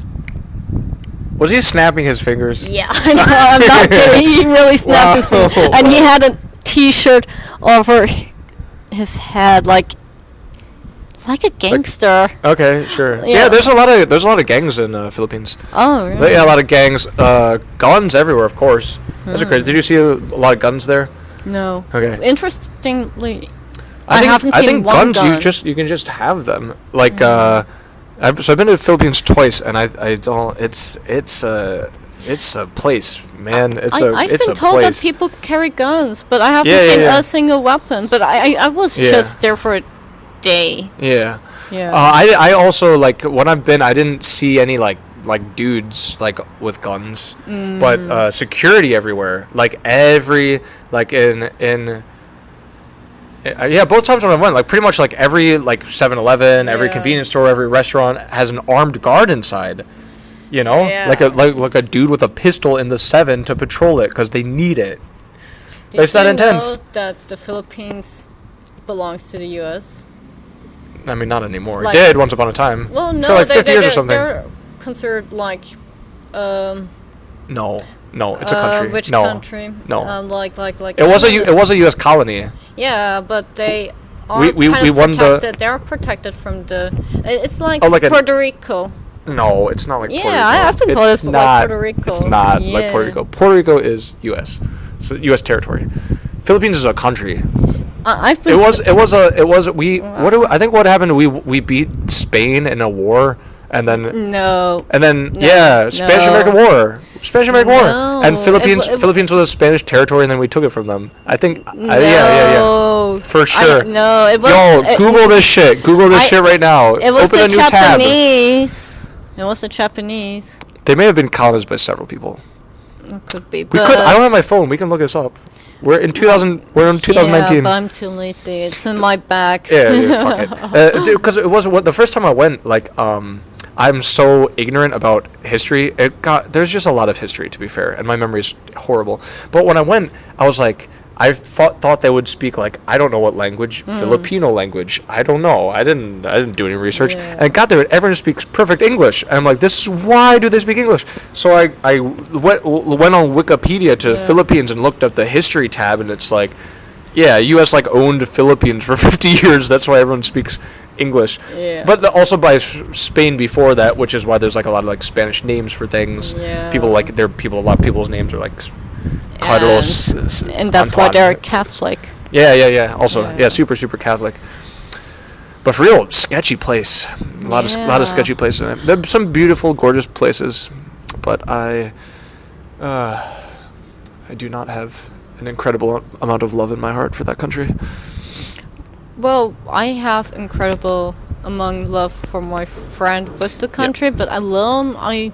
Speaker 2: Was he snapping his fingers?
Speaker 3: Yeah, I know. I'm not kidding. He really snapped his
Speaker 2: Wow.
Speaker 3: finger, and he had a T-shirt over his head, like a gangster.
Speaker 2: Okay, sure.
Speaker 3: Yeah.
Speaker 2: Yeah, there's a lot of gangs in the Philippines.
Speaker 3: Oh, really?
Speaker 2: Yeah, a lot of gangs. Guns everywhere, of course. That's crazy. Did you see a lot of guns there?
Speaker 3: No.
Speaker 2: Okay.
Speaker 3: Interestingly, I haven't
Speaker 2: I
Speaker 3: seen
Speaker 2: think
Speaker 3: one
Speaker 2: guns
Speaker 3: gun.
Speaker 2: you can just have them. Like I've been to the Philippines twice, and I don't. It's a place, man.
Speaker 3: I've
Speaker 2: it's
Speaker 3: been
Speaker 2: a
Speaker 3: told
Speaker 2: place.
Speaker 3: that people carry guns, but I haven't
Speaker 2: Yeah,
Speaker 3: seen
Speaker 2: yeah.
Speaker 3: a single weapon. But I was
Speaker 2: Yeah.
Speaker 3: just there for a day.
Speaker 2: Yeah.
Speaker 3: Yeah.
Speaker 2: I also like when I've been, I didn't see any like dudes like with guns, but security everywhere. Like every like in. Yeah, both times when I went, like pretty much like every like 7-Eleven, every
Speaker 3: Yeah.
Speaker 2: convenience store, every restaurant has an armed guard inside. You know,
Speaker 3: Yeah.
Speaker 2: like a dude with a pistol in the 7 to patrol it because they need it.
Speaker 3: Did
Speaker 2: It's that
Speaker 3: you
Speaker 2: intense.
Speaker 3: know that the Philippines belongs to the U.S.?
Speaker 2: I mean, not anymore.
Speaker 3: Like-
Speaker 2: it did once upon a time.
Speaker 3: Well, no,
Speaker 2: for like 50 years or something.
Speaker 3: They're considered like
Speaker 2: No. No, it's a country.
Speaker 3: Which
Speaker 2: no.
Speaker 3: country?
Speaker 2: No.
Speaker 3: Like.
Speaker 2: It was a U.S. colony.
Speaker 3: Yeah, but they are
Speaker 2: We
Speaker 3: kind of
Speaker 2: won the-
Speaker 3: protected. They're protected from the. It's like,
Speaker 2: Oh, like
Speaker 3: Puerto Rico.
Speaker 2: No, it's not like Puerto Rico.
Speaker 3: Yeah, I've been told it's like Puerto Rico.
Speaker 2: It's not like
Speaker 3: Yeah.
Speaker 2: Puerto Rico. Puerto Rico is U.S. So U.S. territory. Philippines is a country.
Speaker 3: I've been.
Speaker 2: I think what happened, we beat Spain in a war, and then
Speaker 3: No.
Speaker 2: Spanish American War.
Speaker 3: No,
Speaker 2: And Philippines
Speaker 3: it-
Speaker 2: Philippines was a Spanish territory, and then we took it from them. I think
Speaker 3: No.
Speaker 2: yeah. For sure.
Speaker 3: No, it was.
Speaker 2: Yo, Google this shit. Google this shit right now.
Speaker 3: It was
Speaker 2: Open
Speaker 3: the
Speaker 2: a new tab.
Speaker 3: Japanese. It was the Japanese.
Speaker 2: They may have been colonized by several people.
Speaker 3: It could be.
Speaker 2: We could. I don't have my phone. We can look this up. We're in 2000. We're in 2019.
Speaker 3: Yeah, but I'm too lazy. It's in my bag.
Speaker 2: Yeah, fuck it. Because it was the first time I went. Like, I'm so ignorant about history. There's just a lot of history, to be fair, and my memory is horrible. But when I went, I was like, I thought they would speak like, I don't know what language, Filipino language. I don't know. I didn't do any research.
Speaker 3: Yeah.
Speaker 2: And I got there, and everyone speaks perfect English. And I'm like, this is why do they speak English? So I went on Wikipedia to Philippines and looked up the history tab, and it's like, yeah, U.S. like owned Philippines for 50 years. That's why everyone speaks English.
Speaker 3: Yeah.
Speaker 2: But also by Spain before that, which is why there's like a lot of like Spanish names for things.
Speaker 3: Yeah.
Speaker 2: People like a lot of people's names are like Carlos.
Speaker 3: And that's why
Speaker 2: Antoine.
Speaker 3: they're Catholic.
Speaker 2: Yeah. Also,
Speaker 3: Yeah.
Speaker 2: super Catholic. But for real, sketchy place. A lot of
Speaker 3: Yeah.
Speaker 2: sketchy places in it. There's some beautiful, gorgeous places, but I do not have an incredible amount of love in my heart for that country.
Speaker 3: Well, I have incredible among love for my friend with the country, but alone, I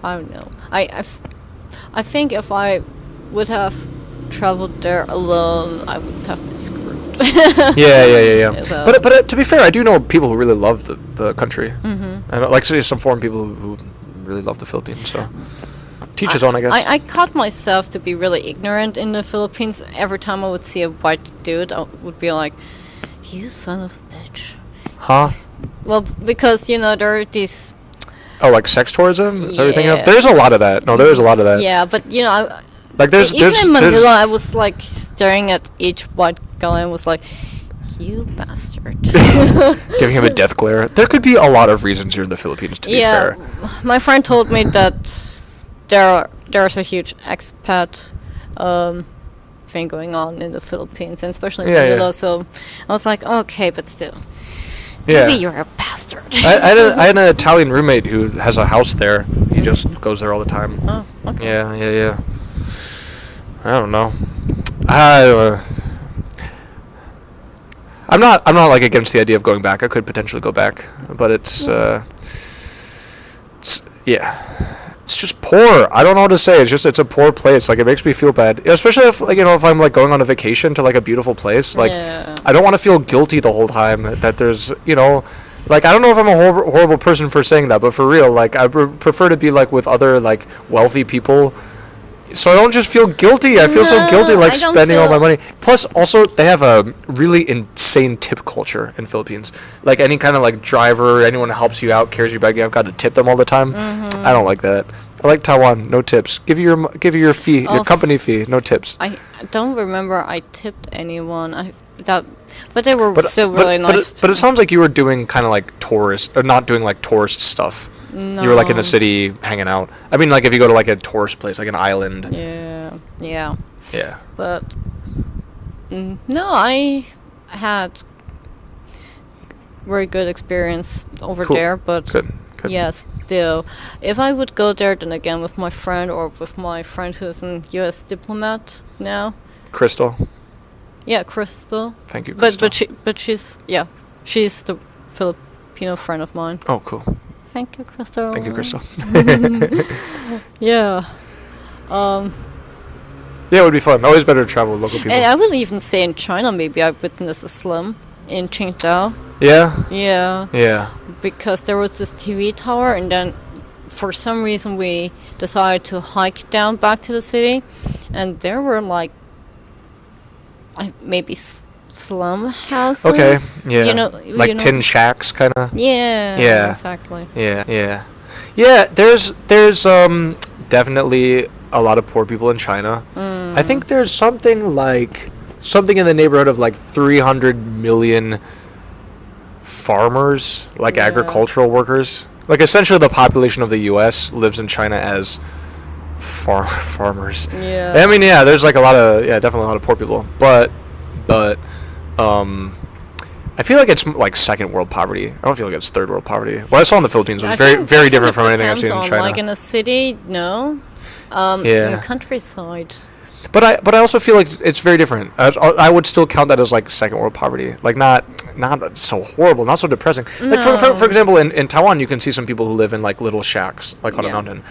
Speaker 3: don't know. I think if I would have traveled there alone, I would have been screwed.
Speaker 2: Yeah.
Speaker 3: So-
Speaker 2: But to be fair, I do know people who really love the country. Mm-hmm. And like say some foreign people who really love the Philippines. So teach his own, I guess.
Speaker 3: I caught myself to be really ignorant in the Philippines. Every time I would see a white dude, I would be like, "You son of a bitch."
Speaker 2: Huh?
Speaker 3: Well, because there are these.
Speaker 2: Oh, like sex tourism? Is that what you're thinking of?
Speaker 3: Yeah.
Speaker 2: There's a lot of that. No, there is a lot of that.
Speaker 3: Yeah, but
Speaker 2: Like there's
Speaker 3: even
Speaker 2: there's
Speaker 3: in Manila,
Speaker 2: there's-
Speaker 3: I was like staring at each white guy and was like, "You bastard."
Speaker 2: giving him a death glare. There could be a lot of reasons you're in the Philippines, to be fair.
Speaker 3: My friend told me that there's a huge expat thing going on in the Philippines, and especially in
Speaker 2: Yeah,
Speaker 3: Manila.
Speaker 2: yeah.
Speaker 3: So I was like, okay, but still,
Speaker 2: Yeah.
Speaker 3: maybe you're a bastard.
Speaker 2: I had an Italian roommate who has a house there. He just goes there all the time.
Speaker 3: Oh, okay.
Speaker 2: Yeah. I don't know. I'm not like against the idea of going back. I could potentially go back, but it's just poor. I don't know what to say. It's a poor place. Like it makes me feel bad, especially if if I'm like going on a vacation to like a beautiful place. Like
Speaker 3: Yeah.
Speaker 2: I don't want to feel guilty the whole time that there's like I don't know if I'm a horrible person for saying that, but for real, like I prefer to be like with other like wealthy people. So I don't just feel guilty. I feel so
Speaker 3: No,
Speaker 2: guilty like
Speaker 3: I don't
Speaker 2: spending all my
Speaker 3: feel-
Speaker 2: money. Plus, also they have a really insane tip culture in Philippines. Like any kind of like driver, anyone who helps you out, carries you back, you've got to tip them all the time. I don't like that. I like Taiwan, no tips. Give you your fee, your
Speaker 3: Oh,
Speaker 2: company fee, no tips.
Speaker 3: I don't remember I tipped anyone. But they were still really nice.
Speaker 2: But it sounds like you were doing kind of like tourist, or not doing like tourist stuff.
Speaker 3: No.
Speaker 2: You were like in the city hanging out. I mean, like if you go to like a tourist place, like an island.
Speaker 3: Yeah.
Speaker 2: Yeah.
Speaker 3: But no, I had very good experience over
Speaker 2: Cool.
Speaker 3: there. But
Speaker 2: Good.
Speaker 3: yeah, still, if I would go there, then again with my friend or with my friend who's an U.S. diplomat now.
Speaker 2: Crystal.
Speaker 3: Yeah, Crystal.
Speaker 2: Thank you, Crystal.
Speaker 3: But she's the Filipino friend of mine.
Speaker 2: Oh, cool.
Speaker 3: Thank you, Crystal.
Speaker 2: Thank you, Crystal.
Speaker 3: Yeah.
Speaker 2: Yeah, it would be fun. Always better to travel with local people.
Speaker 3: And I would even say in China, maybe I witnessed a slum in Qingdao.
Speaker 2: Yeah.
Speaker 3: Yeah.
Speaker 2: Yeah.
Speaker 3: Because there was this TV tower, and then for some reason we decided to hike down back to the city, and there were like maybe slum houses.
Speaker 2: Okay. Yeah. Like tin shacks, kind of.
Speaker 3: Yeah.
Speaker 2: Yeah.
Speaker 3: Exactly.
Speaker 2: Yeah. There's definitely a lot of poor people in China. I think there's something in the neighborhood of like 300 million farmers, like
Speaker 3: Yeah.
Speaker 2: agricultural workers. Like essentially the population of the US lives in China as farmers.
Speaker 3: Yeah.
Speaker 2: I mean, yeah, there's like definitely a lot of poor people. But I feel like it's like second world poverty. I don't feel like it's third world poverty. What I saw in the Philippines was
Speaker 3: I
Speaker 2: very
Speaker 3: think
Speaker 2: very
Speaker 3: it
Speaker 2: different from
Speaker 3: kind of
Speaker 2: anything I've seen in
Speaker 3: depends
Speaker 2: China.
Speaker 3: on, like in a city, no. In
Speaker 2: Yeah.
Speaker 3: the countryside.
Speaker 2: But I also feel like it's very different. I would still count that as like second world poverty. Like not so horrible, not so depressing. Like for example, in Taiwan, you can see some people who live in like little shacks, like on a
Speaker 3: Yeah.
Speaker 2: mountain.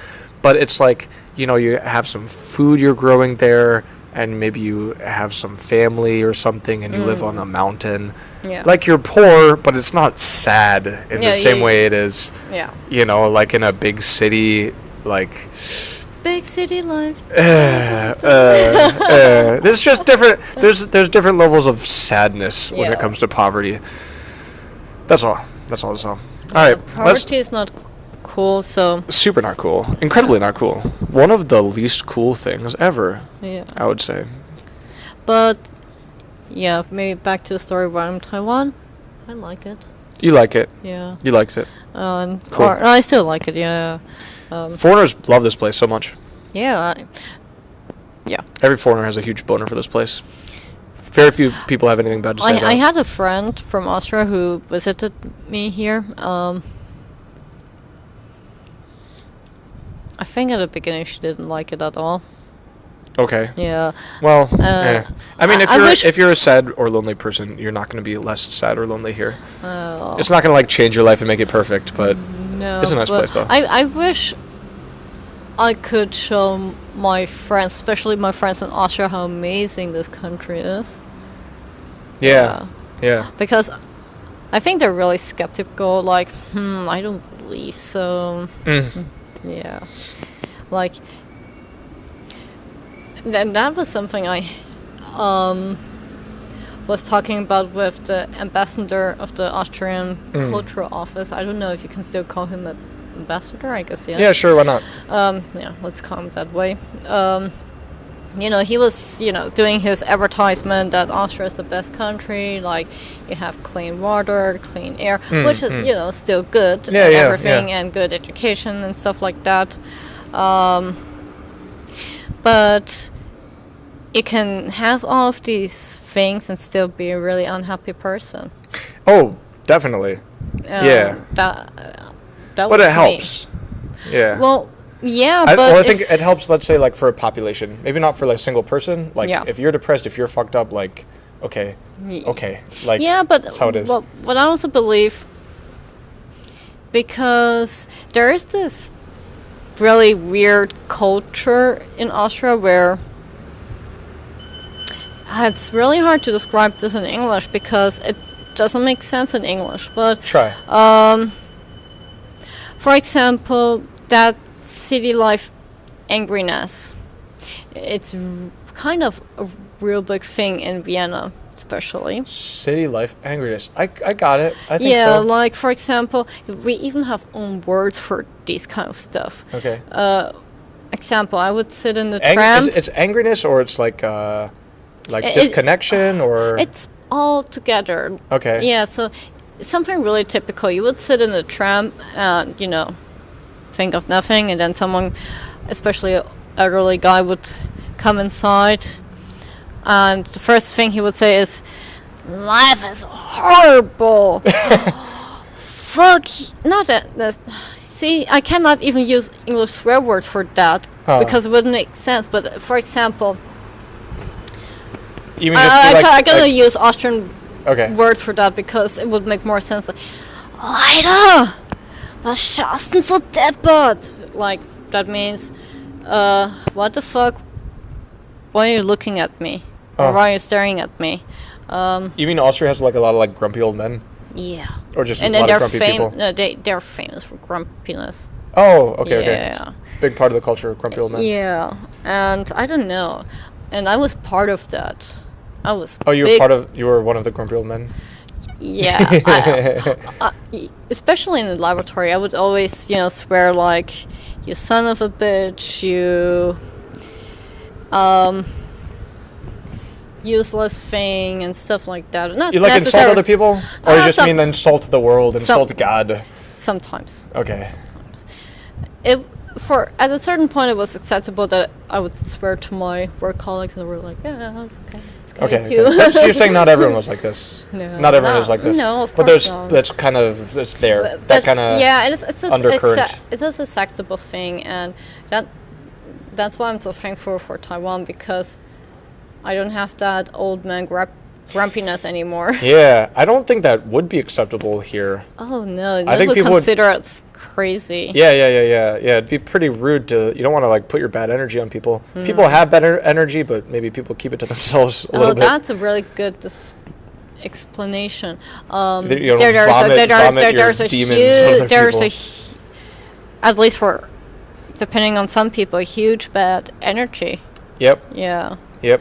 Speaker 2: But it's like, you know, you have some food you're growing there, and maybe you have some family or something, and you live on a mountain.
Speaker 3: Yeah.
Speaker 2: Like you're poor, but it's not sad in the
Speaker 3: Yeah,
Speaker 2: same
Speaker 3: yeah,
Speaker 2: way it is,
Speaker 3: Yeah.
Speaker 2: you know, like in a big city, like.
Speaker 3: Big city life.
Speaker 2: There's just different. There's different levels of sadness when
Speaker 3: Yeah.
Speaker 2: it comes to poverty. That's all. That's all. All right.
Speaker 3: Poverty is not cool, so
Speaker 2: Super not cool. Incredibly not cool. One of the least cool things ever,
Speaker 3: yeah.
Speaker 2: I would say.
Speaker 3: But yeah, maybe back to the story where I'm in Taiwan. I like it.
Speaker 2: You like it.
Speaker 3: Yeah.
Speaker 2: You liked it. Cool.
Speaker 3: Or, no, I still like it. Yeah.
Speaker 2: Foreigners love this place so much.
Speaker 3: Yeah.
Speaker 2: Every foreigner has a huge boner for this place. Very few people have anything bad to say about
Speaker 3: I
Speaker 2: it.
Speaker 3: had a friend from Austria who visited me here. I think at the beginning she didn't like it at all.
Speaker 2: Okay.
Speaker 3: Yeah.
Speaker 2: Well, I mean,
Speaker 3: I wish-
Speaker 2: if you're a sad or lonely person, you're not going to be less sad or lonely here.
Speaker 3: Oh.
Speaker 2: It's not going to like change your life and make it perfect, but
Speaker 3: No,
Speaker 2: it's a nice
Speaker 3: but
Speaker 2: place, though.
Speaker 3: I wish I could show my friends, especially my friends in Austria, how amazing this country is.
Speaker 2: Yeah. Yeah.
Speaker 3: Because I think they're really skeptical, like, I don't believe so. Yeah. Like, that was something I was talking about with the ambassador of the Austrian Cultural Office. I don't know if you can still call him an ambassador, I guess, yes.
Speaker 2: Yeah, sure, why not?
Speaker 3: Yeah, let's call him that way. You know, he was, doing his advertisement that Austria is the best country, like, you have clean water, clean air, which is, still good
Speaker 2: Yeah,
Speaker 3: and
Speaker 2: yeah,
Speaker 3: everything,
Speaker 2: yeah.
Speaker 3: and good education and stuff like that. But you can have all of these things and still be a really unhappy person.
Speaker 2: Oh, definitely. Yeah.
Speaker 3: That
Speaker 2: But
Speaker 3: was
Speaker 2: it
Speaker 3: me.
Speaker 2: helps. Yeah.
Speaker 3: Well, yeah,
Speaker 2: I
Speaker 3: but
Speaker 2: think
Speaker 3: if-
Speaker 2: it helps, let's say, like, for a population. Maybe not for, like, a single person. Like,
Speaker 3: Yeah.
Speaker 2: if you're depressed, if you're fucked up, like, okay. Like,
Speaker 3: yeah, but
Speaker 2: that's how it is.
Speaker 3: what I also believe, because there is this really weird culture in Austria where it's really hard to describe this in English because it doesn't make sense in English. But
Speaker 2: Try.
Speaker 3: for example, that city life angriness, it's kind of a real big thing in Vienna, especially.
Speaker 2: City life angriness. I got it. I think
Speaker 3: Yeah,
Speaker 2: so.
Speaker 3: like for example, we even have own words for these kind of stuff.
Speaker 2: Okay.
Speaker 3: Example, I would sit in the tram.
Speaker 2: It's angriness, or it's like
Speaker 3: It-
Speaker 2: disconnection, or
Speaker 3: It's all together.
Speaker 2: okay.
Speaker 3: Yeah, so something really typical. You would sit in a tram and, think of nothing, and then someone, especially an elderly guy, would come inside, and the first thing he would say is, "Life is horrible." Fuck. Not that. See, I cannot even use English swear words for that because it wouldn't make sense. But for example,
Speaker 2: You mean just
Speaker 3: I'm gonna use Austrian
Speaker 2: okay.
Speaker 3: words for that because it would make more sense. Like, Alter, was schaust denn so deppert? Like, that means, what the fuck? Why are you looking at me? Or why are you staring at me?
Speaker 2: You mean Austria has like a lot of like grumpy old men,
Speaker 3: Yeah.
Speaker 2: or just
Speaker 3: And
Speaker 2: a
Speaker 3: then
Speaker 2: lot
Speaker 3: they're
Speaker 2: of grumpy people?
Speaker 3: No, they're famous for grumpiness.
Speaker 2: Oh, okay, okay.
Speaker 3: Yeah.
Speaker 2: Big part of the culture, grumpy old men.
Speaker 3: Yeah, and I don't know, and I was part of that. I was.
Speaker 2: Oh, you were
Speaker 3: big-
Speaker 2: you were one of the grumpy old men.
Speaker 3: Yeah, especially in the laboratory, I would always, swear like, you son of a bitch, you useless thing and stuff like that. Not
Speaker 2: You like insult
Speaker 3: necessarily.
Speaker 2: other people, or you just mean
Speaker 3: Some-
Speaker 2: insult the world, insult God?
Speaker 3: Sometimes.
Speaker 2: Okay.
Speaker 3: It for at a certain point it was acceptable that I would swear to my work colleagues and they were like, yeah, it's okay. It's okay.
Speaker 2: Okay.
Speaker 3: It's you.
Speaker 2: Okay. So you're saying not everyone was like this?
Speaker 3: No,
Speaker 2: Not everyone is like this.
Speaker 3: No, of
Speaker 2: But
Speaker 3: course
Speaker 2: there's
Speaker 3: not.
Speaker 2: that's kind of it's there.
Speaker 3: But
Speaker 2: That kind of
Speaker 3: yeah, it's
Speaker 2: undercurrent.
Speaker 3: it is a acceptable thing, and that's why I'm so thankful for Taiwan, because I don't have that old man grumpiness anymore.
Speaker 2: Yeah, I don't think that would be acceptable here.
Speaker 3: Oh no,
Speaker 2: I
Speaker 3: they
Speaker 2: think
Speaker 3: would
Speaker 2: people would-
Speaker 3: consider it crazy.
Speaker 2: Yeah. It'd be pretty rude to. You don't want to like put your bad energy on people. People have better energy, but maybe people keep it to themselves a little bit.
Speaker 3: That's a really good explanation.
Speaker 2: You don't vomit your
Speaker 3: There's a
Speaker 2: demons on other
Speaker 3: huge, there's a,
Speaker 2: people.
Speaker 3: at least for, depending on some people, a huge bad energy.
Speaker 2: Yep.
Speaker 3: Yeah,
Speaker 2: Yep.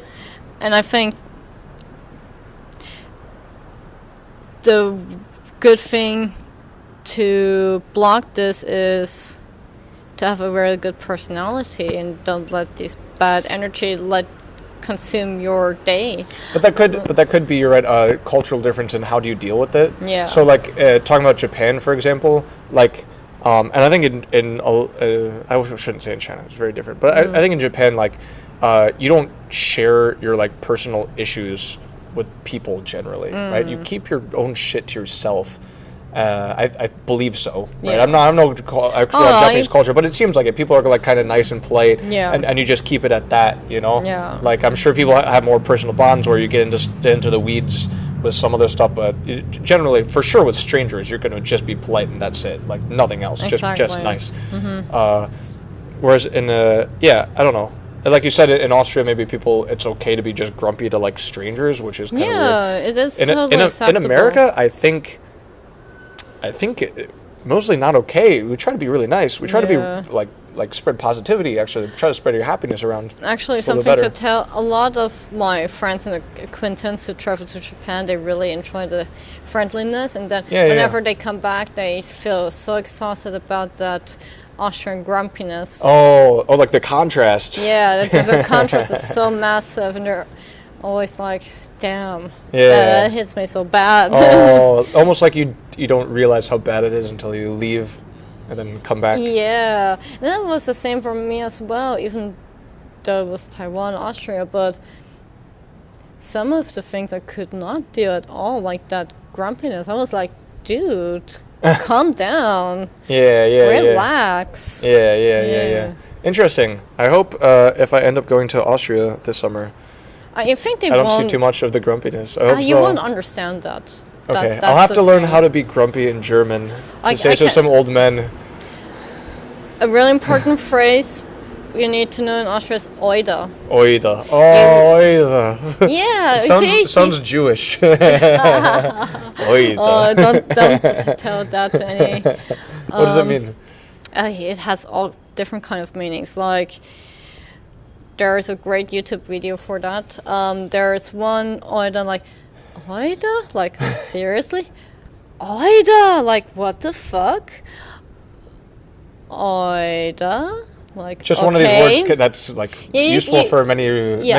Speaker 3: and I think the good thing to block this is to have a very good personality and don't let this bad energy consume your day.
Speaker 2: But that could be, you're right, cultural difference in how do you deal with it.
Speaker 3: Yeah.
Speaker 2: So like talking about Japan, for example, like, and I think I shouldn't say in China, it's very different. But I think in Japan, like, you don't share your like personal issues with people generally, right? You keep your own shit to yourself. I believe so. Right?
Speaker 3: Yeah.
Speaker 2: I'm no expert on Japanese culture, but it seems like it. People are like kind of nice and polite,
Speaker 3: Yeah.
Speaker 2: and you just keep it at that, you know.
Speaker 3: Yeah.
Speaker 2: Like I'm sure people have more personal bonds where you get into the weeds with some other stuff, but generally, for sure, with strangers, you're going to just be polite and that's it. Like nothing else, just
Speaker 3: Exactly.
Speaker 2: nice. Whereas in I don't know. Like you said, in Austria, maybe it's okay to be just grumpy to like strangers, which is kind of weird.
Speaker 3: Yeah, it is
Speaker 2: In
Speaker 3: totally acceptable.
Speaker 2: in America, I think mostly not okay. We try to be really nice. We try to
Speaker 3: Yeah.
Speaker 2: be like spread positivity. Actually, try to spread your happiness around.
Speaker 3: Actually,
Speaker 2: a little
Speaker 3: something to
Speaker 2: better.
Speaker 3: tell. A lot of my friends and acquaintances who travel to Japan, they really enjoy the friendliness, and then
Speaker 2: Yeah,
Speaker 3: whenever they come back, they feel so exhausted about that Austrian grumpiness.
Speaker 2: Oh, like the contrast.
Speaker 3: Yeah, the contrast is so massive, and they're always like, "Damn,
Speaker 2: Yeah.
Speaker 3: that hits me so bad."
Speaker 2: Oh, almost like you don't realize how bad it is until you leave, and then come back.
Speaker 3: Yeah, and that was the same for me as well, even though it was Taiwan, Austria, but some of the things I could not do at all, like that grumpiness, I was like, dude, calm down,
Speaker 2: Yeah.
Speaker 3: relax.
Speaker 2: Yeah. Interesting. I hope if I end up going to Austria this summer,
Speaker 3: I think they
Speaker 2: I don't see
Speaker 3: won't,
Speaker 2: too much of the grumpiness. I hope
Speaker 3: you
Speaker 2: so.
Speaker 3: won't understand that.
Speaker 2: Okay,
Speaker 3: That's
Speaker 2: I'll have
Speaker 3: the
Speaker 2: to learn
Speaker 3: thing.
Speaker 2: how to be grumpy in German
Speaker 3: I
Speaker 2: to say to
Speaker 3: can-
Speaker 2: some old men.
Speaker 3: A really important phrase you need to know in Austria is "oida."
Speaker 2: Oida. Oh, oida.
Speaker 3: Yeah,
Speaker 2: Sounds Jewish. Oida.
Speaker 3: don't tell that to any.
Speaker 2: What does it mean?
Speaker 3: It has all different kind of meanings. Like, there is a great YouTube video for that. There's one oida, like, oida? Like, seriously? Oida? Like, what the fuck? Oida? Like,
Speaker 2: Just
Speaker 3: okay.
Speaker 2: one of these words that's like useful for many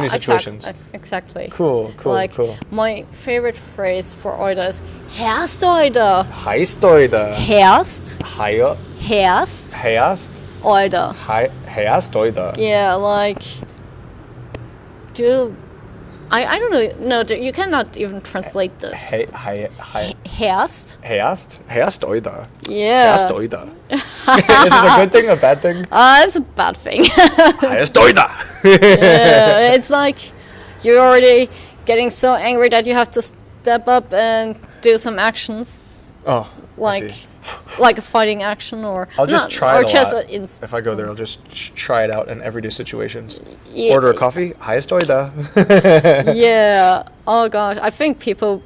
Speaker 2: situations.
Speaker 3: Exactly.
Speaker 2: Cool.
Speaker 3: Like, my favorite phrase for oida is Herst oida.
Speaker 2: Heist oida.
Speaker 3: Herst?
Speaker 2: Herst.
Speaker 3: Herst oida.
Speaker 2: Herst oida.
Speaker 3: Yeah, like, dude, I don't know. No, you cannot even translate this. Herst?
Speaker 2: Herst oida.
Speaker 3: Yeah.
Speaker 2: Herst oida. Is it a good thing, a bad thing?
Speaker 3: It's a bad thing.
Speaker 2: Herst oida.
Speaker 3: Yeah, it's like you're already getting so angry that you have to step up and do some actions,
Speaker 2: Oh, I
Speaker 3: like
Speaker 2: see.
Speaker 3: like a fighting action, or
Speaker 2: I'll just try
Speaker 3: or
Speaker 2: it a
Speaker 3: just
Speaker 2: lot.
Speaker 3: in
Speaker 2: If I go there, I'll just try it out in everyday situations.
Speaker 3: Yeah.
Speaker 2: Order a coffee. Highest oida.
Speaker 3: Yeah. Oh gosh, I think people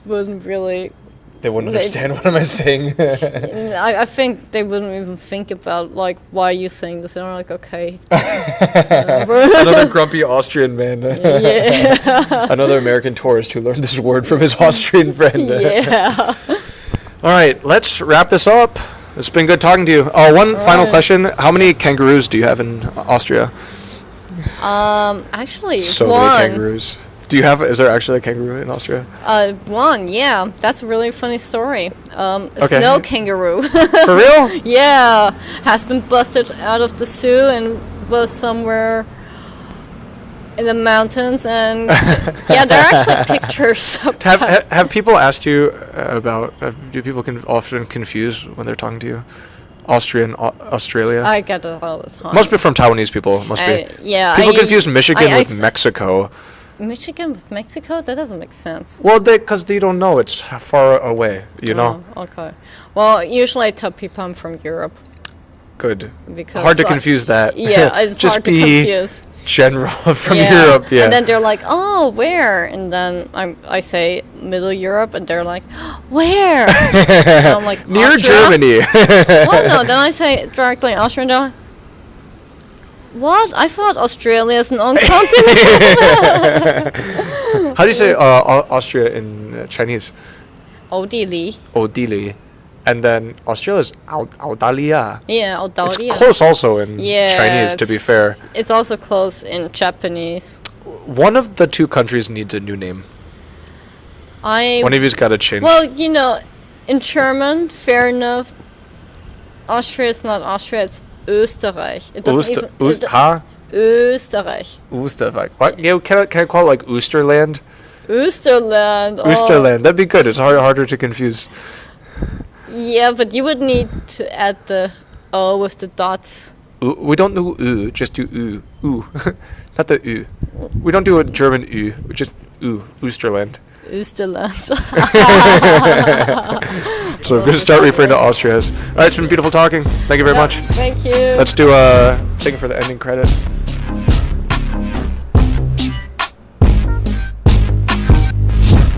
Speaker 3: wouldn't really.
Speaker 2: They wouldn't understand what am I saying.
Speaker 3: I think they wouldn't even think about like why are you saying this. They're like, okay.
Speaker 2: Another grumpy Austrian man.
Speaker 3: Yeah.
Speaker 2: Another American tourist who learned this word from his Austrian friend.
Speaker 3: Yeah.
Speaker 2: All right, let's wrap this up. It's been good talking to you. Oh, one final
Speaker 3: right.
Speaker 2: question. How many kangaroos do you have in Austria?
Speaker 3: Actually,
Speaker 2: So many
Speaker 3: one.
Speaker 2: kangaroos. Do you have? Is there actually a kangaroo in Austria?
Speaker 3: One, yeah. That's a really funny story. A
Speaker 2: Okay.
Speaker 3: snow kangaroo.
Speaker 2: For real?
Speaker 3: Yeah, has been busted out of the zoo and was somewhere in the mountains, and yeah, there are actually pictures of that.
Speaker 2: Have people asked you about? Do people often confuse when they're talking to you? Australia.
Speaker 3: I get it all the time.
Speaker 2: Must be from Taiwanese people. Must be.
Speaker 3: Yeah.
Speaker 2: People confuse Michigan
Speaker 3: I
Speaker 2: with Mexico.
Speaker 3: Michigan with Mexico? That doesn't make sense.
Speaker 2: Well, because they don't know it's far away. You know.
Speaker 3: Oh, okay. Well, usually I tell people I'm from Europe.
Speaker 2: Good.
Speaker 3: Because
Speaker 2: Hard to confuse that.
Speaker 3: Yeah, it's
Speaker 2: Just
Speaker 3: hard to
Speaker 2: be
Speaker 3: confuse.
Speaker 2: general from
Speaker 3: Yeah.
Speaker 2: Europe. Yeah.
Speaker 3: And then they're like, "Oh, where?" And then I say Middle Europe, and they're like, "Where?" And I'm like,
Speaker 2: near
Speaker 3: "Austria?"
Speaker 2: Germany.
Speaker 3: Well, no. Then I say directly Austria, and they're like, "What? I thought Australia is an own continent."
Speaker 2: How do you say Austria in Chinese?
Speaker 3: 奥地利.
Speaker 2: Odili. And then Australia's Audalia.
Speaker 3: Yeah,
Speaker 2: It's
Speaker 3: Audalia.
Speaker 2: close also in
Speaker 3: Yeah,
Speaker 2: Chinese, to be fair.
Speaker 3: It's also close in Japanese.
Speaker 2: One of the two countries needs a new name. One of you's got to change.
Speaker 3: Well, you know, in German, fair enough. Austria is not Austria; it's Österreich. It doesn't even. Österreich.
Speaker 2: Oosterreich. What? Yeah, can I call it like Oosterland?
Speaker 3: Oosterland. Oh.
Speaker 2: Oosterland. That'd be good. It's harder to confuse.
Speaker 3: Yeah, but you would need to add the O with the dots.
Speaker 2: We don't do U, just do U. U. Not the U. We don't do a German U. We just U. Oosterland.
Speaker 3: Oosterland.
Speaker 2: So we're going to start referring to Austria as. Alright, it's been beautiful talking. Thank you very much.
Speaker 3: Thank you.
Speaker 2: Let's do a thing for the ending credits.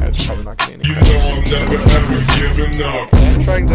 Speaker 2: It's probably not going to be any
Speaker 1: You
Speaker 2: credits.
Speaker 1: know I'm never ever giving up.
Speaker 2: I'm trying to